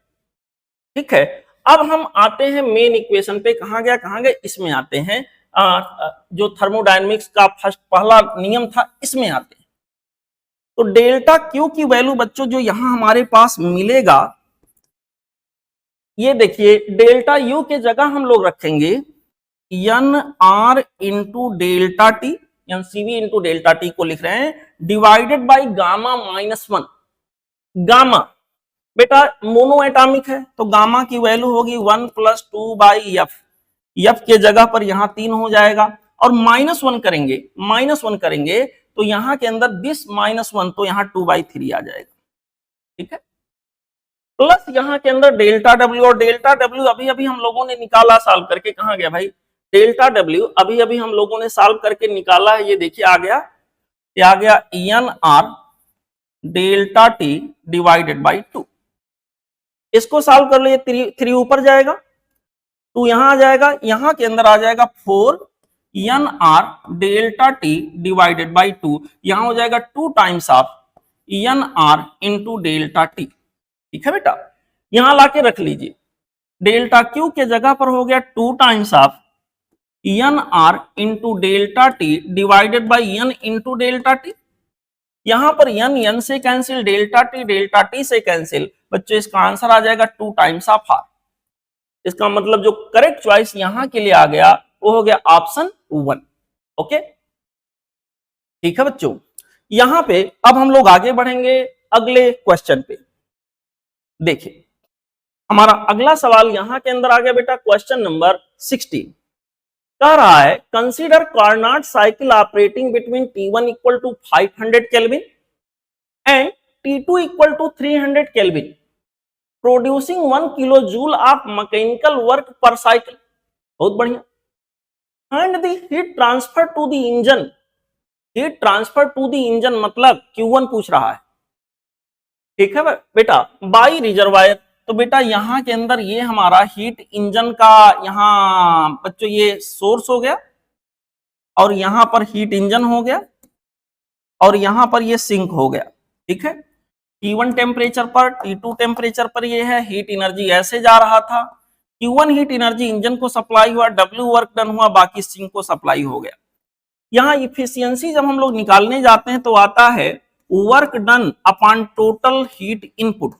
ठीक है, अब हम आते हैं मेन इक्वेशन पे। कहां गया, इसमें आते हैं। जो थर्मोडायनेमिक्स का फर्स्ट पहला नियम था, इसमें आते हैं। तो डेल्टा क्यू की वैल्यू बच्चों जो यहां हमारे पास मिलेगा, ये देखिए डेल्टा यू के जगह हम लोग रखेंगे N R into delta T, N CV into delta T को लिख रहे हैं, डिवाइडेड बाई गामा -1। गामा बेटा मोनो एटॉमिक है तो गामा की वैल्यू होगी 1 + 2 बाई एफ, एफ के जगह पर यहां 3 हो जाएगा और -1 करेंगे तो यहां के अंदर दिस -1 तो यहां 2/3 आ जाएगा। ठीक है, प्लस यहां के अंदर डेल्टा डब्ल्यू, और डेल्टा डब्ल्यू अभी अभी हम लोगों ने निकाला सॉल्व करके। कहां गया भाई डेल्टा डब्ल्यू, अभी अभी हम लोगों ने सॉल्व करके निकाला है, ये देखिए आ गया, ये आ गया N R delta T divided by 2। इसको सॉल्व कर लिए, 3 ऊपर जाएगा, 2 यहां आ जाएगा, यहां के अंदर आ जाएगा 4 N R delta T divided by 2, यहां हो जाएगा 2 times of N R into delta T. ठीक है बेटा, यहां लाके रख लीजिए, डेल्टा क्यू के जगह पर हो गया 2 times of N R into delta T divided by N into delta T. यहां पर एन से कैंसिल, डेल्टा टी से कैंसिल, बच्चों इसका आंसर आ जाएगा 2 टाइम्स ऑफ आर। इसका मतलब जो करेक्ट चॉइस यहां के लिए आ गया वो हो गया ऑप्शन 1। ओके, ठीक है बच्चों, यहां पे अब हम लोग आगे बढ़ेंगे अगले क्वेश्चन पे। देखिए हमारा अगला सवाल यहां के अंदर आ गया बेटा, क्वेश्चन नंबर 16 कह रहा है consider Carnot cycle operating between T1 equal to 500 kelvin and T2 equal to 300 kelvin producing 1 kilo joule of mechanical work per cycle. बहुत बढ़िया। Find the heat transfer to the engine, heat transfer to the engine मतलब Q1 पूछ रहा है। ठीक है बेटा, by reservoir, तो बेटा यहां के अंदर ये हमारा हीट इंजन का यहां बच्चों ये सोर्स हो गया और यहां पर हीट इंजन हो गया और यहां पर ये सिंक हो गया। ठीक है, T1 टेम्परेचर पर, T2 टेम्परेचर पर ये है, हीट एनर्जी ऐसे जा रहा था, Q1 हीट एनर्जी इंजन को सप्लाई हुआ, W वर्क डन हुआ, बाकी सिंक को सप्लाई हो गया। यहाँ इफिशियंसी जब हम लोग निकालने जाते हैं तो आता है work done upon total heat input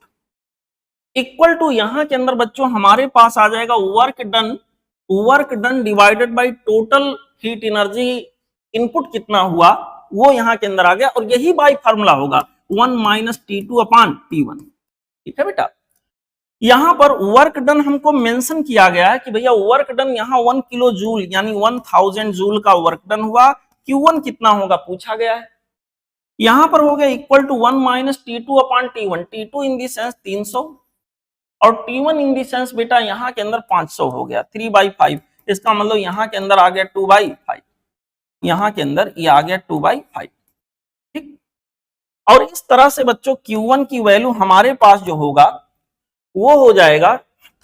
equal to, यहां के अंदर बच्चों हमारे पास आ जाएगा work done divided by total heat energy input कितना हुआ वो यहां के अंदर आ गया, और यही बाई फार्मूला होगा 1 माइनस T2 अपॉन T1। ठीक है बेटा, यहां पर वर्क डन हमको मेंशन किया गया है कि भैया वर्क डन यहाँ 1 किलो जूल यानी 1000 जूल का वर्क डन हुआ, Q1 कितना होगा पूछा गया है। यहां पर हो गया equal to 1 minus T2 upon T1, T2 in the sense 300 और T1 इन दी सेंस बेटा यहां के अंदर 500 हो गया, 3/5। इसका मतलब यहां के अंदर आ गया 2/5, यहां के अंदर ये आ गया 2/5। ठीक, और इस तरह से बच्चों Q1 की वैल्यू हमारे पास जो होगा वो हो जाएगा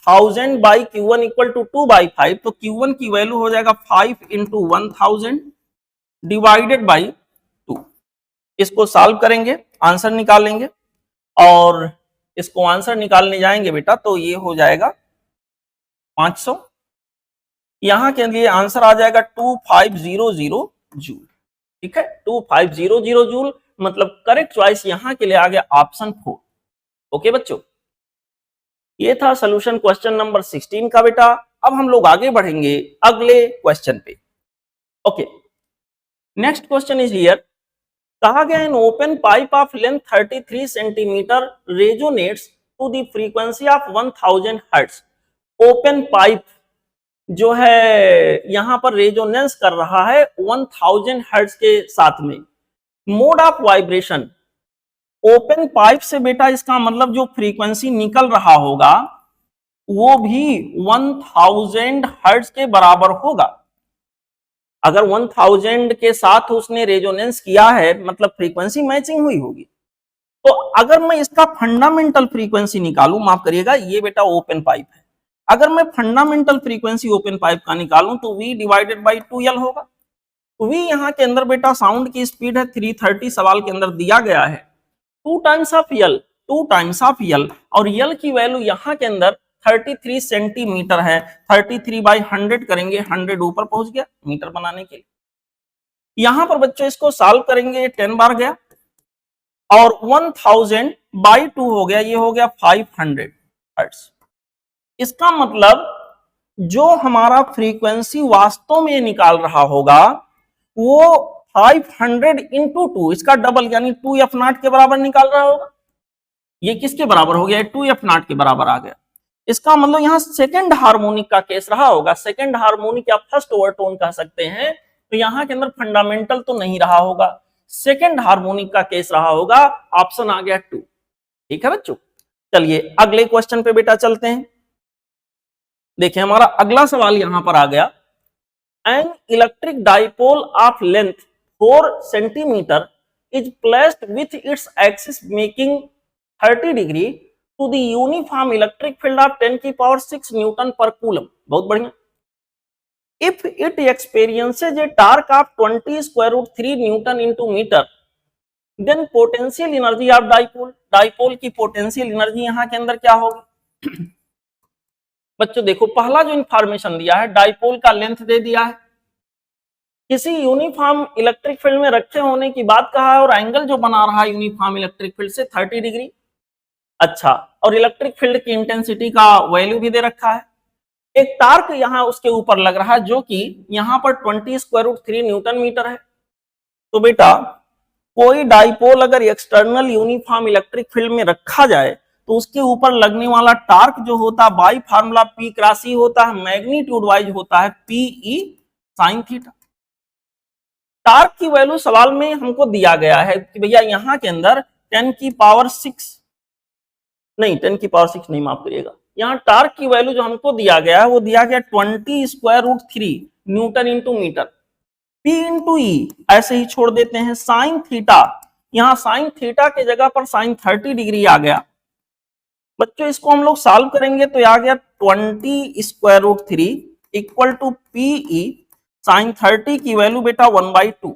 1000 बाई Q1 इक्वल टू 2/5, तो Q1 की वैल्यू हो जाएगा 5 इंटू 1000 डिवाइडेड बाई 2। इसको सॉल्व करेंगे, आंसर निकालेंगे, और इसको आंसर निकालने जाएंगे बेटा तो ये हो जाएगा 500, यहां के लिए आंसर आ जाएगा 2500 जूल। ठीक है, 2500 जूल, मतलब करेक्ट चॉइस यहां के लिए आ गया ऑप्शन 4। ओके बच्चों, ये था सोल्यूशन क्वेश्चन नंबर 16 का बेटा। अब हम लोग आगे बढ़ेंगे अगले क्वेश्चन पे। Okay, next question is here, कहा गया an open pipe of length 33 centimetre resonates to the frequency of 1000 hertz. Open pipe जो है यहां पर रेजोनेंस कर रहा है 1000 हर्ट्ज के साथ में। Mode of vibration, open pipe से बेटा इसका मतलब जो फ्रीक्वेंसी निकल रहा होगा वो भी 1000 हर्ट्ज के बराबर होगा। अगर 1000 के साथ उसने रेजोनेंस किया है मतलब फ्रीक्वेंसी मैचिंग हुई होगी। तो अगर मैं इसका फंडामेंटल फ्रीक्वेंसी निकालूं, माफ करिएगा ये बेटा ओपन पाइप है, अगर मैं फंडामेंटल फ्रीक्वेंसी ओपन पाइप का निकालूं तो V डिवाइडेड बाई 2L होगा। V यहाँ के अंदर बेटा साउंड की स्पीड है 330, सवाल के अंदर दिया गया है 2 times of L, 2 times of L, और L की वैल्यू यहाँ के अंदर 33 सेंटीमीटर है। 33 बाई 100 करेंगे, 100 ऊपर पहुंच गया मीटर बनाने के लिए। यहां पर बच्चों इसको सॉल्व करेंगे, 10 बार गया और 1000 बाई 2 हो गया, ये हो गया 500 हर्ट्ज। इसका मतलब जो हमारा फ्रीक्वेंसी वास्तव में निकाल रहा होगा वो 500 इंटू 2, इसका डबल यानी 2f0 के बराबर निकाल रहा होगा। ये किसके बराबर हो गया? 2f0 के बराबर आ गया। इसका मतलब यहां सेकंड हार्मोनिक का केस रहा होगा, सेकंड हार्मोनिक या फर्स्ट ओवरटोन कह सकते हैं। तो यहां के अंदर फंडामेंटल तो नहीं रहा होगा, सेकंड हार्मोनिक का केस रहा होगा। ऑप्शन आ गया 2। ठीक है बच्चों, चलिए अगले क्वेश्चन पे बेटा चलते हैं। देखिए हमारा अगला सवाल यहां पर आ गया, an electric dipole of length 4 centimetre is placed with its axis making 30 degree to the uniform electric field of 10 की पावर 6 न्यूटन पर कूलम। बहुत बढ़िया। If it experiences a torque of 20 square root 3 newton into metre, then potential energy of dipole, dipole की potential energy यहां के अंदर क्या होगी? बच्चों देखो पहला जो इंफॉर्मेशन दिया है डाइपोल का लेंथ दे दिया है, किसी यूनिफॉर्म इलेक्ट्रिक फील्ड में रखे होने की बात कहा है और एंगल जो बना रहा है यूनिफॉर्म इलेक्ट्रिक फील्ड से 30 डिग्री। अच्छा, और इलेक्ट्रिक फील्ड की इंटेंसिटी का वैल्यू भी दे रखा है। एक टार्क यहां उसके ऊपर लग रहा है जो कि यहां पर 20 स्क्वायर रूट 3 न्यूटन मीटर है। तो बेटा कोई डाइपोल अगर एक्सटर्नल यूनिफॉर्म इलेक्ट्रिक फील्ड में रखा जाए तो उसके ऊपर लगने वाला टार्क जो होता है by formula P cross E होता है, मैग्नीट्यूड वाइज होता है PE साइन थीटा। टार्क की वैल्यू सवाल में हमको दिया गया है कि भैया यहां के अंदर 10 की पावर 6 नहीं, 10 की पावर 6 नहीं, माफ करिएगा, यहाँ टार्क की वैल्यू जो हमको दिया गया है वो दिया गया 20 square root 3 newton into metre. P into E ऐसे ही छोड़ देते हैं। साइन थीटा, यहाँ साइन थीटा के जगह पर साइन 30 डिग्री आ गया। बच्चों इसको हम लोग सॉल्व करेंगे तो आ गया 20 square root 3 equal to PE sine 30 की वैल्यू बेटा 1/2।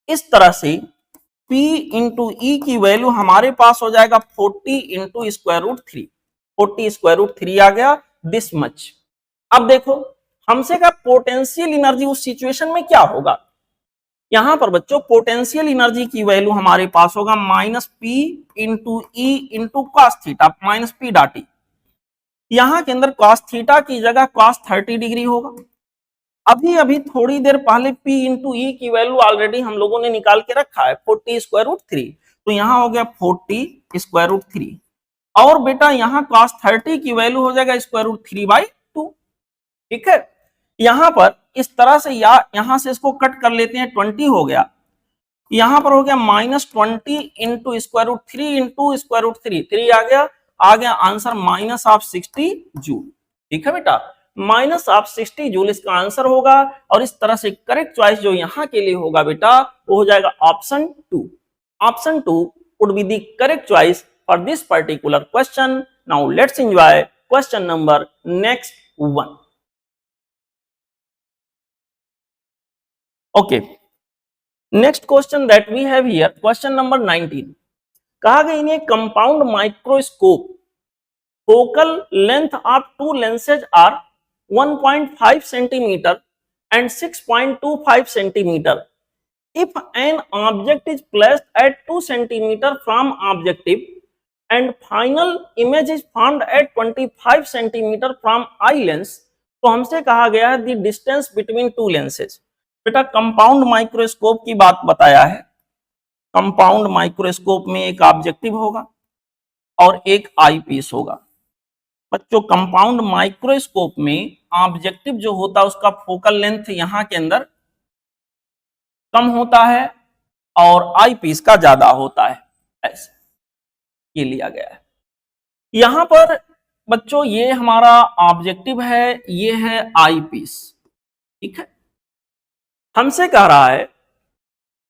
इस तरह से P इंटू ई की वैल्यू हमारे पास हो जाएगा 40 into square root 3, 40 square root 3 आ गया, दिस मच। अब देखो हमसे का पोटेंशियल एनर्जी उस सिचुएशन में क्या होगा। यहां पर बच्चों पोटेंशियल एनर्जी की वैल्यू हमारे पास होगा -P into E into cos theta minus P dot E. यहां के अंदर कॉस थीटा की जगह कॉस 30 डिग्री होगा। अभी अभी थोड़ी देर पहले P इंटू ई की वैल्यू ऑलरेडी हम लोगों ने निकाल के रखा है 40 स्क्वायर रूट 3, तो यहाँ हो गया 40 स्क्वायर रूट 3 और बेटा यहाँ cos 30 की वैल्यू हो जाएगा स्क्वायर रूट 3/2। ठीक है, यहाँ पर इस तरह से या यहाँ से इसको कट कर लेते हैं, 20 हो गया, यहाँ पर हो गया -20 into square root 3 into square root 3 आ गया आंसर -60 जूल। ठीक है बेटा, -60 जूल इसका आंसर होगा। और इस तरह से करेक्ट चॉइस जो यहां के लिए होगा बेटा वो हो जाएगा option 2। Option 2 would be the correct choice for this particular question. Now let's enjoy question number next 1। Okay, next question that we have here, question number 19। कहा गया in a compound microscope focal length of two lenses are 1.5 centimeter and 6.25 centimeter. If an object is placed at 2 centimeter from objective and final image is formed at 25 centimeter from eye lens, तो हमसे कहा गया है the distance between two lenses। बेटा compound microscope की बात बताया है। कंपाउंड माइक्रोस्कोप में एक ऑब्जेक्टिव होगा और एक आई पीस होगा। बच्चों कंपाउंड माइक्रोस्कोप में ऑब्जेक्टिव जो होता है उसका फोकल लेंथ यहां के अंदर कम होता है और आई पीस का ज्यादा होता है। ऐसे ये लिया गया है। यहां पर बच्चों ये हमारा ऑब्जेक्टिव है, ये है आई पीस, ठीक है। हमसे कह रहा है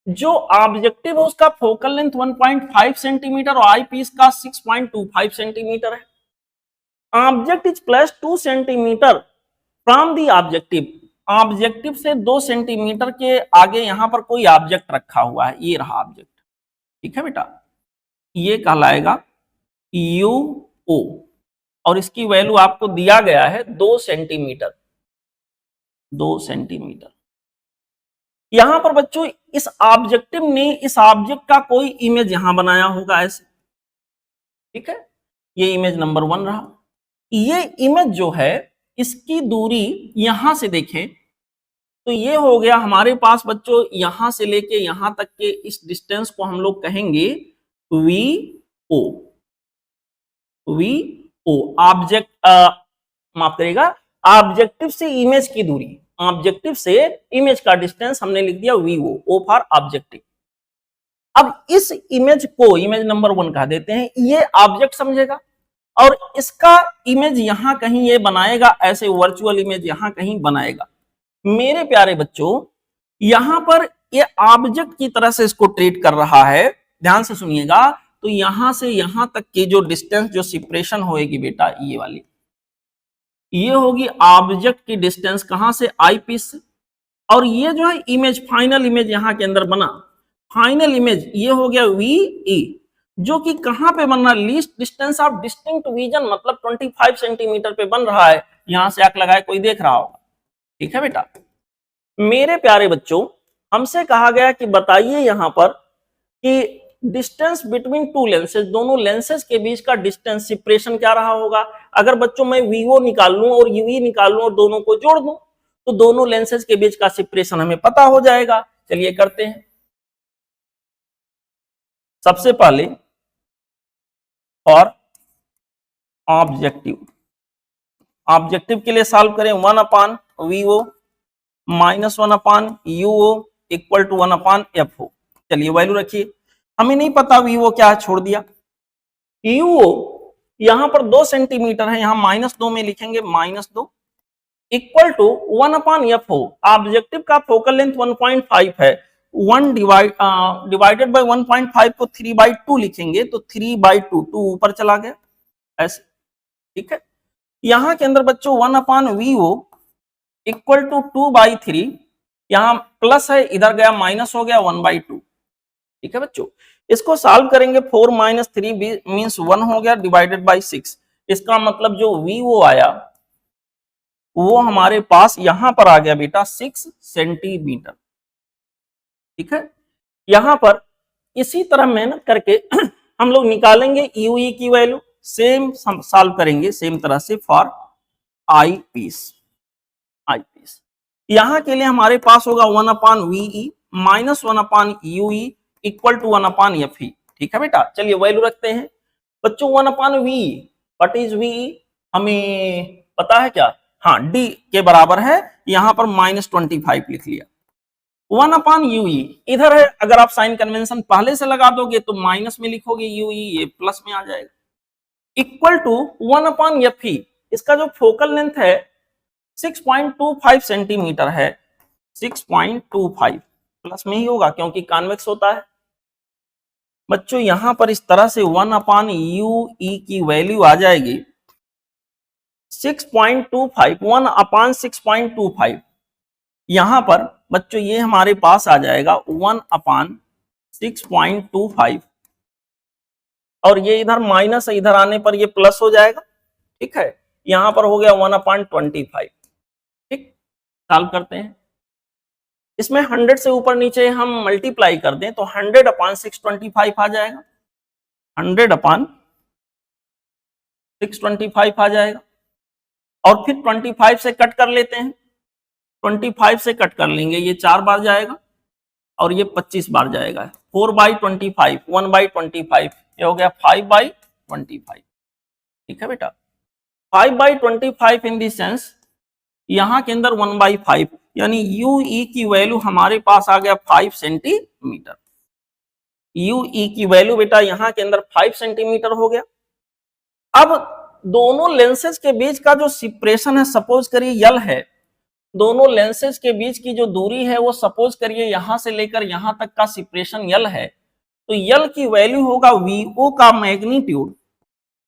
जो ऑब्जेक्टिव है उसका फोकल लेंथ 1.5 सेंटीमीटर और आई पीस का 6.25 सेंटीमीटर है। Object is place 2 centimetre from the objective, objective से 2 सेंटीमीटर के आगे यहां पर कोई ऑब्जेक्ट रखा हुआ है, ये रहा ऑब्जेक्ट, ठीक है बेटा। ये कहलाएगा यू ओ और इसकी वैल्यू आपको दिया गया है 2 सेंटीमीटर, 2 सेंटीमीटर। यहां पर बच्चों इस ऑब्जेक्टिव ने इस ऑब्जेक्ट का कोई इमेज यहां बनाया होगा ऐसे, ठीक है। ये इमेज नंबर 1 रहा। ये इमेज जो है इसकी दूरी यहां से देखें तो ये हो गया हमारे पास बच्चों, यहां से लेके यहां तक के इस डिस्टेंस को हम लोग कहेंगे V O, V O object, माफ करिएगा, ऑब्जेक्टिव से इमेज की दूरी, ऑब्जेक्टिव से इमेज का डिस्टेंस हमने लिख दिया वी ओ फॉर ऑब्जेक्टिव। अब इस इमेज को इमेज नंबर 1 कह देते हैं, ये ऑब्जेक्ट समझेगा और इसका इमेज यहां कहीं ये बनाएगा, ऐसे वर्चुअल इमेज यहां कहीं बनाएगा। मेरे प्यारे बच्चों यहां पर ये ऑब्जेक्ट की तरह से इसको ट्रीट कर रहा है, ध्यान से सुनिएगा। तो यहां से यहां तक की जो डिस्टेंस, जो सेपरेशन होएगी बेटा, ये वाली, ये होगी ऑब्जेक्ट की डिस्टेंस कहां से, आई पीस से। और ये जो है इमेज, फाइनल इमेज यहां के अंदर बना, फाइनल इमेज ये हो गया वी ई, जो कि कहां पे बनना, least distance of distinct vision, मतलब 25 सेंटीमीटर पे बन रहा है। यहां से आंख लगाए कोई देख रहा होगा, ठीक है बेटा। मेरे प्यारे बच्चों हमसे कहा गया कि बताइए यहां पर कि डिस्टेंस बिटवीन टू लेंसेज, दोनों लेंसेज के बीच का डिस्टेंस, सेपरेशन क्या रहा होगा। अगर बच्चों मैं वीओ निकाल लूं और यूवी निकाल लूं और दोनों को जोड़ दूं तो दोनों लेंसेज के बीच का सेपरेशन हमें पता हो जाएगा। चलिए करते हैं। सबसे पहले और ऑब्जेक्टिव, ऑब्जेक्टिव के लिए सॉल्व करें 1 upon V O minus 1 upon U O equal to 1 upon F O. चलिए वैल्यू रखिए, हमें नहीं पता वीओ क्या है, छोड़ दिया। यूओ यहां पर 2 सेंटीमीटर है, यहां -2 में लिखेंगे, -2 equal to 1 upon F O. Objective का फोकल लेंथ 1.5 है, 1 डिवाइडेड बाय 1.5 को 3/2 लिखेंगे तो 3/2, 2 ऊपर चला गया ऐसे, ठीक है। यहां के अंदर बच्चों 1 अपान वीओ इक्वल टू 2/3, यहां प्लस है इधर गया माइनस हो गया 1/2, ठीक है बच्चों। इसको सॉल्व करेंगे, 4 - 3 मींस 1 हो गया डिवाइडेड बाय 6। इसका मतलब जो वीओ आया वो हमारे पास यहां पर आ गया बेटा 6 सेंटीमीटर, ठीक है। यहां पर इसी तरह मेहनत करके हम लोग निकालेंगे यूई की वैल्यू, सेम सॉल्व करेंगे सेम तरह से for eyepiece, eyepiece. यहां के लिए हमारे पास होगा 1 upon v e minus 1 upon u e equal to 1 upon F e, ठीक है बेटा। चलिए वैल्यू रखते हैं बच्चों, 1 upon v, what is v, हमें पता है क्या, हाँ डी के बराबर है, यहां पर -25 लिख लिया। 1 अपान यूई इधर है, अगर आप साइन कन्वेंशन पहले से लगा दोगे तो माइनस में लिखोगे यूई, ये प्लस में आ जाएगा, equal to 1 upon F E. इसका जो फोकल लेंथ है 6.25 सेंटीमीटर है, 6.25 प्लस में ही होगा क्योंकि कॉन्वेक्स होता है बच्चों। यहां पर इस तरह से 1 अपान यू ई की वैल्यू आ जाएगी 6.25, 1 अपान 6.25। यहां पर बच्चों ये हमारे पास आ जाएगा 1 अपान 6.25 और ये इधर माइनस है, इधर आने पर ये प्लस हो जाएगा, ठीक है। यहां पर हो गया 1 अपान 25, ठीक। सॉल्व करते हैं, इसमें 100 से ऊपर नीचे हम मल्टीप्लाई कर दें तो 100 अपान 625 आ जाएगा, 100 अपान 625 आ जाएगा। और फिर 25 से कट कर लेते हैं, 25 से कट कर लेंगे, ये 4 बार जाएगा और ये 25 बार जाएगा, 4/25, 1/25, ये हो गया 5/25, ठीक है बेटा। 5/25 इन दी सेंस यहां के अंदर 1/5, यानी यू ई की वैल्यू हमारे पास आ गया 5 सेंटीमीटर। यू ई की वैल्यू बेटा यहाँ के अंदर 5 सेंटीमीटर हो गया। अब दोनों लेंसेज के बीच का जो सेपरेशन है, सपोज करिए यल है, दोनों लेंसेज के बीच की जो दूरी है वो सपोज करिए यहां से लेकर यहां तक का सेपरेशन यल है, तो यल की वैल्यू होगा वीओ का मैग्नीट्यूड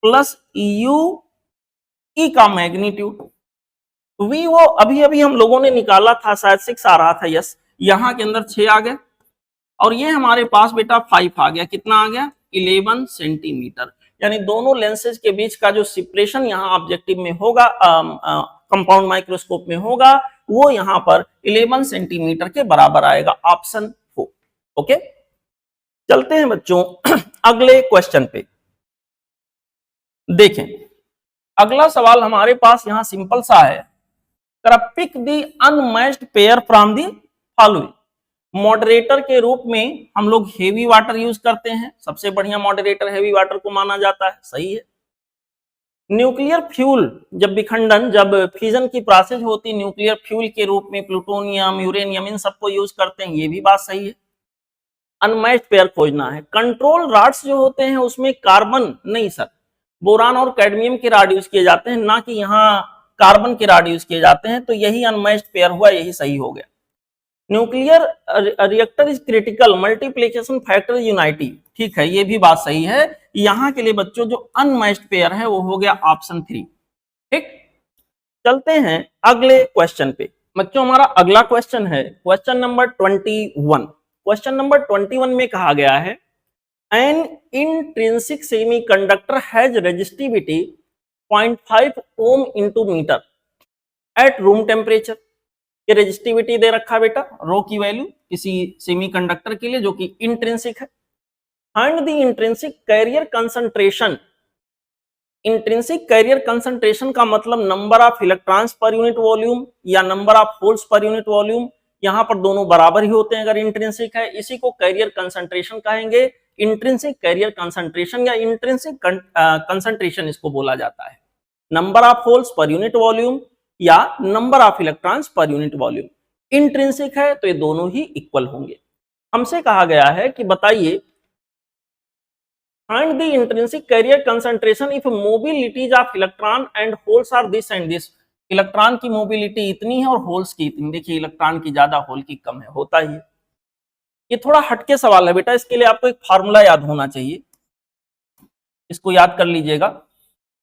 प्लस यू ई का मैग्नीट्यूड। वीओ अभी अभी हम लोगों ने निकाला था, शायद 6 आ रहा था, यस, यहां के अंदर 6 आ गया और ये हमारे पास बेटा 5 आ गया। कितना आ गया? 11 सेंटीमीटर। यानी दोनों लेंसेज के बीच का जो सेपरेशन यहाँ ऑब्जेक्टिव में होगा, कंपाउंड माइक्रोस्कोप में होगा, वो यहाँ पर 11 सेंटीमीटर के बराबर आएगा, ऑप्शन 4। ओके, चलते हैं बच्चों अगले क्वेश्चन पे। देखें, अगला सवाल हमारे पास यहां सिंपल सा है, pick the unmatched pair from the following. Moderator के रूप में हम लोग हेवी वाटर यूज करते हैं, सबसे बढ़िया मॉडरेटर हेवी वाटर को माना जाता है, सही है। न्यूक्लियर फ्यूल, जब विखंडन, जब फ्यूजन की प्रोसेस होती है, न्यूक्लियर फ्यूल के रूप में प्लूटोनियम, यूरेनियम, इन सबको यूज करते हैं, ये भी बात सही है। अनमैच्ड पेयर खोजना है। कंट्रोल रॉड्स जो होते हैं उसमें कार्बन नहीं सर, बोरान और कैडमियम के रॉड यूज किए जाते हैं, ना कि यहाँ कार्बन के रॉड यूज किए जाते हैं, तो यही अनमैच्ड पेयर हुआ, यही सही हो गया। Nuclear reactor is critical, multiplication factor unity, ठीक है, ये भी बात सही है। यहां के लिए बच्चों जो अनमैच्ड पेयर है वो हो गया ऑप्शन 3। ठीक, चलते हैं अगले क्वेश्चन पे। बच्चों हमारा अगला क्वेश्चन है क्वेश्चन नंबर 21। क्वेश्चन नंबर 21 में कहा गया है, an intrinsic semiconductor has resistivity 0.5 ohm into metre at room temperature. ये रेजिस्टिविटी दे रखा बेटा, रो की वैल्यू किसी सेमीकंडक्टर के लिए जो कि इंट्रिंसिक है। Find the intrinsic carrier concentration. Intrinsic carrier concentration का मतलब number of electrons per unit volume या number of holes per unit volume, यहां पर दोनों बराबर ही होते हैं अगर इंट्रिंसिक है, इसी को कैरियर कंसंट्रेशन कहेंगे। इंट्रिंसिक कैरियर कंसंट्रेशन या इंट्रिंसिक कंसंट्रेशन इसको बोला जाता है। Number of holes per unit volume या number of electrons per unit volume. Intrinsic है तो ये दोनों ही इक्वल होंगे। हमसे कहा गया है कि बताइए, find the intrinsic carrier concentration if mobilities of electron and holes are this and this. Electron की मोबिलिटी इतनी है और होल्स की इतनी। देखिए इलेक्ट्रॉन की ज्यादा, होल की कम है, होता ही है। ये थोड़ा हटके सवाल है बेटा, इसके लिए आपको एक फार्मूला याद होना चाहिए, इसको याद कर लीजिएगा।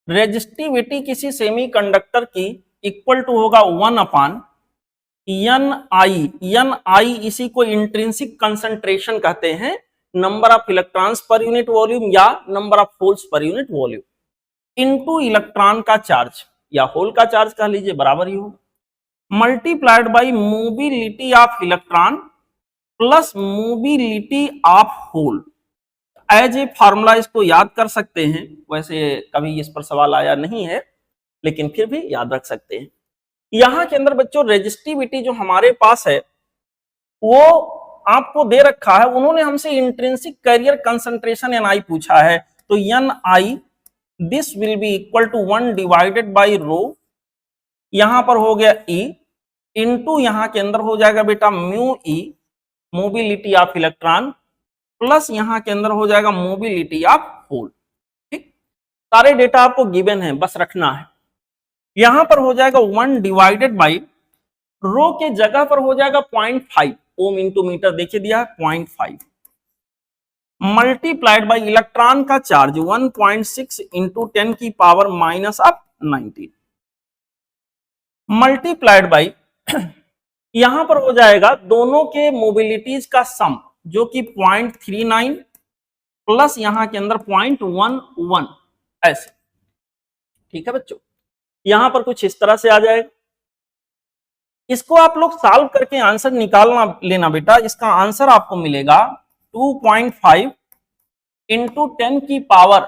रेजिस्टिविटी किसी सेमीकंडक्टर की इक्वल टू होगा 1 अपान एन आई। एन आई इसी को इंट्रिंसिक कंसंट्रेशन कहते हैं, number of electrons per unit volume या number of holes per unit volume, into electron का चार्ज या होल का चार्ज कह लीजिए, बराबर ही होगा, multiplied by mobility of electron plus mobility of hole. As a formula इसको याद कर सकते हैं, वैसे कभी इस पर सवाल आया नहीं है लेकिन फिर भी याद रख सकते हैं। यहां के अंदर बच्चों रेजिस्टिविटी जो हमारे पास है वो आपको दे रखा है, उन्होंने हमसे intrinsic carrier concentration N I पूछा है, तो N I this will be equal to 1 divided by rho, यहां पर हो गया ई, इनटू यहां के अंदर हो जाएगा बेटा mu E, mobility of electron, plus यहां के अंदर हो जाएगा मोबिलिटी ऑफ होल। ठीक, सारे डेटा आपको गिवन है, बस रखना है। यहां पर हो जाएगा 1 डिवाइडेड बाई रो के जगह पर हो जाएगा 0.5 ओम इंटू मीटर, देखिए दिया है 0.5, मल्टीप्लाइड बाई इलेक्ट्रॉन का चार्ज 1.6 इंटू 10 की power minus of 19, multiplied by यहां पर हो जाएगा दोनों के मोबिलिटीज का सम जो कि 0.39 प्लस यहां के अंदर 0.11 ऐसे। ठीक है बच्चों, यहां पर कुछ इस तरह से आ जाएगा। इसको आप लोग सॉल्व करके आंसर निकालना लेना बेटा, इसका आंसर आपको मिलेगा 2.5 इंटू 10 की पावर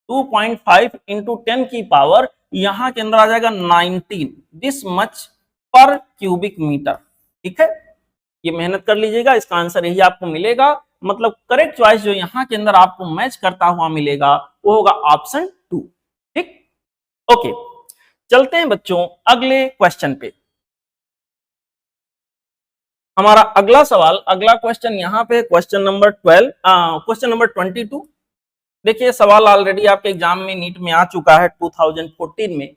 2.5 इंटू 10 की पावर यहां के अंदर आ जाएगा 19 दिस मच पर क्यूबिक मीटर। ठीक है, ये मेहनत कर लीजिएगा, इसका आंसर यही आपको मिलेगा। मतलब करेक्ट चॉइस जो यहां के अंदर आपको मैच करता हुआ मिलेगा वो होगा ऑप्शन 2। ठीक, ओके, चलते हैं बच्चों अगले क्वेश्चन पे। हमारा अगला सवाल, अगला क्वेश्चन यहाँ पे क्वेश्चन नंबर 12, क्वेश्चन नंबर 22। देखिए सवाल ऑलरेडी आपके एग्जाम में नीट में आ चुका है 2014 में।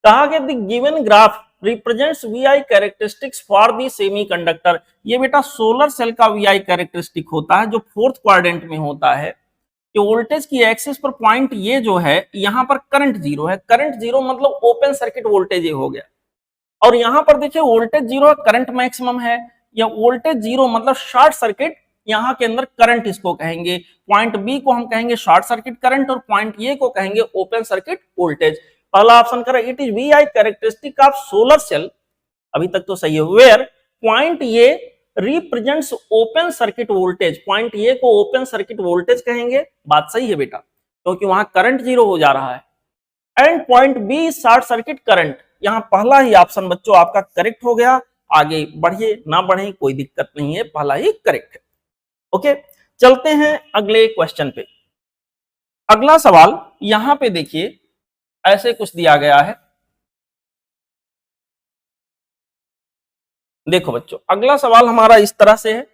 कहा गया the given graph represents VI characteristics for the semiconductor. ये बेटा सोलर सेल का वीआई कैरेक्टरिस्टिक होता है जो फोर्थ क्वाड्रेंट में होता है कि वोल्टेज की एक्सिस पर पॉइंट ये जो है यहाँ पर करंट जीरो है। करंट जीरो मतलब ओपन सर्किट वोल्टेज ये हो गया, और यहां पर देखिए वोल्टेज जीरो है, करंट मैक्सिमम है। या वोल्टेज जीरो मतलब शॉर्ट सर्किट, यहां के अंदर करंट इसको कहेंगे। पॉइंट बी को हम कहेंगे शॉर्ट सर्किट करंट और पॉइंट ए को कहेंगे ओपन सर्किट वोल्टेज। पहला ऑप्शन करें, it is V I characteristic of solar cell, अभी तक तो सही है। Where point A represents open circuit voltage, point A को ओपन सर्किट वोल्टेज कहेंगे, बात सही है बेटा क्योंकि वहां करंट जीरो हो जा रहा है। And point B short circuit current, यहां पहला ही ऑप्शन बच्चों आपका करेक्ट हो गया। आगे बढ़िए ना बढ़े कोई दिक्कत नहीं है, पहला ही करेक्ट है। ओके, चलते हैं अगले क्वेश्चन पे। अगला सवाल यहां पे देखिए ऐसे कुछ दिया गया है। देखो बच्चों अगला सवाल हमारा इस तरह से है,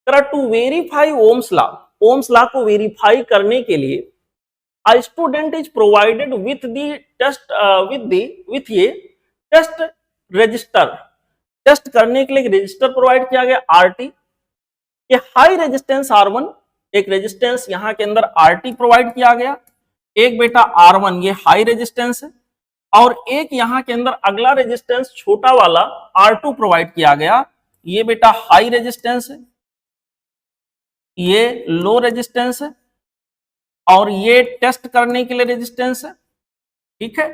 to verify Ohm's law, Ohm's law को वेरीफाई करने के लिए a student is provided with the test with ये टेस्ट रजिस्टर, टेस्ट करने के लिए एक रजिस्टर प्रोवाइड किया गया आरटी। ये हाई रेजिस्टेंस R1, एक रेजिस्टेंस यहाँ के अंदर आरटी प्रोवाइड किया गया। एक बेटा R1 ये हाई रेजिस्टेंस है, और एक यहाँ के अंदर अगला रेजिस्टेंस छोटा वाला R2 प्रोवाइड किया गया। ये बेटा हाई रेजिस्टेंस है, ये लो रेजिस्टेंस है, और ये टेस्ट करने के लिए रेजिस्टेंस है। ठीक है,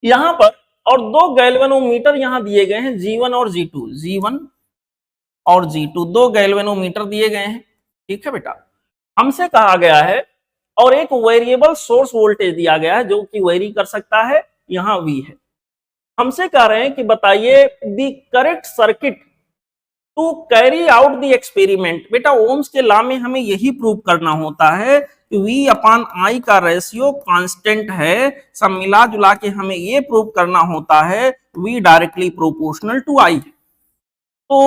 यहां पर और दो गैल्वेनोमीटर यहां दिए गए हैं G1 और G2, G1 और G2 दो गैल्वेनोमीटर दिए गए हैं। ठीक है बेटा, हमसे कहा गया है और एक वेरिएबल सोर्स वोल्टेज दिया गया है जो कि वेरी कर सकता है, यहां V है। हमसे कह रहे हैं कि बताइए the correct circuit to carry out the experiment. बेटा ओम्स के लॉ में हमें यही प्रूव करना होता है कि V अपान I का रेशियो कांस्टेंट है। सब मिला जुला के हमें ये प्रूव करना होता है V directly proportional to I। तो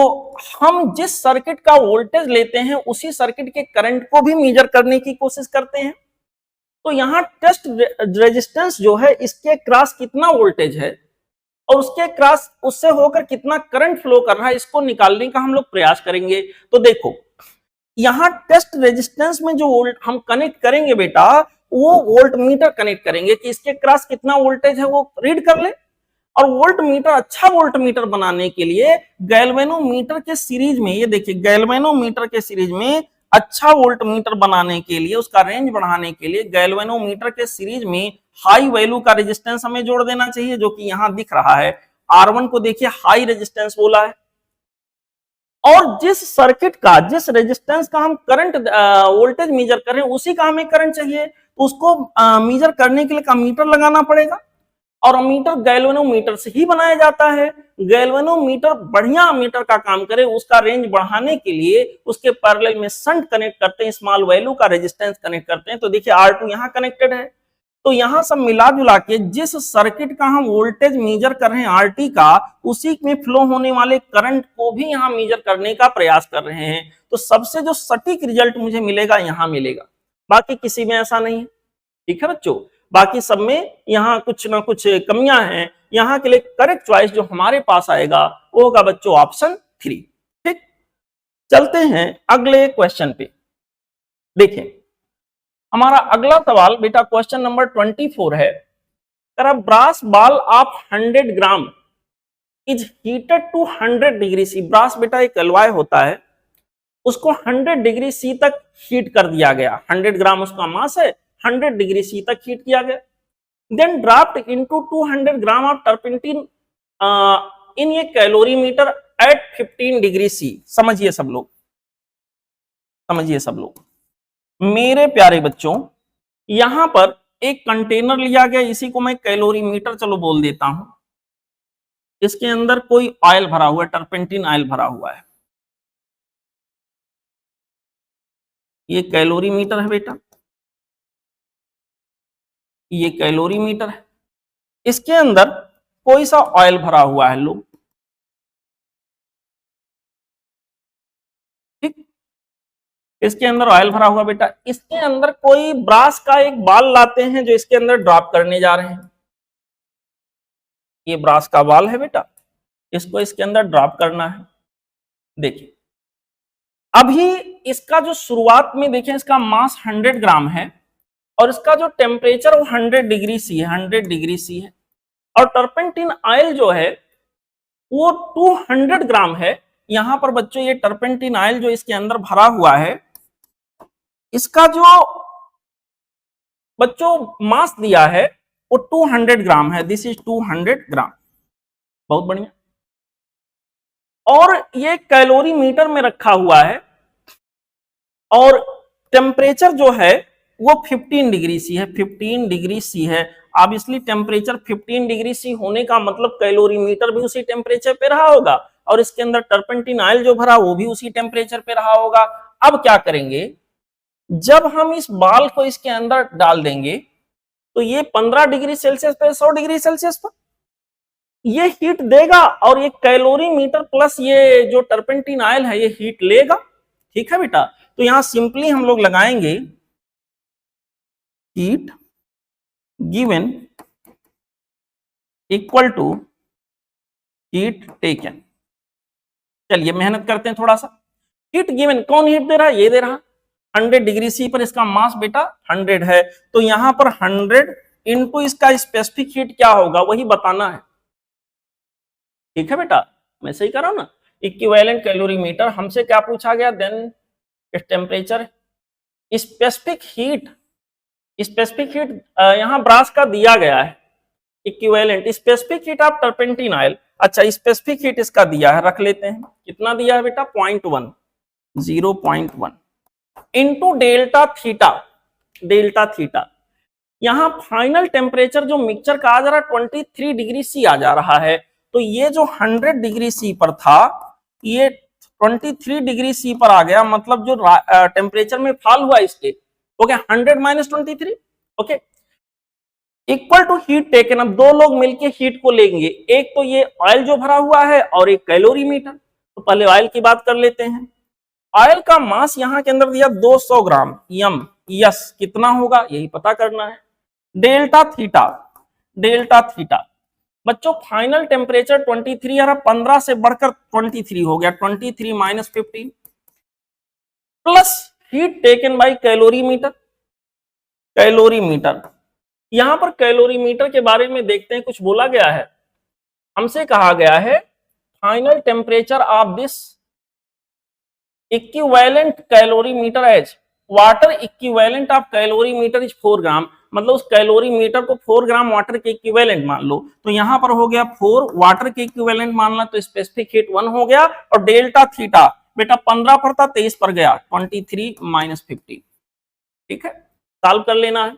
हम जिस सर्किट का वोल्टेज लेते हैं उसी सर्किट के करंट को भी मेजर करने की कोशिश करते हैं। तो यहाँ टेस्ट रेजिस्टेंस जो है इसके क्रॉस कितना वोल्टेज है और उसके क्रॉस उससे होकर कितना करंट फ्लो कर रहा है, इसको निकालने का हम लोग प्रयास करेंगे। तो देखो यहाँ टेस्ट रेजिस्टेंस में जो वोल्ट हम कनेक्ट करेंगे बेटा, वो वोल्ट मीटर कनेक्ट करेंगे कि इसके क्रॉस कितना वोल्टेज है वो रीड कर ले। और वोल्ट मीटर, अच्छा वोल्ट मीटर बनाने के लिए गैल्वेनोमीटर के सीरीज में, ये देखिए गैल्वेनोमीटर के सीरीज में अच्छा वोल्ट मीटर बनाने के लिए, उसका रेंज बढ़ाने के लिए गैल्वेनोमीटर के सीरीज में हाई वैल्यू का रेजिस्टेंस हमें जोड़ देना चाहिए, जो कि यहां दिख रहा है। R1 को देखिए हाई रेजिस्टेंस बोला है, और जिस सर्किट का, जिस रेजिस्टेंस का हम करंट वोल्टेज मेजर कर रहे हैं उसी का हमें करंट चाहिए, तो उसको मेजर करने के लिए अमीटर लगाना पड़ेगा। और अमीटर गैल्वेनोमीटर से ही बनाया जाता है। गैल्वेनोमीटर बढ़िया अमीटर का काम करे, उसका रेंज बढ़ाने के लिए उसके पैरेलल में शंट कनेक्ट करते हैं, स्मॉल वैल्यू का रेजिस्टेंस कनेक्ट करते हैं। तो देखिए R2 यहाँ कनेक्टेड है। तो यहां सब मिला जुला के जिस सर्किट का हम वोल्टेज मेजर कर रहे हैं आरटी का, उसी में फ्लो होने वाले करंट को भी यहां मेजर करने का प्रयास कर रहे हैं। तो सबसे जो सटीक रिजल्ट मुझे मिलेगा यहां मिलेगा, बाकी किसी में ऐसा नहीं। ठीक है बच्चों, बाकी सब में यहाँ कुछ ना कुछ कमियां हैं। यहाँ के लिए करेक्ट चॉइस जो हमारे पास आएगा वो होगा बच्चों ऑप्शन 3। ठीक, चलते हैं अगले क्वेश्चन पे। देखें हमारा अगला सवाल बेटा क्वेश्चन नंबर 24 है, brass ball of 100 gram is heated to 100 degree C. Brass बेटा एक अलवाय होता है, उसको 100 डिग्री सी तक हीट कर दिया गया। 100 ग्राम उसका मास है, 100 डिग्री सी तक हीट किया गया। Then dropped into 200 gram of turpentine in a calorimeter at 15 degree C. समझिए सब लोग, समझिए सब लोग मेरे प्यारे बच्चों, यहां पर एक कंटेनर लिया गया, इसी को मैं कैलोरीमीटर चलो बोल देता हूं। इसके अंदर कोई ऑयल भरा हुआ है, टर्पेंटिन ऑयल भरा हुआ है। ये कैलोरीमीटर है बेटा, ये कैलोरीमीटर है। इसके अंदर कोई सा ऑयल भरा हुआ है लोग, इसके अंदर ऑयल भरा हुआ बेटा, इसके अंदर कोई ब्रास का एक बाल लाते हैं जो इसके अंदर ड्रॉप करने जा रहे हैं। ये ब्रास का बाल है बेटा, इसको इसके अंदर ड्रॉप करना है। देखिए अभी इसका जो शुरुआत में देखें, इसका मास 100 ग्राम है और इसका जो टेम्परेचर वो 100 डिग्री सी है, 100 डिग्री सी है। और टर्पेंटिन ऑयल जो है वो 200 ग्राम है। यहां पर बच्चों ये टर्पेंटिन ऑयल जो इसके अंदर भरा हुआ है, इसका जो बच्चों मास दिया है वो 200 ग्राम है। दिस इज 200 ग्राम। बहुत बढ़िया। और ये कैलोरी मीटर में रखा हुआ है और टेम्परेचर जो है वो 15 डिग्री सी है, 15 डिग्री सी है। ऑब्वियसली टेम्परेचर 15 डिग्री सी होने का मतलब कैलोरी मीटर भी उसी टेम्परेचर पे रहा होगा और इसके अंदर टर्पेंटिन ऑयल जो भरा वो भी उसी टेम्परेचर पे रहा होगा। अब क्या करेंगे, जब हम इस बाल को इसके अंदर डाल देंगे तो ये 15 डिग्री सेल्सियस पे 100 डिग्री सेल्सियस पर ये हीट देगा और ये कैलोरी मीटर प्लस ये जो टर्पेंटिन ऑयल है ये हीट लेगा। ठीक है बेटा, तो यहां सिंपली हम लोग लगाएंगे heat given equal to heat taken. चलिए मेहनत करते हैं थोड़ा सा। हीट गिवन, कौन हीट दे रहा है? ये दे रहा। 100 डिग्री सी पर इसका मास बेटा 100 है, तो यहां पर 100 इंटू इसका स्पेसिफिक हीट क्या होगा वही बताना है। ठीक है बेटा, मैं सही कर रहा हूं ना। इक्विवेलेंट कैलोरी मीटर, हमसे क्या पूछा गया? Then temperature. Specific heat, specific heat यहां ब्रास का दिया गया है। Equivalent specific heat of turpentine oil, अच्छा स्पेसिफिक हीट इसका दिया है, रख लेते हैं। कितना दिया है बेटा? 0.1, 0.1 into delta theta. Delta theta, यहां फाइनल टेम्परेचर जो मिक्सचर का आ जा रहा है 23 डिग्री सी आ जा रहा है, तो ये जो 100 डिग्री सी पर था ये 23 डिग्री सी पर आ गया, मतलब जो टेम्परेचर में फॉल हुआ इसके हो गया 100 minus 23। Okay, equal to heat taken. अब दो लोग मिलके हीट को लेंगे, एक तो ये ऑयल जो भरा हुआ है और एक कैलोरी मीटर। तो पहले ऑयल की बात कर लेते हैं। ऑयल का मास यहां के अंदर दिया 200 ग्राम यम। यस, कितना होगा यही पता करना है। डेल्टा थीटा, डेल्टा थीटा बच्चों फाइनल टेम्परेचर 23 आ रहा, 15 से बढ़कर 23 हो गया, 23 minus 15 plus heat taken by calorimeter. Calorimeter, यहां पर कैलोरी मीटर के बारे में देखते हैं, कुछ बोला गया है। हमसे कहा गया है final temperature of this equivalent calorimeter as water equivalent of calorimeter is 4 gram. मतलब उस कैलोरी मीटर को 4 ग्राम वाटर के इक्विवेलेंट मान लो, तो यहां पर हो गया 4 वाटर के इक्विवेलेंट मानना, तो स्पेसिफिक हीट 1 हो गया। और डेल्टा थीटा बेटा 15 पर था 23 पर गया, 23 माइनस 15। ठीक है, सॉल्व कर लेना है।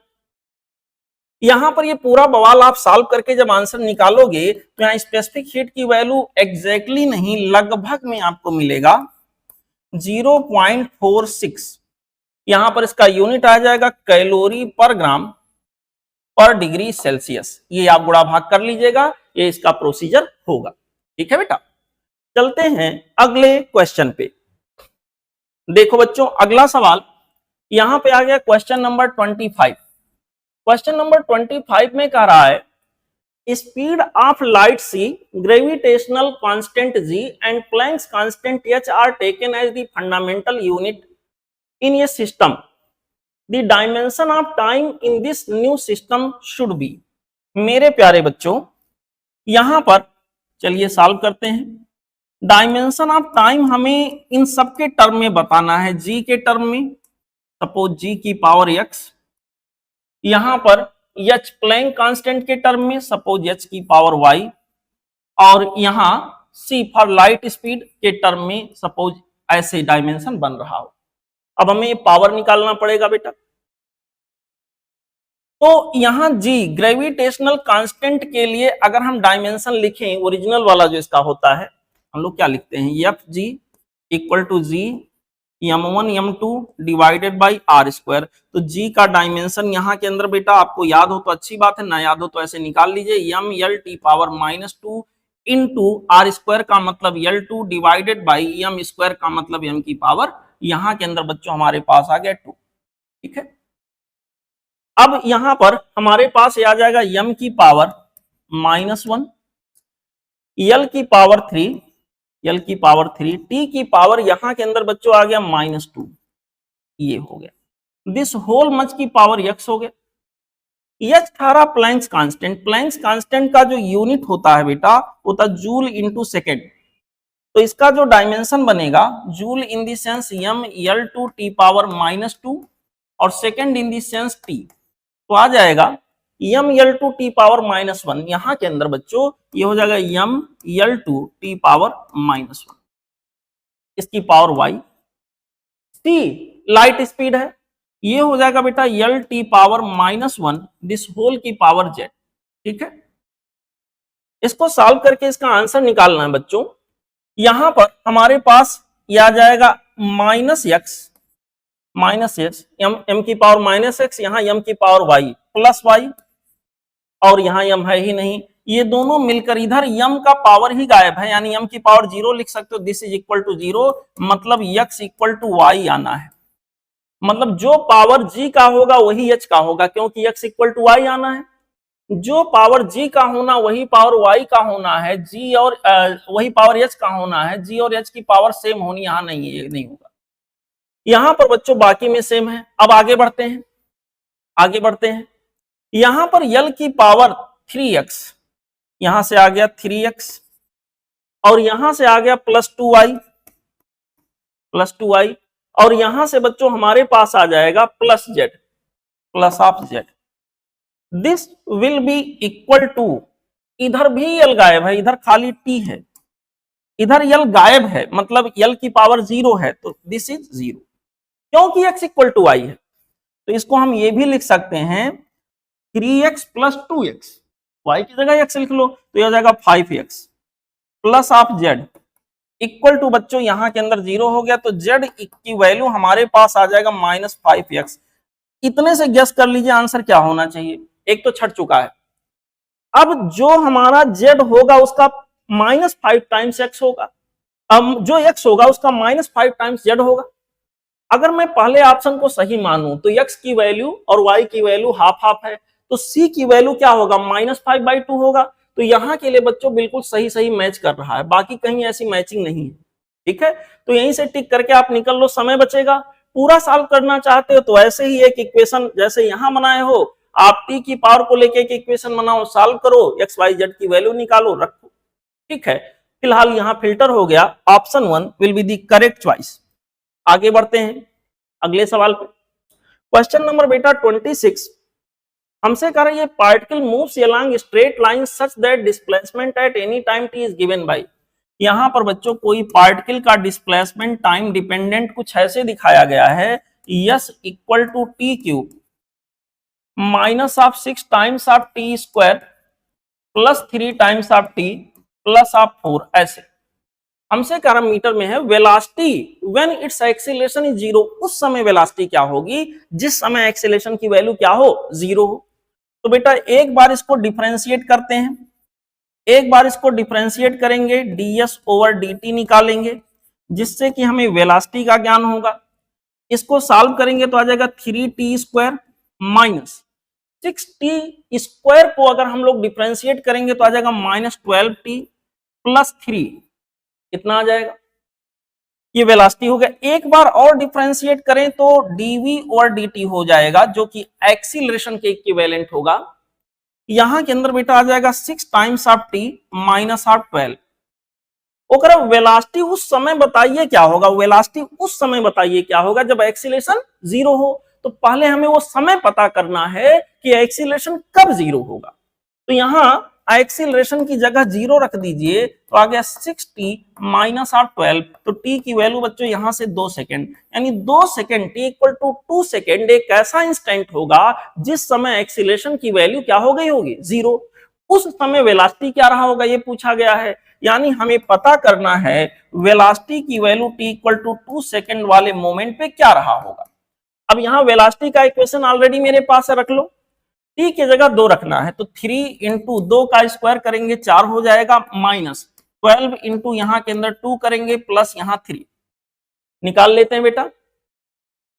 यहां पर ये पूरा बवाल आप सॉल्व करके जब आंसर निकालोगे तो यहाँ स्पेसिफिक हीट की वैल्यू एग्जैक्टली नहीं, लगभग में आपको मिलेगा 0.46। यहां पर इसका यूनिट आ जाएगा कैलोरी पर ग्राम पर डिग्री सेल्सियस। ये आप गुणा भाग कर लीजिएगा, ये इसका प्रोसीजर होगा। ठीक है बेटा, चलते हैं अगले क्वेश्चन पे। देखो बच्चों अगला सवाल यहां पे आ गया क्वेश्चन नंबर 25। क्वेश्चन नंबर 25 में कह रहा है speed of light c, gravitational constant g and Planck's constant h are taken as the fundamental unit in a system. The dimension of time in this new system should be. मेरे प्यारे बच्चों यहां पर चलिए सॉल्व करते हैं। Dimension of time हमें इन सबके टर्म में बताना है। g के टर्म में, सपोज g की पावर x, यहां पर h प्लैंक कांस्टेंट के टर्म में, सपोज h की पावर y, और यहां c फॉर लाइट स्पीड के टर्म में, सपोज ऐसे डायमेंशन बन रहा हो। अब हमें ये पावर निकालना पड़ेगा बेटा। तो यहां g ग्रेविटेशनल कांस्टेंट के लिए अगर हम डायमेंशन लिखें ओरिजिनल वाला जो इसका होता है, हम लोग क्या लिखते हैं, F G equal to G m1 m2 divided by R square. तो g का डायमेंशन यहाँ के अंदर बेटा आपको याद हो तो अच्छी बात है, ना याद हो तो ऐसे निकाल लीजिए, m l t power -2 into R square का मतलब l2 divided by m square का मतलब m की पावर यहां के अंदर बच्चों हमारे पास आ गया 2। ठीक है, अब यहां पर हमारे पास आ जाएगा m की पावर -1, l की पावर 3, l की पावर 3, t की पावर यहां के अंदर बच्चों आ गया -2, ये हो गया। दिस होल मच की पावर x हो गया। एच था रहा प्लैंक्स कांस्टेंट। प्लैंक्स कांस्टेंट का जो यूनिट होता है बेटा वो होता जूल इनटू सेकेंड। तो इसका जो डायमेंशन बनेगा joule in the sense m l two T power -2 और second in the sense t, तो आ जाएगा m l two T power -1। यहां के अंदर बच्चों ये हो जाएगा m l two T power -1, इसकी power y। t light speed है, ये हो जाएगा बेटा l t power -1 this whole की पावर z। ठीक है, इसको सॉल्व करके इसका आंसर निकालना है बच्चों। यहां पर हमारे पास ये आ जाएगा -x m की पावर -x, यहां m की पावर y प्लस y, और यहां m है ही नहीं, ये दोनों मिलकर इधर m का पावर ही गायब है, यानी m की पावर 0 लिख सकते हो। दिस इज इक्वल टू 0, मतलब x इक्वल टू y आना है। मतलब जो पावर g का होगा वही h का होगा, क्योंकि x इक्वल टू y आना है। जो पावर g का होना वही पावर y का होना है, g और वही पावर h का होना है, g और h की पावर सेम होनी यहां नहीं है, नहीं होगा। यहां पर बच्चों बाकी में सेम है। अब आगे बढ़ते हैं, आगे बढ़ते हैं। यहां पर l की पावर 3x, यहां से आ गया 3x और यहां से आ गया +2y, और यहां से बच्चों हमारे पास आ जाएगा +z, plus of z। This will be equal to, इधर भी l गायब है, इधर खाली t है, इधर l गायब है, मतलब l की पावर 0 है, तो दिस इज 0, क्योंकि x इक्वल टू y है। तो इसको हम ये भी लिख सकते हैं 3x प्लस 2x, y की जगह x लिख लो, तो यह हो जाएगा 5x plus of z equal to बच्चों यहां के अंदर 0 हो गया, तो z की वैल्यू हमारे पास आ जाएगा -5x। इतने से गेस कर लीजिए आंसर क्या होना चाहिए। एक तो छट चुका है, अब जो हमारा z होगा उसका -5 टाइम्स x होगा, अब जो x होगा उसका -5 टाइम्स z होगा। अगर मैं पहले ऑप्शन को सही मानूं तो x की वैल्यू और y की वैल्यू हाफ हाफ है, तो c की वैल्यू क्या होगा -5/2 होगा। तो यहां के लिए बच्चों बिल्कुल सही सही मैच कर रहा है, बाकी कहीं ऐसी मैचिंग नहीं है। ठीक है, तो यहीं से टिक करके आप निकल लो, समय बचेगा। पूरा सॉल्व करना चाहते हो तो ऐसे ही एक इक्वेशन जैसे यहां बनाए हो, आप t की पावर को लेके एक इक्वेशन बनाओ, सॉल्व करो, x y z की वैल्यू निकालो, रखो। ठीक है, फिलहाल यहां फिल्टर हो गया, option 1 will be the correct choice. आगे बढ़ते हैं अगले सवाल पे। क्वेश्चन नंबर बेटा 26 हमसे कह रही है particle moves along straight line such that displacement at any time t is given by. यहां पर बच्चों कोई पार्टिकल का डिस्प्लेसमेंट टाइम डिपेंडेंट कुछ ऐसे दिखाया गया है, s equal to T cube minus of 6 times of T square plus 3 times of T plus of 4। ऐसे हमसे कह रहा मीटर में है velocity when its acceleration is 0, उस समय वेलोसिटी क्या होगी जिस समय एक्सीलरेशन की वैल्यू क्या हो, 0 हो। तो बेटा एक बार इसको डिफरेंशिएट करते हैं, एक बार इसको डिफरेंशिएट करेंगे, ds ओवर dt निकालेंगे जिससे कि हमें वेलोसिटी का ज्ञान होगा। इसको सॉल्व करेंगे तो आ जाएगा 3t square minus 6t square को अगर हम लोग डिफरेंशिएट करेंगे तो आ जाएगा -12t प्लस 3, कितना आ जाएगा, ये वेलोसिटी हो गया। एक बार और डिफरेंशिएट करें तो dv और dt हो जाएगा जो कि एक्सीलरेशन के इक्विवेलेंट होगा। यहां के अंदर बेटा आ जाएगा 6 times of t minus of 12। ओकरा वेलोसिटी उस समय बताइए क्या होगा, वेलोसिटी उस समय बताइए क्या होगा जब एक्सीलरेशन 0 हो। तो पहले हमें वो समय पता करना है कि एक्सीलरेशन कब 0 होगा। तो यहां एक्सीलरेशन की जगह 0 रख दीजिए, तो आ गया 6t माइनस ऑफ 12, तो t की वैल्यू बच्चों यहां से 2 सेकेंड, यानी 2 second t equal to 2 second एक ऐसा इंस्टेंट होगा जिस समय एक्सीलरेशन की वैल्यू क्या हो गई होगी, 0। उस समय वेलोसिटी क्या रहा होगा ये पूछा गया है, यानी हमें पता करना है वेलोसिटी की value t equal to 2 second वाले मोमेंट पे क्या रहा होगा। अब यहाँ वेलोसिटी का इक्वेशन ऑलरेडी मेरे पास है, रख लो। t की जगह 2 रखना है तो 3 इंटू 2 का स्क्वायर करेंगे 4 हो जाएगा, माइनस 12 इंटू यहाँ के अंदर 2 करेंगे प्लस यहाँ 3, निकाल लेते हैं बेटा।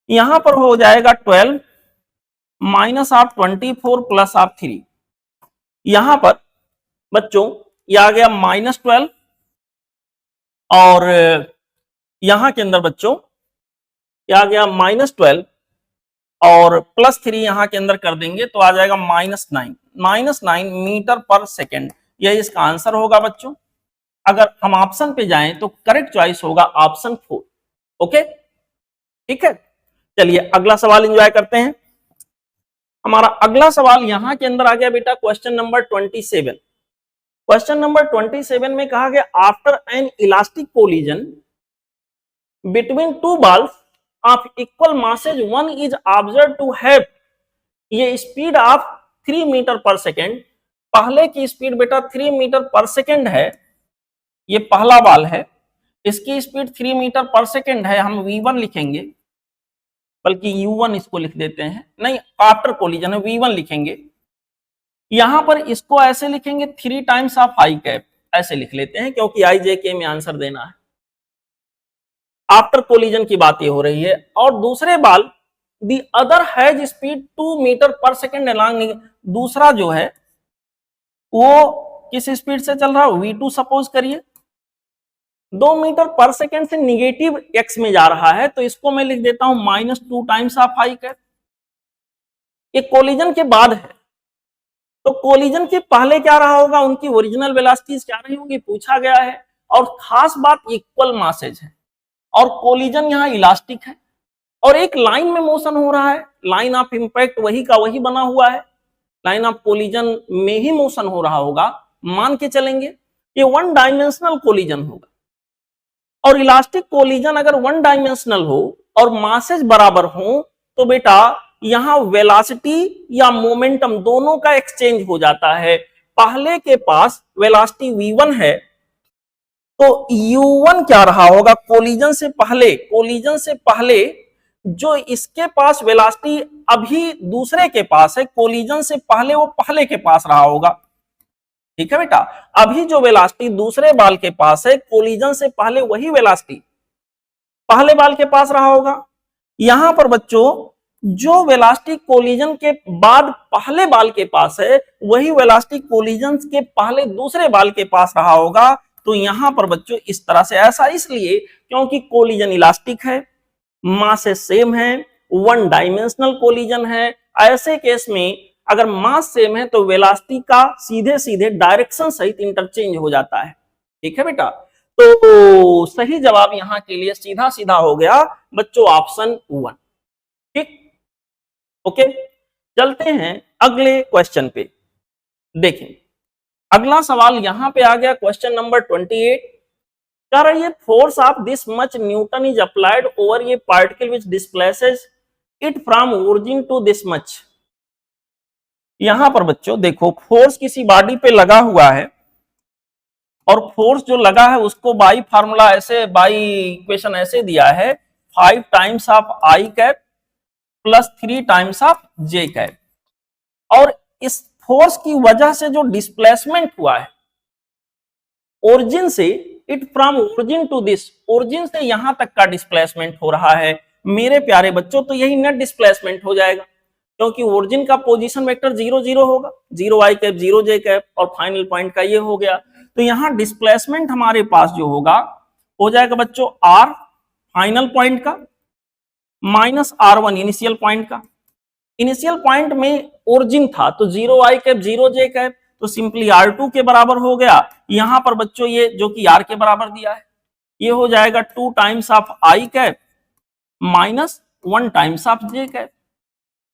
यहां पर हो जाएगा 12 माइनस ऑफ 24 प्लस ऑफ 3। यहां पर बच्चों ये आ गया -12 और यहां के अंदर बच्चों ये आ गया -12 और +3 यहां के अंदर कर देंगे तो आ जाएगा -9 मीटर पर सेकेंड। यह इसका आंसर होगा बच्चों। अगर हम ऑप्शन पे जाएं तो करेक्ट चॉइस होगा ऑप्शन 4। ओके, ठीक है। चलिए अगला सवाल एंजॉय करते हैं। हमारा अगला सवाल यहां के अंदर आ गया बेटा क्वेश्चन नंबर 27। क्वेश्चन नंबर 27 में कहा गया after an elastic collision between two balls of equal masses one is observe to have ये speed of 3 metre per second. पहले की स्पीड बेटा 3 मीटर पर सेकेंड है, ये पहला बॉल है, इसकी स्पीड 3 मीटर पर सेकेंड है। हम v1 लिखेंगे, बल्कि u1 इसको लिख देते हैं, नहीं आफ्टर कोलिजन है v1 लिखेंगे। यहां पर इसको ऐसे लिखेंगे 3 टाइम्स ऑफ आई कैप, ऐसे लिख लेते हैं क्योंकि आई जे के में आंसर देना है। आफ्टर कोलिजन की बात ये हो रही है। और दूसरे ball the other has speed 2 metre per second along, दूसरा जो है वो किस स्पीड से चल रहा है, v2 सपोज करिए, 2 मीटर पर सेकेंड से निगेटिव x में जा रहा है, तो इसको मैं लिख देता हूं -2 टाइम्स ऑफ आई कैप। ये कोलिजन के बाद है, तो कोलिजन के पहले क्या रहा होगा, उनकी ओरिजिनल वेलोसिटीज क्या रही होंगी पूछा गया है। और खास बात इक्वल मासेज है और कोलिजन यहाँ इलास्टिक है और एक लाइन में मोशन हो रहा है, लाइन ऑफ इंपैक्ट वही का वही बना हुआ है, लाइन ऑफ कोलिजन में ही मोशन हो रहा होगा, मान के चलेंगे ये 1 डायमेंशनल कोलिजन होगा। और इलास्टिक कोलिजन अगर 1 डायमेंशनल हो और मासेज बराबर हो तो बेटा यहां वेलोसिटी या मोमेंटम दोनों का एक्सचेंज हो जाता है। पहले के पास वेलोसिटी v1 है तो u1 क्या रहा होगा, कोलिजन से पहले जो इसके पास वेलोसिटी अभी दूसरे के पास है, कोलिजन से पहले वो पहले के पास रहा होगा। ठीक है बेटा, अभी जो वेलोसिटी दूसरे बाल के पास है, कोलिजन से पहले वही वेलोसिटी पहले बाल के पास रहा होगा। यहां पर बच्चों जो वेलोसिटी कोलिजन के बाद पहले बाल के पास है, वही वेलोसिटी कोलिजन के पहले दूसरे बाल के पास रहा होगा। तो यहां पर बच्चों इस तरह से, ऐसा इसलिए क्योंकि कोलिजन इलास्टिक है, मास सेम है, 1 डायमेंशनल कोलिजन है। ऐसे केस में अगर मास सेम है तो वेलोसिटी का सीधे सीधे डायरेक्शन सहित इंटरचेंज हो जाता है। ठीक है बेटा, तो सही जवाब यहां के लिए सीधा सीधा हो गया बच्चों ऑप्शन 1। ठीक, ओके, चलते हैं अगले क्वेश्चन पे। देखें अगला सवाल यहां पे आ गया क्वेश्चन नंबर 28। कह रही है force of this much newton is applied over ये particle which displaces it from origin to this much. यहां पर बच्चों देखो फोर्स किसी बॉडी पे लगा हुआ है और फोर्स जो लगा है उसको बाई फार्मूला ऐसे, बाई इक्वेशन ऐसे दिया है 5 times of I cap plus 3 times of J cap. और इस फोर्स की वजह से जो डिस्प्लेसमेंट हुआ है ओरिजिन से, it from origin to this, origin से यहां तक का डिस्प्लेसमेंट हो रहा है मेरे प्यारे बच्चों, तो यही नेट डिस्प्लेसमेंट हो जाएगा क्योंकि ओरिजिन का पोजीशन वेक्टर 0 0 होगा, 0 आई कैप 0 जे कैप और फाइनल पॉइंट का ये हो गया। तो यहां डिस्प्लेसमेंट हमारे पास जो होगा हो जाएगा बच्चों r फाइनल पॉइंट का माइनस r1 इनिशियल पॉइंट का। इनिशियल पॉइंट में ओरिजिन था तो 0 आई कैप 0 जे कैप, तो सिंपली r2 के बराबर हो गया। यहां पर बच्चों ये जो कि r के बराबर दिया है ये हो जाएगा 2 times of I cap minus 1 times of J cap.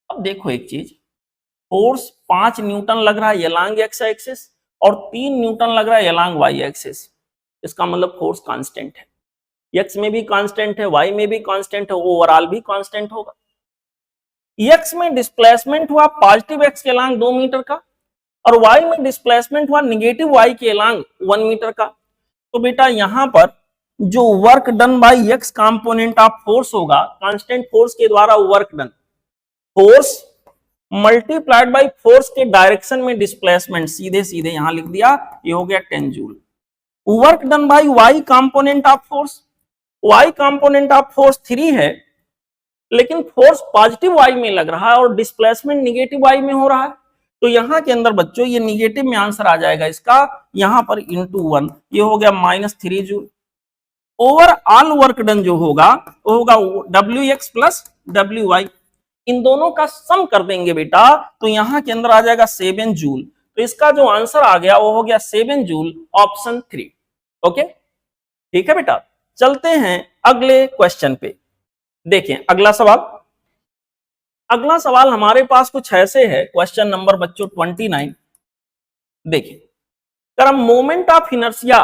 अब देखो एक चीज, फोर्स 5 न्यूटन लग रहा है अलोंग एक्स एक्सिस और 3 न्यूटन लग रहा है अलोंग वाई एक्सिस। इसका मतलब फोर्स कांस्टेंट है, एक्स में भी कांस्टेंट है, वाई में भी कांस्टेंट है, ओवरऑल भी कांस्टेंट होगा। एक्स में डिस्प्लेसमेंट हुआ पॉजिटिव एक्स के अलोंग 2 मीटर का और वाई में डिस्प्लेसमेंट हुआ निगेटिव वाई के अलोंग 1 मीटर का। तो बेटा यहां पर जो work done by X component of force होगा, कांस्टेंट फोर्स के द्वारा work done, force multiplied by force के डायरेक्शन में डिस्प्लेसमेंट, सीधे सीधे यहां लिख दिया, ये हो गया 10 joule. Work done by Y component of force, y component of force 3 है, लेकिन फोर्स पॉजिटिव y में लग रहा है और डिस्प्लेसमेंट निगेटिव y में हो रहा है, तो यहां के अंदर बच्चों ये निगेटिव में आंसर आ जाएगा इसका, यहां पर *1, ये हो गया -3 जूल। ओवरऑल वर्क डन जो होगा वो होगा Wx प्लस Wy, इन दोनों का सम कर देंगे बेटा, तो यहां के अंदर आ जाएगा 7 जूल। तो इसका जो आंसर आ गया वो हो गया 7 जूल, ऑप्शन 3। ओके, ठीक है बेटा, चलते हैं अगले क्वेश्चन पे। देखें अगला सवाल। अगला सवाल हमारे पास कुछ ऐसे है, क्वेश्चन नंबर बच्चों 29। देखिए, कर moment of inertia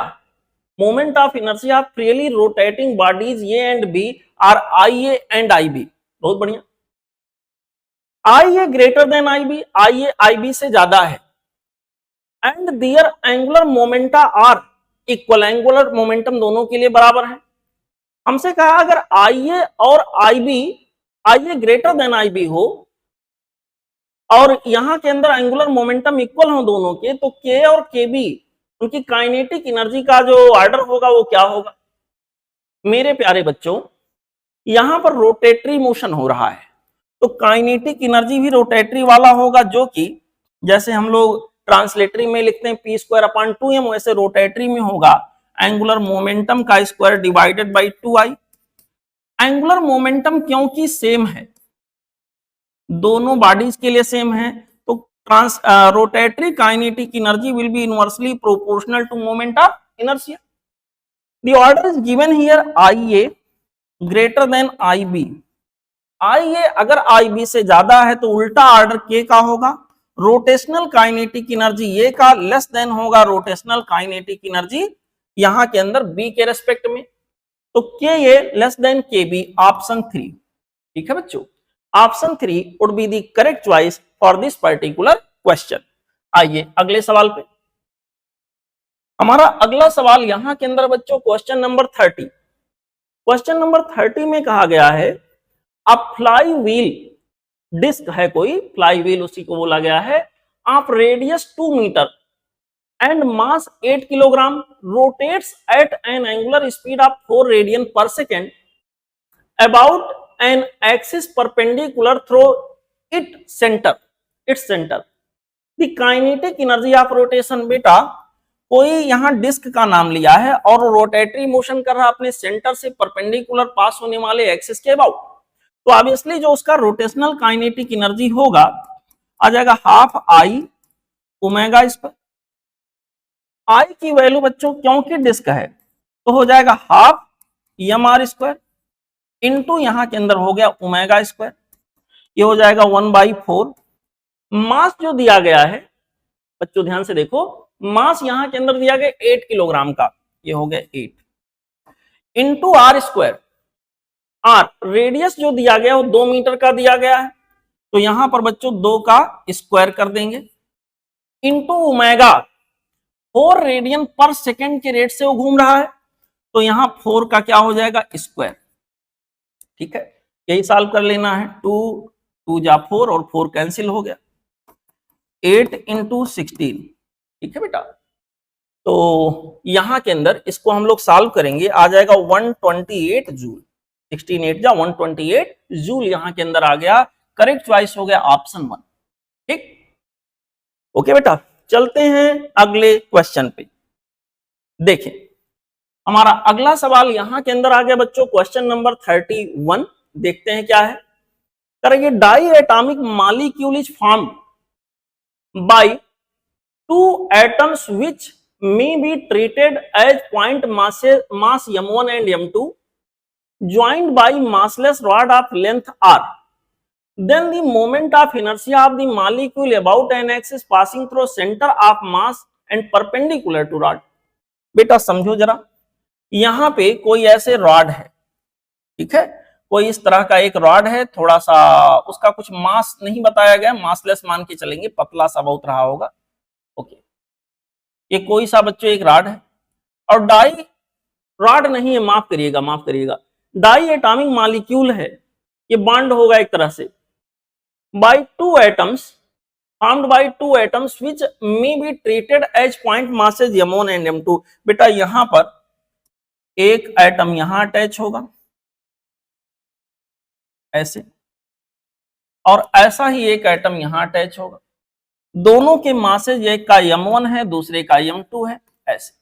of freely rotating bodies A and B are I A and I B. बहुत बढ़िया। I A greater than I B, I A I B से ज्यादा है, and their angular momenta are equal, angular momentum दोनों के लिए बराबर है। हमसे कहा अगर आई ए और I B, I A greater than I B हो और यहां के अंदर एंगुलर मोमेंटम इक्वल हो दोनों के, तो के और के बी उनकी काइनेटिक एनर्जी का जो ऑर्डर होगा वो क्या होगा। मेरे प्यारे बच्चों, यहां पर रोटेटरी मोशन हो रहा है, तो काइनेटिक एनर्जी भी रोटेटरी वाला होगा, जो कि जैसे हम लोग ट्रांसलेटरी में लिखते हैं p²/2m, वैसे रोटेटरी में होगा एंगुलर मोमेंटम का square divided by 2i। Angular momentum क्योंकि सेम है, दोनों बॉडीज के लिए सेम है, तो rotatory kinetic energy will be inversely proportional to moment of inertia. The order is given here IA greater than IB। IA अगर IB से ज्यादा है तो उल्टा ऑर्डर K का होगा, रोटेशनल काइनेटिक एनर्जी ये का लेस देन होगा रोटेशनल काइनेटिक एनर्जी यहां के अंदर B के रेस्पेक्ट में, तो Ka less than KB, option 3। ठीक है बच्चों, option 3 would be the correct choice for this particular question. आइए अगले सवाल पे। हमारा अगला सवाल यहां के अंदर बच्चों क्वेश्चन नंबर 30। क्वेश्चन नंबर 30 में कहा गया है अ फ्लाई व्हील डिस्क है, कोई फ्लाई व्हील उसी को बोला गया है, of radius 2 metre and mass 8 kilogram rotates at an angular speed of 4 radian per second about an axis perpendicular through its center। The kinetic energy of rotation, बेटा कोई यहां डिस्क का नाम लिया है और रोटेटरी मोशन कर रहा है अपने सेंटर से परपेंडिकुलर पास होने वाले एक्सिस के अबाउट, तो ऑब्वियसली जो उसका रोटेशनल काइनेटिक एनर्जी होगा आ जाएगा हाफ आई ओमेगा स्क्वायर। आई की वैल्यू बच्चों क्योंकि डिस्क है तो हो जाएगा हाफ EMR स्क्वायर इंटू यहां के अंदर हो गया ओमेगा स्क्वायर, ये हो जाएगा 1/4। मास जो दिया गया है बच्चों ध्यान से देखो, मास यहां के अंदर दिया गया 8 किलोग्राम का, ये हो गया 8 into R square. R radius जो दिया गया वो 2 मीटर का दिया गया है, तो यहां पर बच्चों 2 का स्क्वायर कर देंगे into omega, 4 radian per second के रेट से वो घूम रहा है, तो यहां 4 का क्या हो जाएगा स्क्वायर। ठीक है, यही सॉल्व कर लेना है, 2 जा 4 और 4 कैंसिल हो गया, 8 इंटू 16। ठीक है बेटा, तो यहां के अंदर इसको हम लोग सॉल्व करेंगे, आ जाएगा 128 जूल, 16 8 जा 128 जूल यहां के अंदर आ गया। करेक्ट चॉइस हो गया ऑप्शन 1। ठीक, ओके बेटा, चलते हैं अगले क्वेश्चन पे। देखें हमारा अगला सवाल यहां के अंदर आ गया बच्चों क्वेश्चन नंबर 31। देखते हैं क्या है। करें ये diatomic molecule is formed by 2 atoms which may be treated as point mass m1 and m2 joined by massless rod of length r, then the moment of inertia of the molecule about an axis passing through center of mass and perpendicular to rod। बेटा समझो जरा, यहां पे कोई ऐसे rod है, ठीक है, कोई इस तरह का एक रॉड है, थोड़ा सा उसका कुछ मास नहीं बताया गया, मासलेस मान के चलेंगे, पतला सा बहुत रहा होगा। ओके, ये कोई सा बच्चों एक रॉड है और डाई रॉड नहीं है, माफ करिएगा, डाई एटॉमिक मॉलिक्यूल है, ये बॉन्ड होगा एक तरह से by 2 atoms formed by 2 atoms which may be treated as point masses m1 and m2। बेटा यहां पर एक एटम यहां अटैच होगा ऐसे, और ऐसा ही एक एटम यहां अटैच होगा। दोनों के मासेज, एक का m1 है दूसरे का m2 है ऐसे।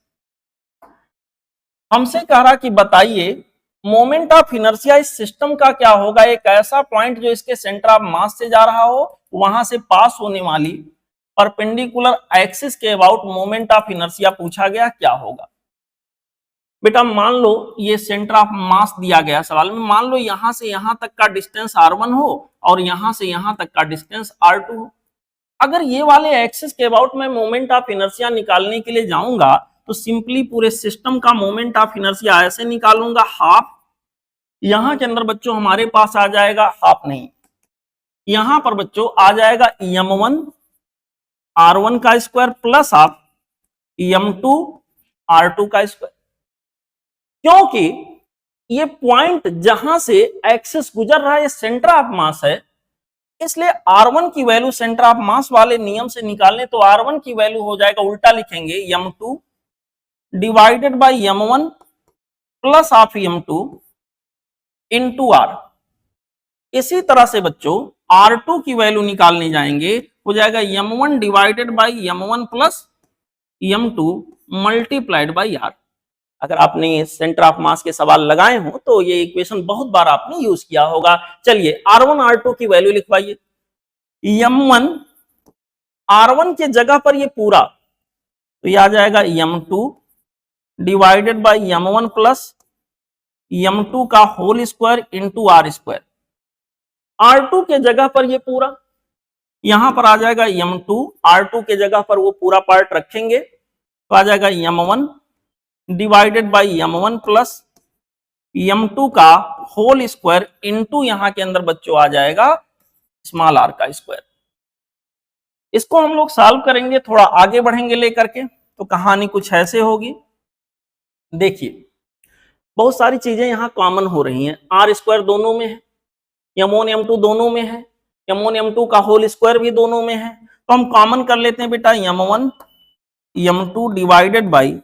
हमसे कह रहा कि बताइए मोमेंट ऑफ इनर्शिया इस सिस्टम का क्या होगा, एक ऐसा पॉइंट जो इसके सेंटर ऑफ मास से जा रहा हो, वहां से पास होने वाली परपेंडिकुलर एक्सिस के अबाउट मोमेंट ऑफ इनर्शिया पूछा गया, क्या होगा। बेटा मान लो ये सेंटर ऑफ मास दिया गया सवाल में, मान लो यहां से यहां तक का डिस्टेंस r1 हो और यहां से यहां तक का डिस्टेंस r2 हो। अगर ये वाले एक्सिस के अबाउट में मोमेंट ऑफ इनर्शिया निकालने के लिए जाऊंगा तो सिंपली पूरे सिस्टम का मोमेंट ऑफ इनर्शिया ऐसे निकालूंगा, हाफ यहां के अंदर बच्चों हमारे पास आ जाएगा, हाफ नहीं, यहां पर बच्चों आ जाएगा m1 r1 का square plus half m2 r2 का स्क्वायर। क्योंकि ये पॉइंट जहां से एक्सिस गुजर रहा है ये सेंटर ऑफ मास है, इसलिए r1 की वैल्यू सेंटर ऑफ मास वाले नियम से निकालने तो r1 की वैल्यू हो जाएगा, उल्टा लिखेंगे m2 divided by m1 plus half m2 into r। इसी तरह से बच्चों r2 की वैल्यू निकालने जाएंगे, हो जाएगा m1 divided by m1 plus m2 multiplied by r। अगर आपने सेंटर ऑफ मास के सवाल लगाए हो तो ये इक्वेशन बहुत बार आपने यूज किया होगा। चलिए r1 r2 की वैल्यू लिखवाइए। m1 r1 के जगह पर ये पूरा तो ये आ जाएगा m2 divided by m1 plus m2 का whole square into r square. r2 के जगह पर ये पूरा, यहां पर आ जाएगा m2, r2 के जगह पर वो पूरा पार्ट रखेंगे तो आ जाएगा m1 divided by m1 plus m2 का होल स्क्वायर इंटू यहां के अंदर बच्चों आ जाएगा स्मॉल r का स्क्वायर। इसको हम लोग सॉल्व करेंगे, थोड़ा आगे बढ़ेंगे लेकर के, तो कहानी कुछ ऐसे होगी। देखिए बहुत सारी चीजें यहां कॉमन हो रही हैं, r स्क्वायर दोनों में है, m1 m2 दोनों में है, m1 m2 का होल स्क्वायर भी दोनों में है, तो हम कॉमन कर लेते हैं बेटा m1 m2 divided by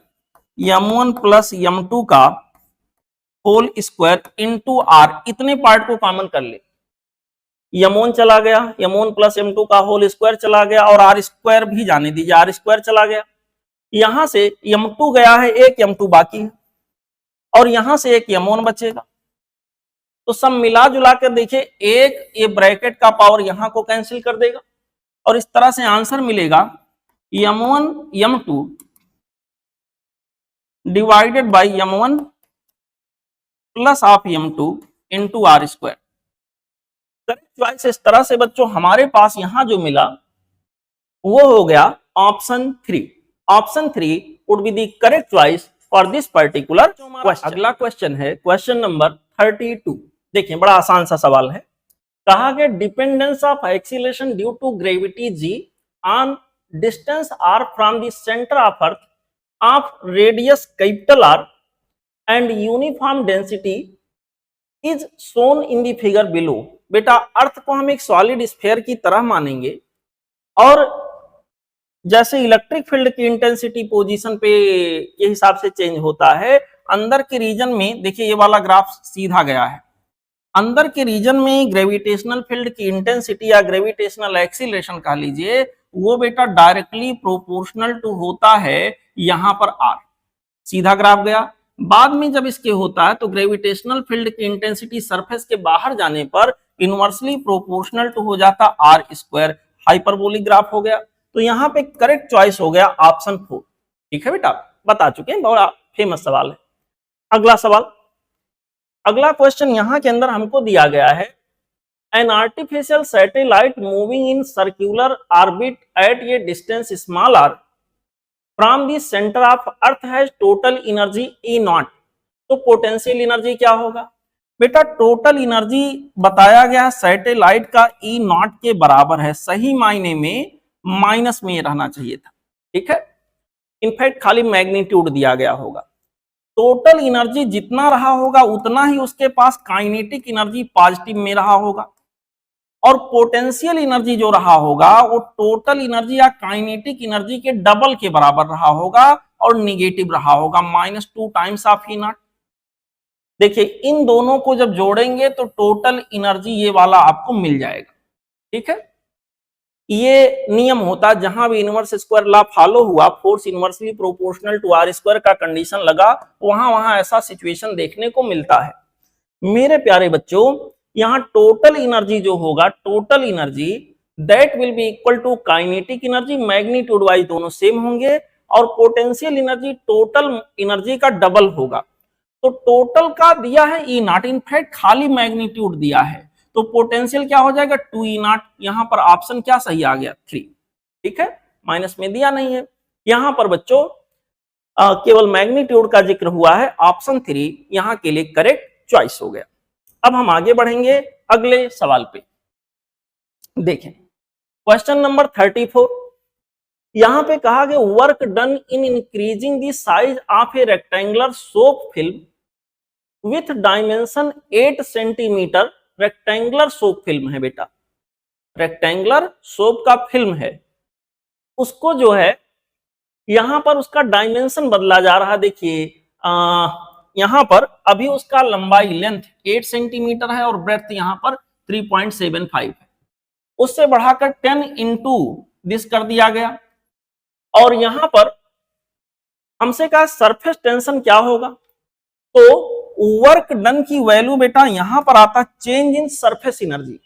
m1 plus m2 का होल स्क्वायर इंटू r। इतने पार्ट को कॉमन कर ले, m1 चला गया, m1 प्लस m2 का होल स्क्वायर चला गया और r स्क्वायर भी जाने दीजिए, r स्क्वायर चला गया। यहां से m2 गया है, एक m2 बाकी है और यहां से एक m1 बचेगा, तो सब मिला जुला कर देखिए एक ये ब्रैकेट का पावर यहां को कैंसिल कर देगा और इस तरह से आंसर मिलेगा m1 m2 divided by m1 plus half m2 into r square. Correct choice इस तरह से बच्चों हमारे पास यहां जो मिला वो हो गया option 3। Option 3 would be the correct choice for this particular question. अगला क्वेश्चन है क्वेश्चन नंबर 32। देखिए बड़ा आसान सा सवाल है, कहा गया dependence of acceleration due to gravity g on distance r from the centre of earth of radius capital R and uniform density is shown in the figure below. बेटा अर्थ को हम एक सॉलिड स्फीयर की तरह मानेंगे और जैसे electric field की इंटेंसिटी पोजीशन पे के हिसाब से चेंज होता है, अंदर के रीजन में देखिए ये वाला ग्राफ सीधा गया है, अंदर के रीजन में ग्रेविटेशनल फील्ड की इंटेंसिटी या ग्रेविटेशनल एक्सीलरेशन कह लीजिए, वो बेटा डायरेक्टली प्रोपोर्शनल टू होता है यहां पर r। सीधा ग्राफ गया, बाद में जब इसके होता है तो ग्रेविटेशनल फील्ड की इंटेंसिटी सरफेस के बाहर जाने पर इनवर्सली प्रोपोर्शनल टू हो जाता r स्क्वायर, हाइपरबोलिक ग्राफ हो गया। तो यहाँ पे करेक्ट चॉइस हो गया ऑप्शन 4। ठीक है बेटा, बता चुके हैं, बड़ा फेमस सवाल है। अगला सवाल, अगला क्वेश्चन यहाँ के अंदर हमको दिया गया है an artificial satellite moving in circular orbit at a distance small r from the centre of earth has total energy E naught. तो पोटेंशियल एनर्जी क्या होगा बेटा, टोटल एनर्जी बताया गया सैटेलाइट का E नॉट के बराबर है, सही मायने में माइनस में रहना चाहिए था। ठीक है, इनफैक्ट खाली मैग्नीट्यूड दिया गया होगा। टोटल एनर्जी जितना रहा होगा उतना ही उसके पास काइनेटिक एनर्जी पॉजिटिव में रहा होगा और पोटेंशियल एनर्जी जो रहा होगा वो टोटल एनर्जी या काइनेटिक एनर्जी के डबल के बराबर रहा होगा और निगेटिव रहा होगा, -2 टाइम्स ऑफ E नॉट। देखिए इन दोनों को जब जोड़ेंगे तो टोटल एनर्जी ये वाला आपको मिल जाएगा। ठीक है, ये नियम होता है जहां भी इनवर्स स्क्वायर लॉ फॉलो हुआ, force inversely proportional to R square का कंडीशन लगा, वहां वहां ऐसा सिचुएशन देखने को मिलता है। मेरे प्यारे बच्चों, यहां टोटल एनर्जी जो होगा, total energy that will be equal to kinetic energy, magnitude wise दोनों सेम होंगे, और पोटेंशियल एनर्जी टोटल एनर्जी का डबल होगा। तो टोटल का दिया है ई नॉट, इनफैक्ट खाली मैग्नीट्यूड दिया है, तो पोटेंशियल क्या हो जाएगा 2 ई नॉट। यहां पर ऑप्शन क्या सही आ गया 3। ठीक है, माइनस में दिया नहीं है। यहां पर बच्चों केवल मैग्नीट्यूड का जिक्र हुआ है, ऑप्शन 3 यहां के लिए करेक्ट चॉइस हो गया। अब हम आगे बढ़ेंगे अगले सवाल पे। देखें क्वेश्चन नंबर 34, यहां पे कहा गया work done in increasing the size of A rectangular soap film with dimension 8 centimetre. Rectangular soap film है बेटा, रेक्टेंगुलर सोप का फिल्म है, उसको जो है यहां पर उसका डायमेंशन बदला जा रहा है। देखिए यहां पर अभी उसका लंबाई लेंथ 8 सेंटीमीटर है और ब्रेथ यहां पर 3.75 है, उससे बढ़ाकर 10 इंटू दिस कर दिया गया। और यहां पर हमसे कहा सरफेस टेंशन क्या होगा, तो वर्क डन की वैल्यू बेटा यहां पर आता चेंज इन सरफेस एनर्जी,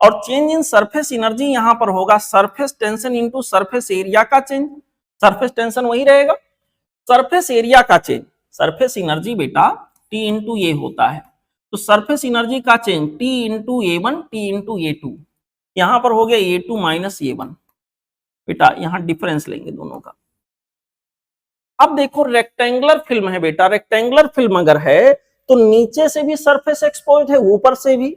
और चेंज इन सरफेस एनर्जी यहां पर होगा surface tension into surface area का चेंज। सरफेस टेंशन वही रहेगा, सरफेस एरिया का चेंज, सरफेस एनर्जी बेटा टी इंटू ए होता है, तो सरफेस एनर्जी का change T into A one T into A two, यहां पर हो गया A two minus A one. बेटा यहां डिफरेंस लेंगे दोनों का। अब देखो रेक्टेंगुलर फिल्म है बेटा, रेक्टेंगुलर फिल्म अगर है तो नीचे से भी सरफेस एक्सपोज है, ऊपर से भी,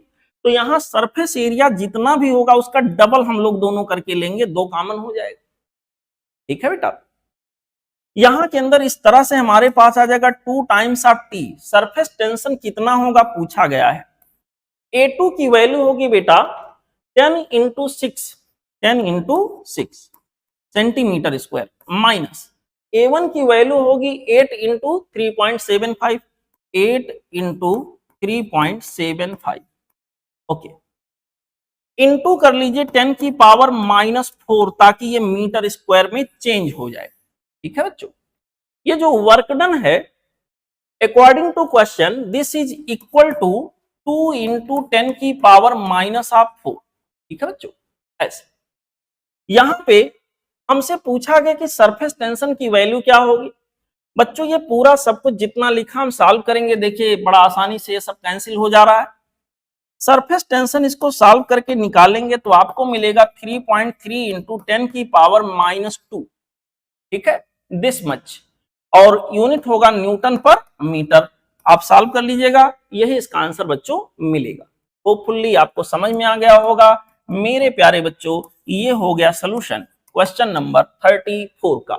तो यहां सरफेस एरिया जितना भी होगा उसका डबल हम लोग दोनों करके लेंगे, 2 कॉमन हो जाएगा। ठीक है बेटा, यहां के अंदर इस तरह से हमारे पास आ जाएगा 2 times of T. Surface tension कितना होगा पूछा गया है, A2 की वैल्यू होगी बेटा 10 into 6, 10 into 6 centimetre square, minus A1 की वैल्यू होगी 8 इंटू 3.75, 8 इंटू 3.75, ओके, इंटू कर लीजिए 10 की पावर -4 ताकि ये मीटर स्क्वायर में चेंज हो जाए। ठीक है बच्चों, ये जो वर्क डन है according to question this is equal to 2 into 10 की पावर -4। ठीक है बच्चों, ऐसे यहां पे हमसे पूछा गया कि सरफेस टेंशन की वैल्यू क्या होगी। बच्चों ये पूरा सब कुछ जितना लिखा हम सॉल्व करेंगे, देखिए बड़ा आसानी से ये सब कैंसिल हो जा रहा है। सरफेस टेंशन इसको सॉल्व करके निकालेंगे तो आपको मिलेगा 3.3 इंटू 10 की पावर -2। ठीक है, दिस मच, और यूनिट होगा न्यूटन पर मीटर। आप सॉल्व कर लीजिएगा, यही इसका आंसर बच्चों मिलेगा। होपफुली आपको समझ में आ गया होगा। मेरे प्यारे बच्चों, ये हो गया सॉल्यूशन क्वेश्चन नंबर 34 का।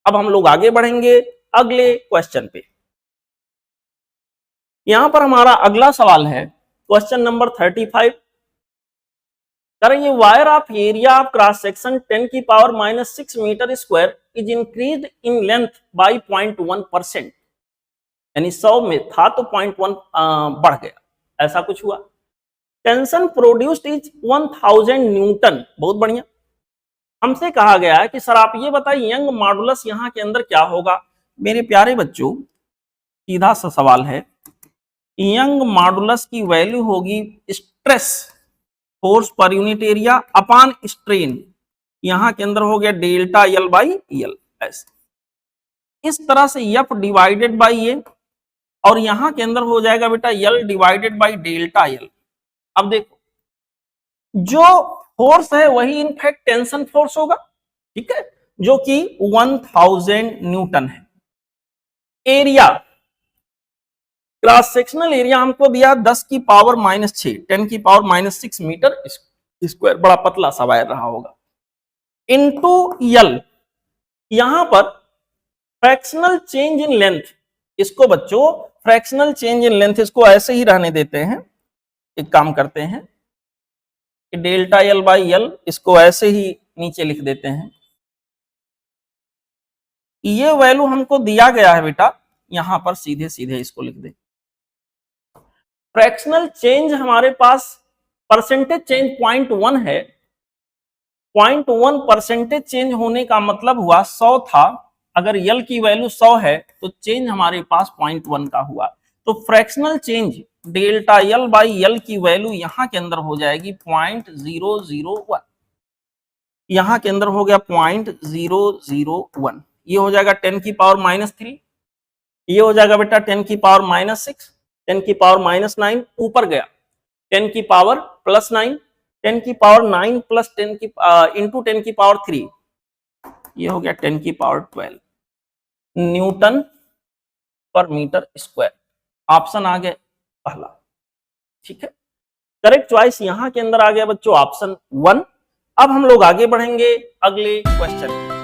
अब हम लोग आगे बढ़ेंगे अगले क्वेश्चन पे। यहां पर हमारा अगला सवाल है क्वेश्चन नंबर 35। करेंगे wire of area of cross section 10 की power -6 metre square is increased in length by 0.1%, यानी 100 में था तो 0.1 बढ़ गया, ऐसा कुछ हुआ। टेंशन प्रोड्यूस्ड इज 1000 न्यूटन, बहुत बढ़िया। हमसे कहा गया है कि सर आप ये बताइए यंग मॉडुलस यहां के अंदर क्या होगा। मेरे प्यारे बच्चों सीधा सा सवाल है, यंग मॉडुलस की वैल्यू होगी stress force per unit area upon strain, यहां के अंदर हो गया डेल्टा एल बाई एल, ऐसे इस तरह से एफ डिवाइडेड बाई ए, और यहां के अंदर हो जाएगा बेटा L divided by delta L. अब देखो जो फोर्स है वही इनफैक्ट टेंशन फोर्स होगा, ठीक है, जो कि 1000 न्यूटन है। एरिया क्रॉस सेक्शनल एरिया हमको दिया 10 की पावर -6, 10 की पावर -6 मीटर स्क्वायर, बड़ा पतला सा वायर रहा होगा, इनटू यल। यहां पर फ्रैक्शनल चेंज इन लेंथ, इसको बच्चों फ्रैक्शनल चेंज इन लेंथ इसको ऐसे ही रहने देते हैं। एक काम करते हैं कि डेल्टा एल बाई एल इसको ऐसे ही नीचे लिख देते हैं। ये वैल्यू हमको दिया गया है बेटा, यहां पर सीधे सीधे इसको लिख दे, फ्रैक्शनल चेंज हमारे पास परसेंटेज चेंज 0.1 है, 0.1 परसेंटेज चेंज होने का मतलब हुआ 100 था, अगर यल की वैल्यू 100 है तो चेंज हमारे पास 0.1 का हुआ। तो fractional change delta L by यल की वैल्यू यहां के अंदर हो जाएगी 0.001, यहां के अंदर हो गया 0.001, ये हो जाएगा 10 की पावर -3, ये हो जाएगा बेटा 10 की पावर -6, 10 की पावर -9, ऊपर गया 10 की पावर +9, 10 की पावर 9 प्लस 10 की इंटू 10 की पावर 3, ये हो गया 10 की पावर 12 न्यूटन पर मीटर स्क्वायर। ऑप्शन आ गया पहला, ठीक है। करेक्ट चॉइस यहां के अंदर आ गया बच्चों ऑप्शन 1। अब हम लोग आगे बढ़ेंगे अगले क्वेश्चन।